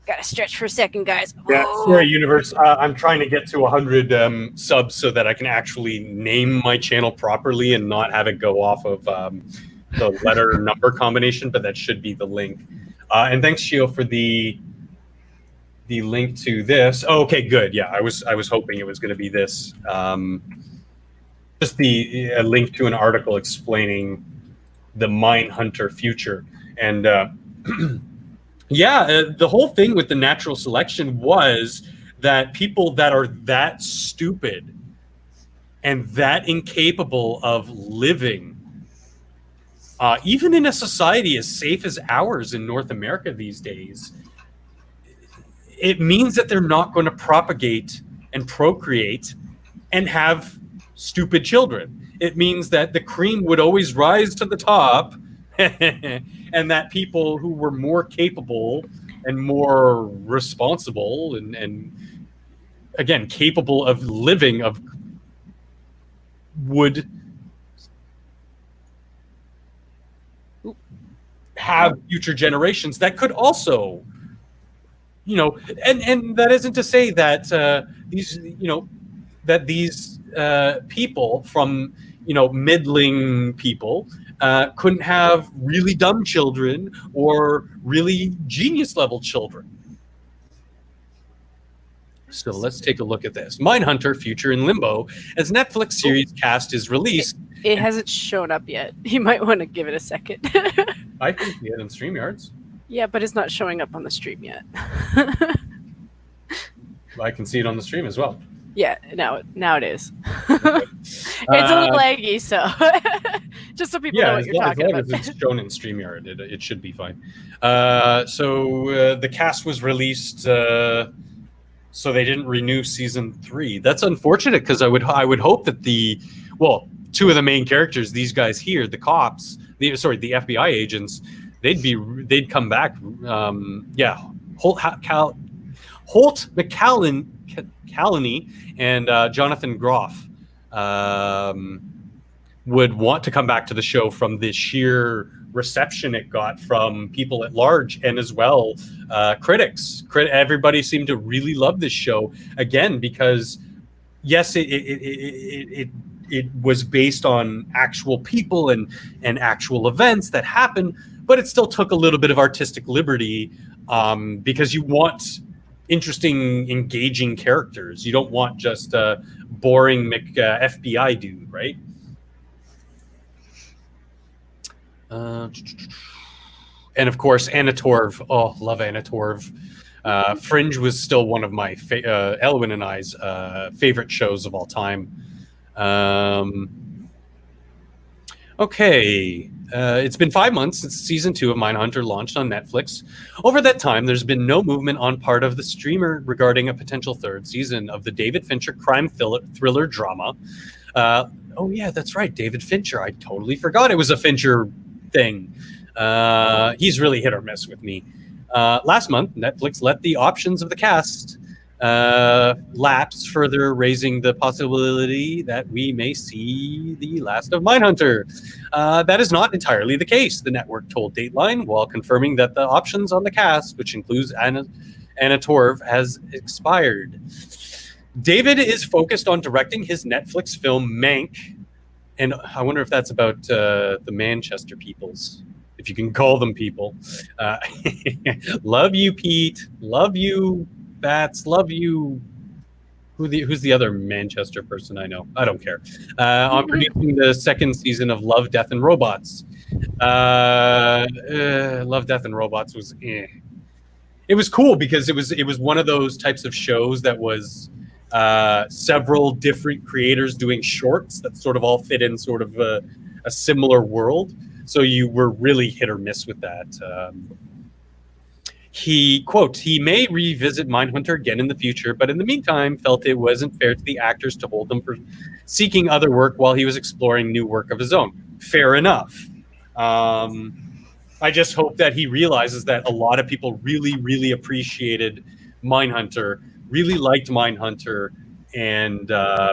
Gotta stretch for a second, guys. Yeah, sorry, Universe. I'm trying to get to 100 subs so that I can actually name my channel properly and not have it go off of the letter number combination, but that should be the link. And thanks, Shio, for the the link to this. Oh, okay, good. Yeah, I was hoping it was going to be this. Just a link to an article explaining the Mindhunter future. And the whole thing with the natural selection was that people that are that stupid and that incapable of living, even in a society as safe as ours in North America these days, it means that they're not going to propagate and procreate and have stupid children. It means that the cream would always rise to the top and that people who were more capable and more responsible and again, capable of living would have future generations that could also, and that isn't to say that these people from, middling people couldn't have really dumb children or really genius level children. So let's take a look at this. Mindhunter Future in Limbo, as Netflix series cast is released. It hasn't shown up yet. You might want to give it a second. I can see it in StreamYards. Yeah, but it's not showing up on the stream yet. I can see it on the stream as well. Yeah, now it is. It's a little laggy, so just so people know what you're talking about. As it's shown in StreamYard, it should be fine. So the cast was released, so they didn't renew season 3. That's unfortunate because I would hope that two of the main characters, these guys here, the cops, the FBI agents, they'd come back. Holt McCallany and Jonathan Groff would want to come back to the show from the sheer reception it got from people at large and as well critics. Everybody seemed to really love this show again because yes, it was based on actual people and actual events that happened, but it still took a little bit of artistic liberty because you want interesting, engaging characters. You don't want just a boring FBI dude, right? And of course, Anna Torv. Oh, love Anna Torv. Fringe was still one of my Elwin and I's favorite shows of all time. Okay. It's been 5 months since season 2 of Mindhunter launched on Netflix. Over that time, there's been no movement on part of the streamer regarding a potential 3rd season of the David Fincher crime thriller drama. Oh yeah, that's right, David Fincher. I totally forgot it was a Fincher thing. He's really hit or miss with me. Last month, Netflix let the options of the cast lapse, further raising the possibility that we may see the last of Mindhunter. That is not entirely the case, the network told Dateline, while confirming that the options on the cast, which includes Anna Torv, has expired. David is focused on directing his Netflix film Mank, and I wonder if that's about the Manchester peoples, if you can call them people. Love you, Pete. Love you, Bats. Love you. Who's the other Manchester person I know? I don't care. I'm producing the 2nd season of Love, Death, and Robots. Love, Death, and Robots was It was cool because it was one of those types of shows that was several different creators doing shorts that sort of all fit in sort of a similar world. So you were really hit or miss with that. He, quote, he may revisit Mindhunter again in the future, but in the meantime felt it wasn't fair to the actors to hold them for seeking other work while he was exploring new work of his own. Fair enough. I just hope that he realizes that a lot of people really, really appreciated Mindhunter, really liked Mindhunter, and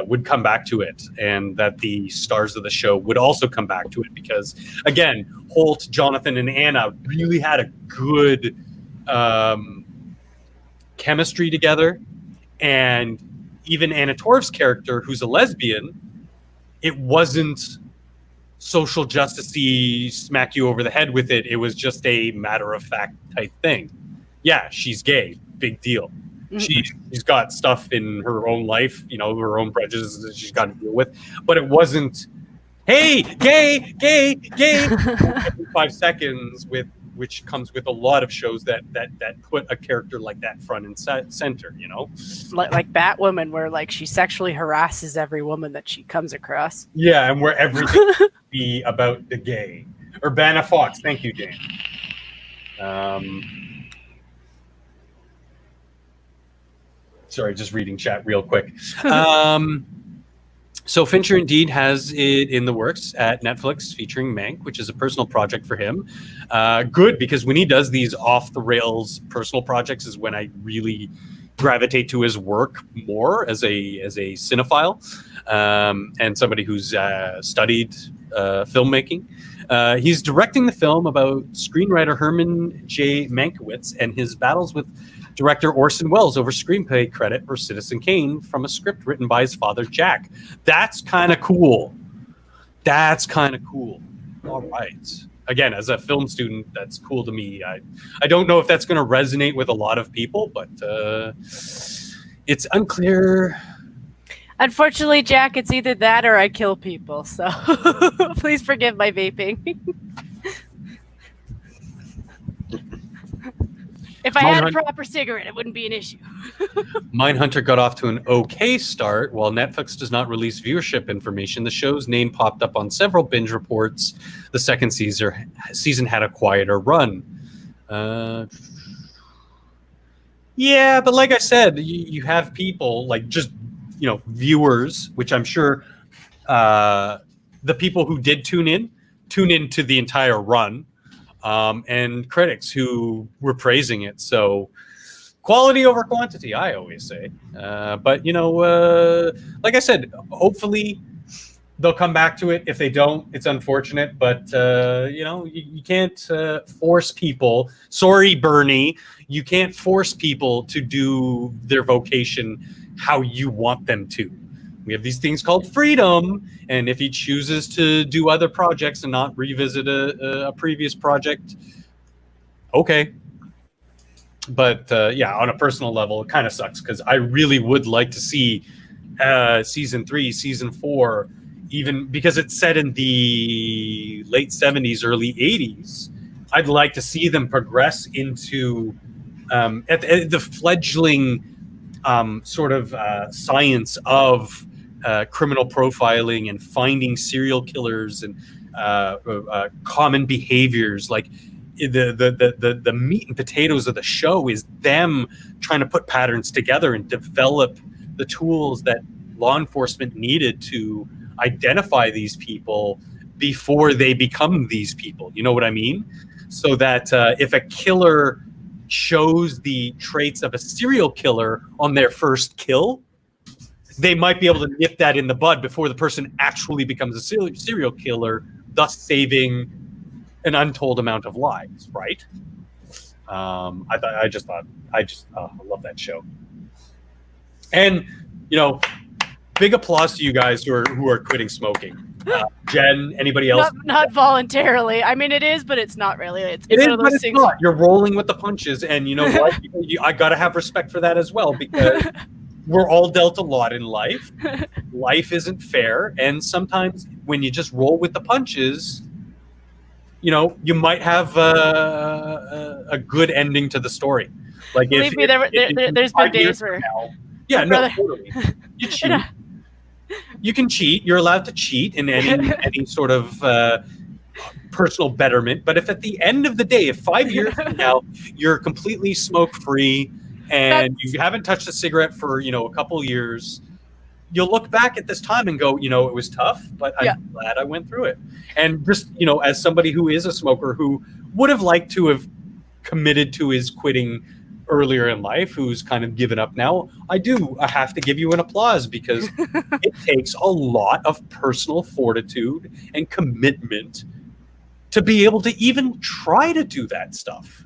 would come back to it, and that the stars of the show would also come back to it because, again, Holt, Jonathan, and Anna really had a good chemistry together, and even Anna Torv's character, who's a lesbian, it wasn't social justice-y, smack you over the head with it. It was just a matter-of-fact type thing. Yeah, she's gay. Big deal. she's got stuff in her own life, her own prejudices that she's got to deal with. But it wasn't, hey, gay, every 5 seconds, which comes with a lot of shows that put a character like that front and center, like Batwoman, where like she sexually harasses every woman that she comes across. Yeah, and where everything be about the gay. Urbana Fox, thank you, Dan. Sorry, just reading chat real quick. So Fincher indeed has it in the works at Netflix featuring Mank, which is a personal project for him. Good, because when he does these off-the-rails personal projects is when I really gravitate to his work more as a cinephile and somebody who's studied filmmaking. He's directing the film about screenwriter Herman J. Mankiewicz and his battles with director Orson Welles over screenplay credit for Citizen Kane from a script written by his father, Jack. That's kind of cool. All right. Again, as a film student, that's cool to me. I don't know if that's going to resonate with a lot of people, but it's unclear. Unfortunately, Jack, it's either that or I kill people. So please forgive my vaping. If I had a proper cigarette, it wouldn't be an issue. Mindhunter got off to an okay start. While Netflix does not release viewership information, the show's name popped up on several binge reports. The second season had a quieter run. Yeah, but like I said, you have people like just, viewers, which I'm sure the people who did tune in to the entire run. And critics who were praising it. So quality over quantity, I always say. But, like I said, hopefully they'll come back to it. If they don't, it's unfortunate. But, you can't force people. Sorry, Bernie. You can't force people to do their vocation how you want them to. We have these things called freedom, and if he chooses to do other projects and not revisit a previous project, okay. But on a personal level, it kind of sucks because I really would like to see season 3, season 4, even because it's set in the late 70s, early 80s. I'd like to see them progress into at the fledgling science of criminal profiling and finding serial killers and common behaviors. Like the meat and potatoes of the show is them trying to put patterns together and develop the tools that law enforcement needed to identify these people before they become these people. You know what I mean? So that if a killer shows the traits of a serial killer on their first kill, they might be able to nip that in the bud before the person actually becomes a serial killer, thus saving an untold amount of lives, right? I love that show. And, big applause to you guys who are quitting smoking. Jen, anybody else? Not voluntarily. I mean, it is, but it's not really. It's one of but those it's things. not. You're rolling with the punches, and you know what? I got to have respect for that as well, because we're all dealt a lot in life. Life isn't fair, and sometimes when you just roll with the punches, you might have a good ending to the story. Like, believe me, there's been days where totally. You cheat. You can cheat. You're allowed to cheat in any sort of personal betterment. But if at the end of the day, if 5 years from now you're completely smoke free and you haven't touched a cigarette for a couple years, you'll look back at this time and go, it was tough, but I'm glad I went through it. And just as somebody who is a smoker who would have liked to have committed to his quitting earlier in life, who's kind of given up now, I have to give you an applause, because it takes a lot of personal fortitude and commitment to be able to even try to do that stuff.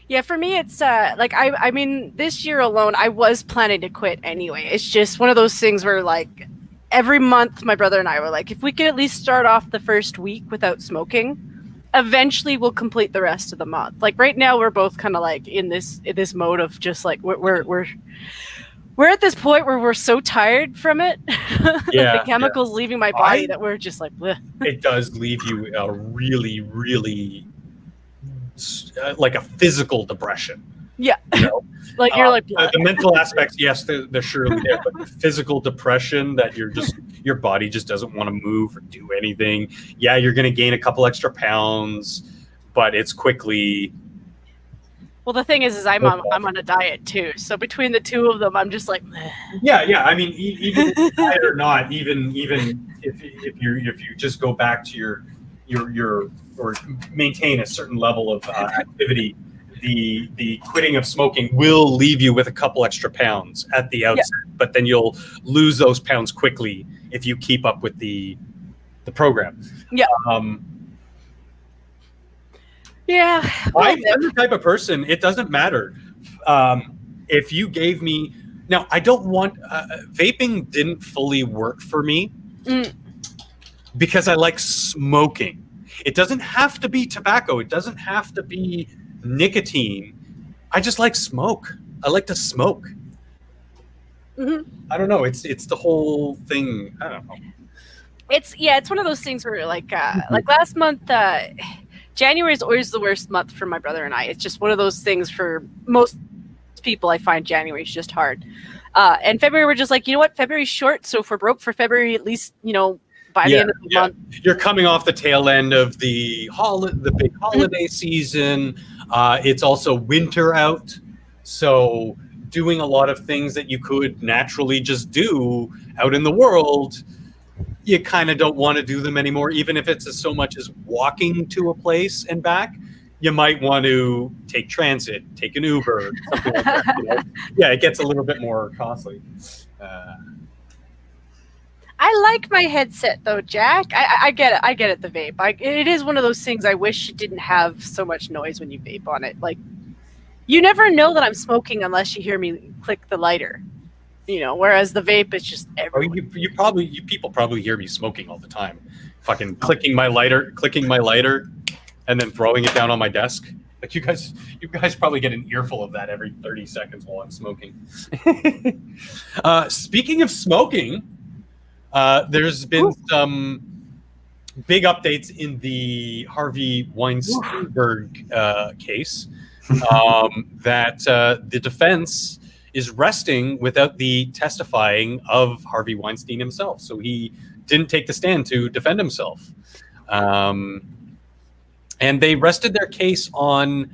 Yeah, for me, it's I mean, this year alone, I was planning to quit anyway. It's just one of those things where, like, every month my brother and I were like, if we could at least start off the first week without smoking, eventually we'll complete the rest of the month. Like right now, we're both kind of like in this mode of just like we're at this point where we're so tired from it, Yeah, the chemicals leaving my body that we're just like, bleh. It does leave you a really, really like a physical depression. Yeah. You know? Like you're like the mental aspects, yes, they're surely there, but the physical depression that your body just doesn't want to move or do anything. Yeah, you're going to gain a couple extra pounds, but it's quickly. Well, the thing is I'm on a diet too. So between the two of them, I'm just like, meh. Yeah. I mean, even diet or not, even if you just go back to your or maintain a certain level of activity. The quitting of smoking will leave you with a couple extra pounds at the outset, but then you'll lose those pounds quickly if you keep up with the program. Yeah. Yeah. I'm the type of person, it doesn't matter. If you gave me, now I don't want, vaping didn't fully work for me because I like smoking. It doesn't have to be tobacco. It doesn't have to be nicotine. I just like smoke. I like to smoke. I don't know. It's the whole thing. I don't know. It's one of those things where like last month, January is always the worst month for my brother and I. It's just one of those things for most people. I find January is just hard. And February, we're just like, you know what? February's short. So if we're broke for February, at least, by the end of the month. You're coming off the tail end of the big holiday season. It's also winter out, so doing a lot of things that you could naturally just do out in the world, you kind of don't want to do them anymore. Even if it's so much as walking to a place and back, you might want to take transit, take an Uber, something like that. Yeah, it gets a little bit more costly. I like my headset though, Jack. I get it. I get it. The vape. It is one of those things. I wish it didn't have so much noise when you vape on it. Like, you never know that I'm smoking unless you hear me click the lighter. Whereas the vape is just everywhere. You people probably hear me smoking all the time. Fucking clicking my lighter, and then throwing it down on my desk. Like you guys probably get an earful of that every 30 seconds while I'm smoking. Speaking of smoking. There's been some big updates in the Harvey Weinstein case that the defense is resting without the testifying of Harvey Weinstein himself. So he didn't take the stand to defend himself. And they rested their case on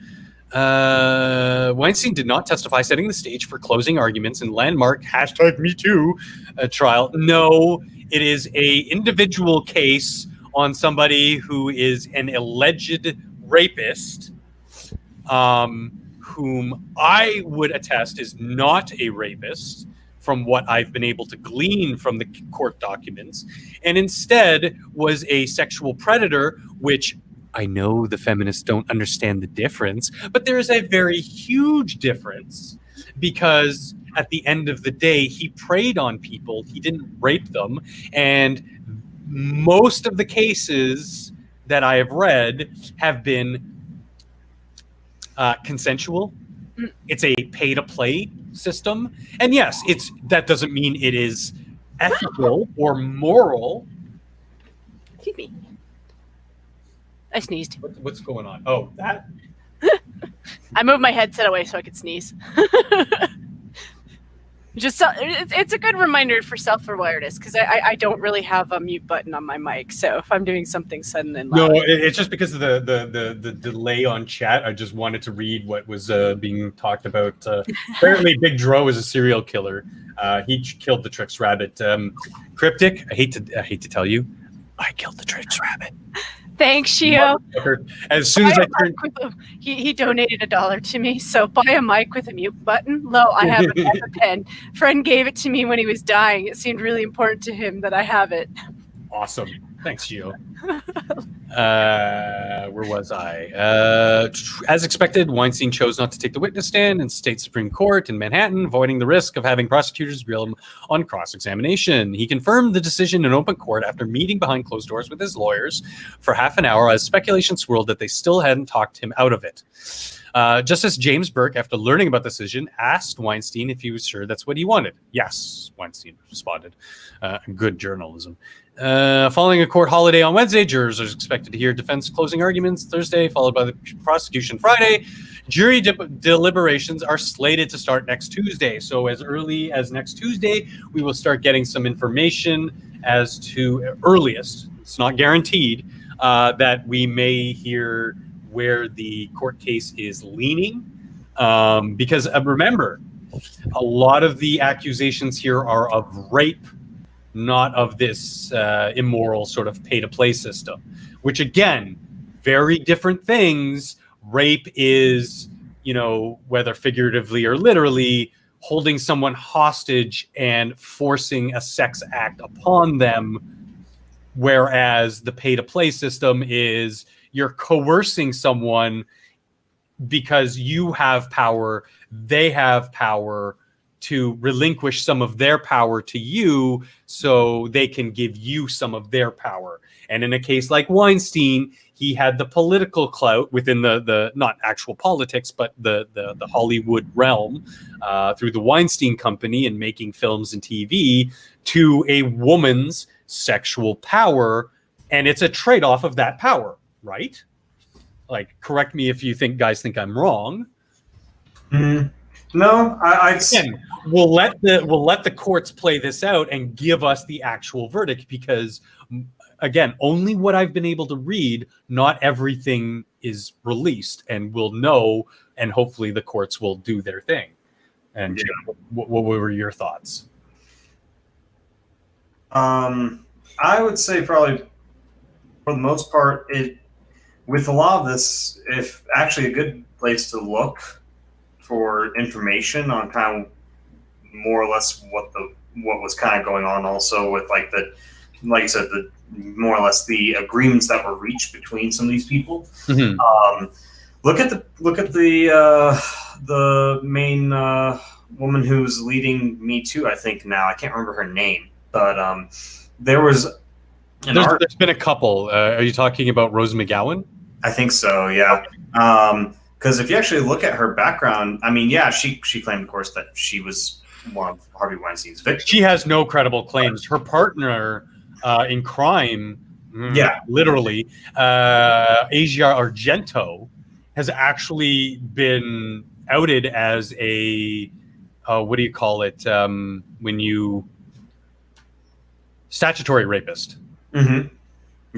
Weinstein did not testify, setting the stage for closing arguments in landmark #MeToo trial. No, it is a individual case on somebody who is an alleged rapist, whom I would attest is not a rapist from what I've been able to glean from the court documents, and instead was a sexual predator, which I know the feminists don't understand the difference, but there is a very huge difference because at the end of the day, he preyed on people. He didn't rape them. And most of the cases that I have read have been consensual. It's a pay-to-play system. And yes, that doesn't mean it is ethical or moral. Excuse me. I sneezed. What's going on? Oh, that? I moved my headset away so I could sneeze. It's a good reminder for self-awareness because I don't really have a mute button on my mic. So if I'm doing something sudden and loud. No, it's just because of the delay on chat. I just wanted to read what was being talked about. Apparently, Big Dro is a serial killer. He killed the Trix Rabbit. Cryptic, I hate to tell you, I killed the Trix Rabbit. Thanks, Shio. As soon as I turned, he donated $1 to me. So buy a mic with a mute button. I have a pen. Friend gave it to me when he was dying. It seemed really important to him that I have it. Awesome. Thanks, Gio. Where was I? As expected, Weinstein chose not to take the witness stand in state Supreme Court in Manhattan, avoiding the risk of having prosecutors grill him on cross-examination. He confirmed the decision in open court after meeting behind closed doors with his lawyers for half an hour, as speculation swirled that they still hadn't talked him out of it. Justice James Burke, after learning about the decision, asked Weinstein if he was sure that's what he wanted. Yes, Weinstein responded. Good journalism. Following a court holiday on Wednesday, jurors are expected to hear defense closing arguments Thursday, followed by the prosecution Friday. Jury deliberations are slated to start next Tuesday. So as early as next Tuesday, we will start getting some information as to earliest. It's not guaranteed that we may hear where the court case is leaning. Because remember, a lot of the accusations here are of rape, not of this immoral sort of pay-to-play system, which again, very different things. Rape is, whether figuratively or literally, holding someone hostage and forcing a sex act upon them, whereas the pay-to-play system is you're coercing someone because you have power, they have power, to relinquish some of their power to you so they can give you some of their power. And in a case like Weinstein, he had the political clout within the not actual politics, but the Hollywood realm through the Weinstein Company and making films and TV to a woman's sexual power. And it's a trade-off of that power, right? Like, correct me if you guys think I'm wrong. No, Again, we'll let the courts play this out and give us the actual verdict, because again, only what I've been able to read, not everything is released, and we'll know, and hopefully the courts will do their thing. And Jim, what were your thoughts? I would say probably for the most part, with a lot of this, if actually a good place to look for information on kind of more or less what was kind of going on, also with like you said, the more or less the agreements that were reached between some of these people. Mm-hmm. Look at the main woman who's leading Me Too. I think now I can't remember her name, but there's been a couple. Are you talking about Rose McGowan? I think so. Yeah. Because if you actually look at her background, I mean, yeah, she claimed, of course, that she was one of Harvey Weinstein's victims. She has no credible claims. Her partner in crime, literally, Asia Argento, has actually been outed as a what do you call it when you statutory rapist. Mm-hmm.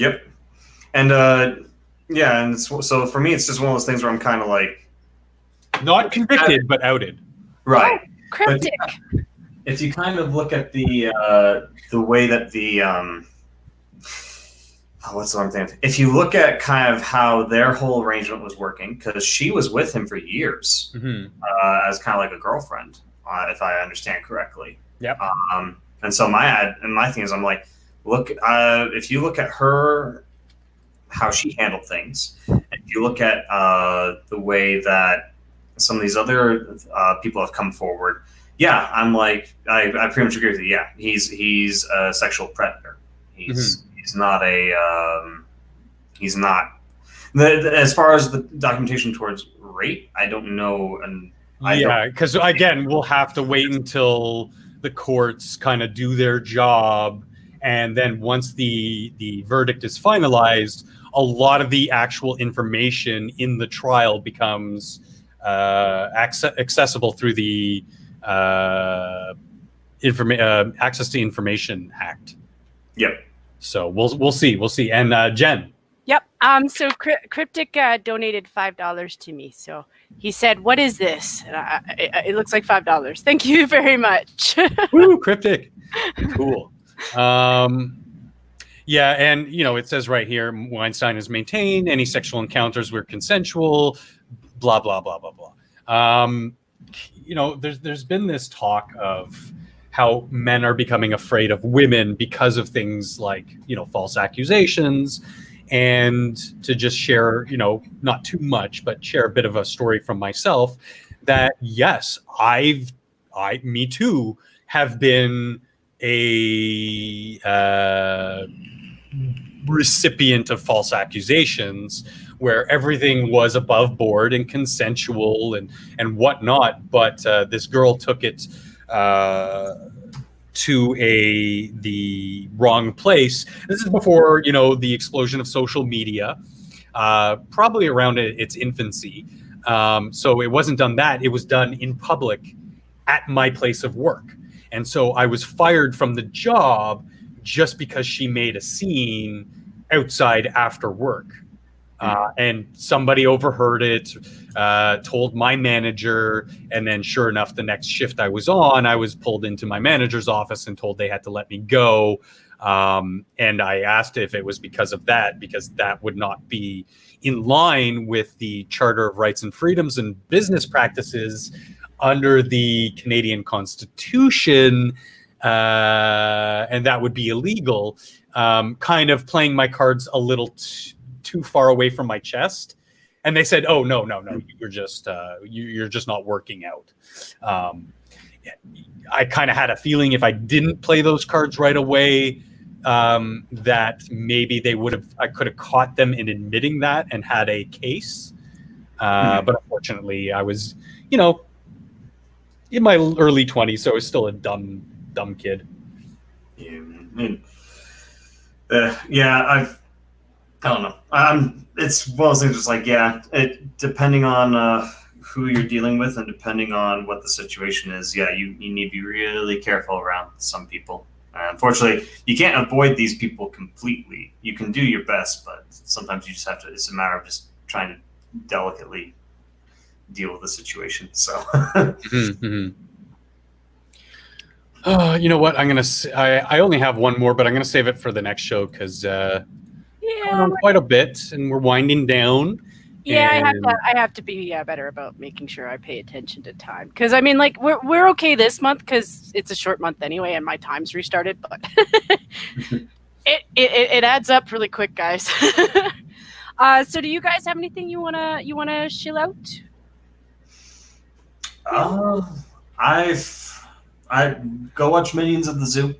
Yep. And yeah, and so for me, it's just one of those things where I'm kind of like, not convicted, but outed. Right. Oh, cryptic. But if you kind of look at the way that the what's the one thing? If you look at kind of how their whole arrangement was working, because she was with him for years, mm-hmm. As kind of like a girlfriend, if I understand correctly. Yep. And so my thing is, I'm like, look, if you look at her, how she handled things, and if you look at the way that some of these other people have come forward, yeah, I'm like, I pretty much agree with you. Yeah, he's a sexual predator. He's not a he's not. As far as the documentation towards rape, I don't know, and because again, we'll have to wait until the courts kind of do their job, and then once the verdict is finalized, a lot of the actual information in the trial becomes accessible through the Access to Information Act. Yep. So we'll see. And Jen. Yep. So Cryptic donated $5 to me. So he said, "What is this?" And it looks like $5. Thank you very much. Woo, Cryptic. Cool. Yeah, and it says right here, Weinstein has maintained any sexual encounters were consensual, blah blah blah blah blah. There's been this talk of how men are becoming afraid of women because of things like, false accusations. And to just share, not too much, but share a bit of a story from myself that, yes, me too, have been a recipient of false accusations where everything was above board and consensual and whatnot. But this girl took it to the wrong place. This is before, the explosion of social media, probably around its infancy. So it wasn't done it was done in public at my place of work. And so I was fired from the job just because she made a scene outside after work. And somebody overheard it, told my manager, and then sure enough, the next shift I was on, I was pulled into my manager's office and told they had to let me go. And I asked if it was because of that, because that would not be in line with the Charter of Rights and Freedoms and business practices under the Canadian Constitution, and that would be illegal. Kind of playing my cards a little too far away from my chest, and they said, "Oh no, you're just not working out." I kind of had a feeling if I didn't play those cards right away, that maybe I could have caught them in admitting that and had a case. But unfortunately, I was, in my early 20s, so I was still a dumb kid. I don't know. It's one of those things. Just like, depending on who you're dealing with, and depending on what the situation is, you need to be really careful around some people. Unfortunately, you can't avoid these people completely. You can do your best, but sometimes you just have to. It's a matter of just trying to delicately deal with the situation. So, you know what? I only have one more, but I'm gonna save it for the next show because quite a bit, and we're winding down. Yeah, I have to be better about making sure I pay attention to time. Because I mean, like we're okay this month because it's a short month anyway, and my time's restarted. But it adds up really quick, guys. So, do you guys have anything you wanna chill out? I go watch Minions at the zoo.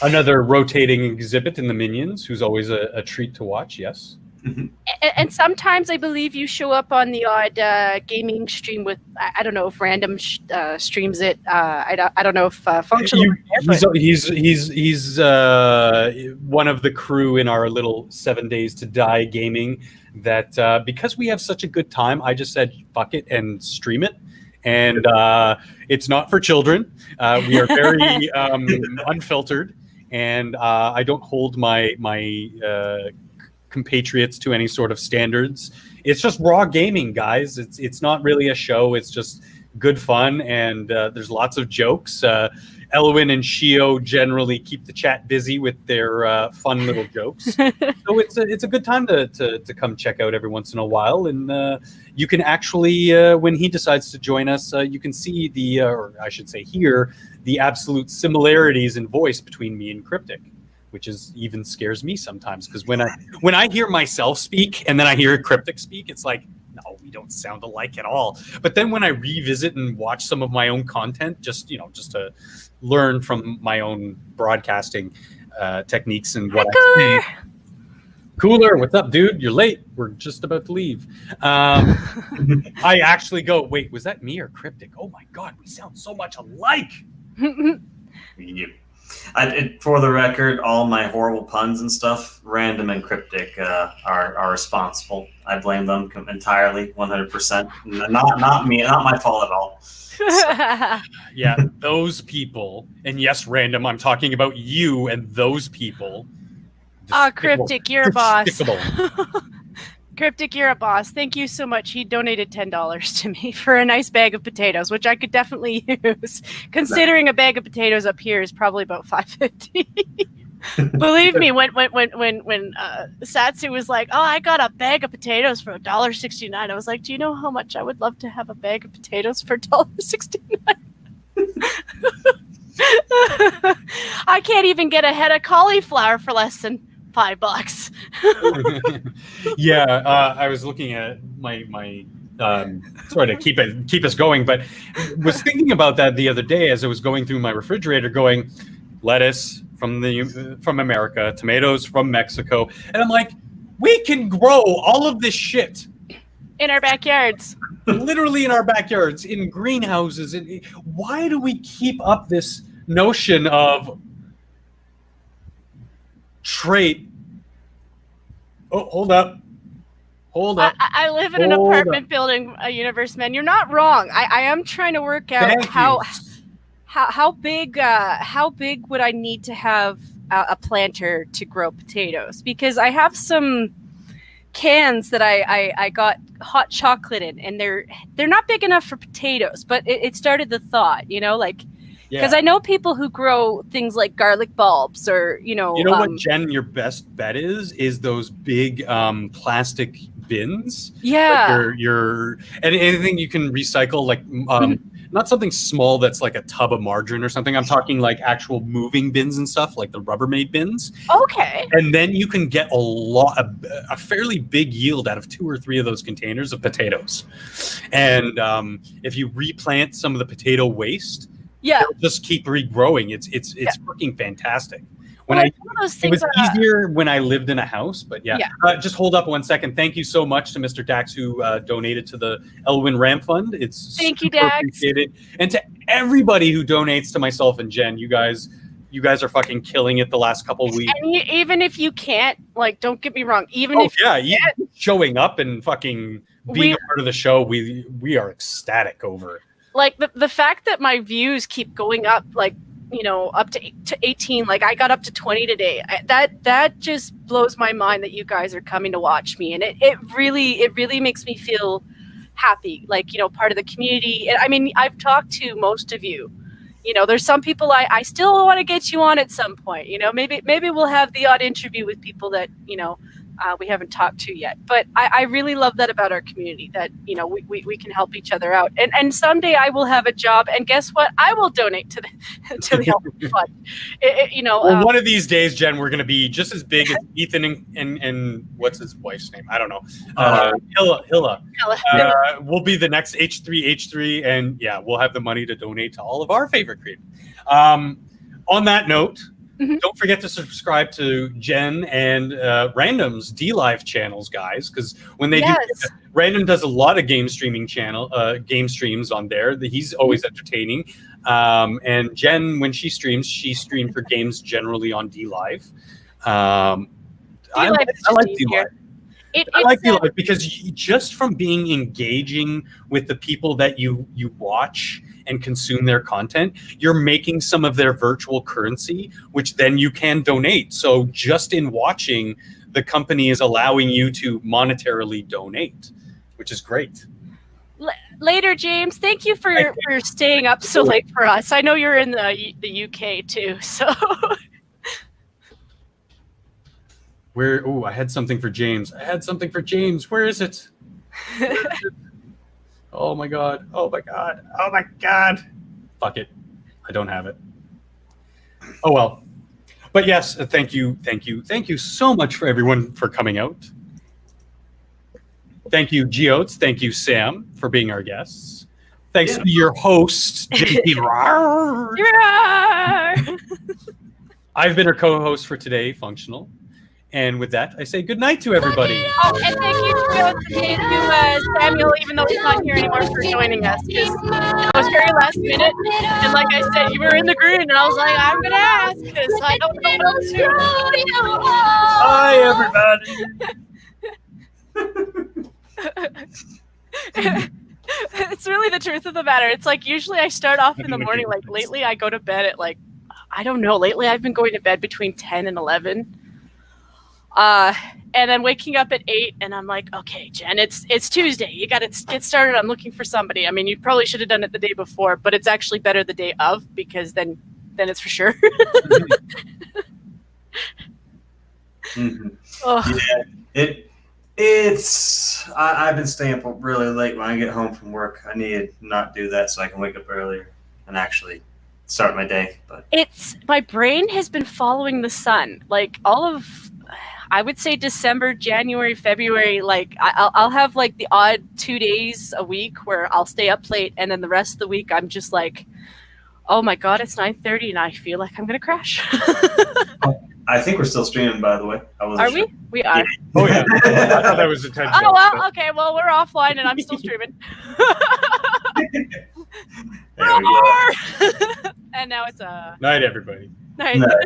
Another rotating exhibit in the Minions, who's always a treat to watch. Yes. And sometimes I believe you show up on the odd gaming stream with, I don't know if Random streams it. I don't know if Functional. He's one of the crew in our little 7 Days to Die gaming. That because we have such a good time, I just said fuck it and stream it. And it's not for children. We are very unfiltered, and I don't hold my compatriots to any sort of standards. It's just raw gaming, guys. It's not really a show. It's just good fun, and there's lots of jokes. Elwyn and Shio generally keep the chat busy with their fun little jokes. So it's a good time to come check out every once in a while. And you can actually, when he decides to join us, you can see or I should say hear, the absolute similarities in voice between me and Cryptic, which even scares me sometimes. Because when I hear myself speak and then I hear Cryptic speak, it's like, no, we don't sound alike at all. But then when I revisit and watch some of my own content, just to learn from my own broadcasting techniques and what I say. Cooler, what's up, dude? You're late. We're just about to leave. I actually go, wait, was that me or Cryptic? Oh my God, we sound so much alike. For the record, all my horrible puns and stuff, Random and Cryptic are responsible. I blame them entirely, 100%. Not me, not my fault at all. So. Yeah, those people, and yes, Random, I'm talking about you and those people. Cryptic, you're a boss. Cryptic, you're a boss. Thank you so much. He donated $10 to me for a nice bag of potatoes, which I could definitely use, considering a bag of potatoes up here is probably about $5.50. Believe me, when Satsu was like, "Oh, I got a bag of potatoes for $1.69," I was like, "Do you know how much I would love to have a bag of potatoes for $1.69?" I can't even get a head of cauliflower for less than $5. Yeah, I was looking at my sorry to keep us going, but was thinking about that the other day as I was going through my refrigerator, going lettuce from America, tomatoes from Mexico, and I'm like, we can grow all of this shit In our backyards. literally in our backyards, in greenhouses. And why do we keep up this notion of trait? Oh, hold up. I live in an apartment building, a universe, man. You're not wrong. I am trying to work out Thank you. how big would I need to have a planter to grow potatoes, because I have some cans that I got hot chocolate in, and they're not big enough for potatoes, but it started the thought, like, because I know people who grow things like garlic bulbs, or what, Jen, your best bet is those big plastic bins. Yeah. Like your and anything you can recycle, like not something small that's like a tub of margarine or something. I'm talking like actual moving bins and stuff, like the Rubbermaid bins. Okay. And then you can get a fairly big yield out of 2 or 3 of those containers of potatoes. And if you replant some of the potato waste, it'll just keep regrowing. It's fucking fantastic. It was easier when I lived in a house, but just hold up 1 second. Thank you so much to Mr. Dax, who donated to the Elwyn Ram Fund. It's Thank you, super Dax. appreciated. And to everybody who donates to myself and Jen, you guys are fucking killing it the last couple of weeks. And even if you can't, like, don't get me wrong, even if you showing up and fucking being a part of the show, we are ecstatic over it. Like the fact that my views keep going up, like, up to 18, like I got up to 20 today. That just blows my mind that you guys are coming to watch me, and it really makes me feel happy, like, part of the community. I mean, I've talked to most of you. There's some people I still want to get you on at some point. Maybe we'll have the odd interview with people that we haven't talked to yet. But I really love that about our community, that we can help each other out. And someday I will have a job, and guess what? I will donate to the Help Fund. One of these days, Jen, we're going to be just as big as Ethan and what's his wife's name? I don't know. Hilla. We'll be the next H3, and we'll have the money to donate to all of our favorite creators. On that note, don't forget to subscribe to Jen and Random's DLive channels, guys, because when they do, Random does a lot of game streams on there. He's always entertaining. And Jen, when she streams her games generally on DLive. I like DLive. I like DLive because just from being engaging with the people that you watch and consume their content, you're making some of their virtual currency, which then you can donate. So just in watching, the company is allowing you to monetarily donate, which is great. Later, James. Thank you for staying up so late for us. I know you're in the UK too, so. I had something for James. Where is it? Oh my god. Fuck it. I don't have it. Oh well. But yes, thank you so much for everyone for coming out. Thank you, Geodes. Thank you, Sam, for being our guests. Thanks to your host, JP. I've been our co-host for today, Functional. And with that, I say good night to everybody. Oh, and thank you, Samuel, even though he's not here anymore, for joining us. Because it was very last minute. And like I said, you were in the green, and I was like, I'm going to ask, because I don't know what else to. Hi, everybody. It's really the truth of the matter. It's like, usually I start off in the morning. Like, lately I go to bed at, like, I don't know. Lately I've been going to bed between 10 and 11. And then waking up at 8, and I'm like, okay, Jen, it's Tuesday. You got to get started on looking for somebody. I mean, you probably should have done it the day before, but it's actually better the day of, because then it's for sure. Yeah, it's. I've been staying up really late when I get home from work. I need to not do that so I can wake up earlier and actually start my day. But It's my brain has been following the sun. Like all of, I would say December, January, February. Like I'll have like the odd 2 days a week where I'll stay up late, and then the rest of the week I'm just like, oh my god, it's 9:30 and I feel like I'm gonna crash. I think we're still streaming, by the way. Are we? We are. Oh yeah, I thought that was intentional. Oh well, okay. Well, we're offline and I'm still streaming. There we go. And now it's Night, everybody. night. No.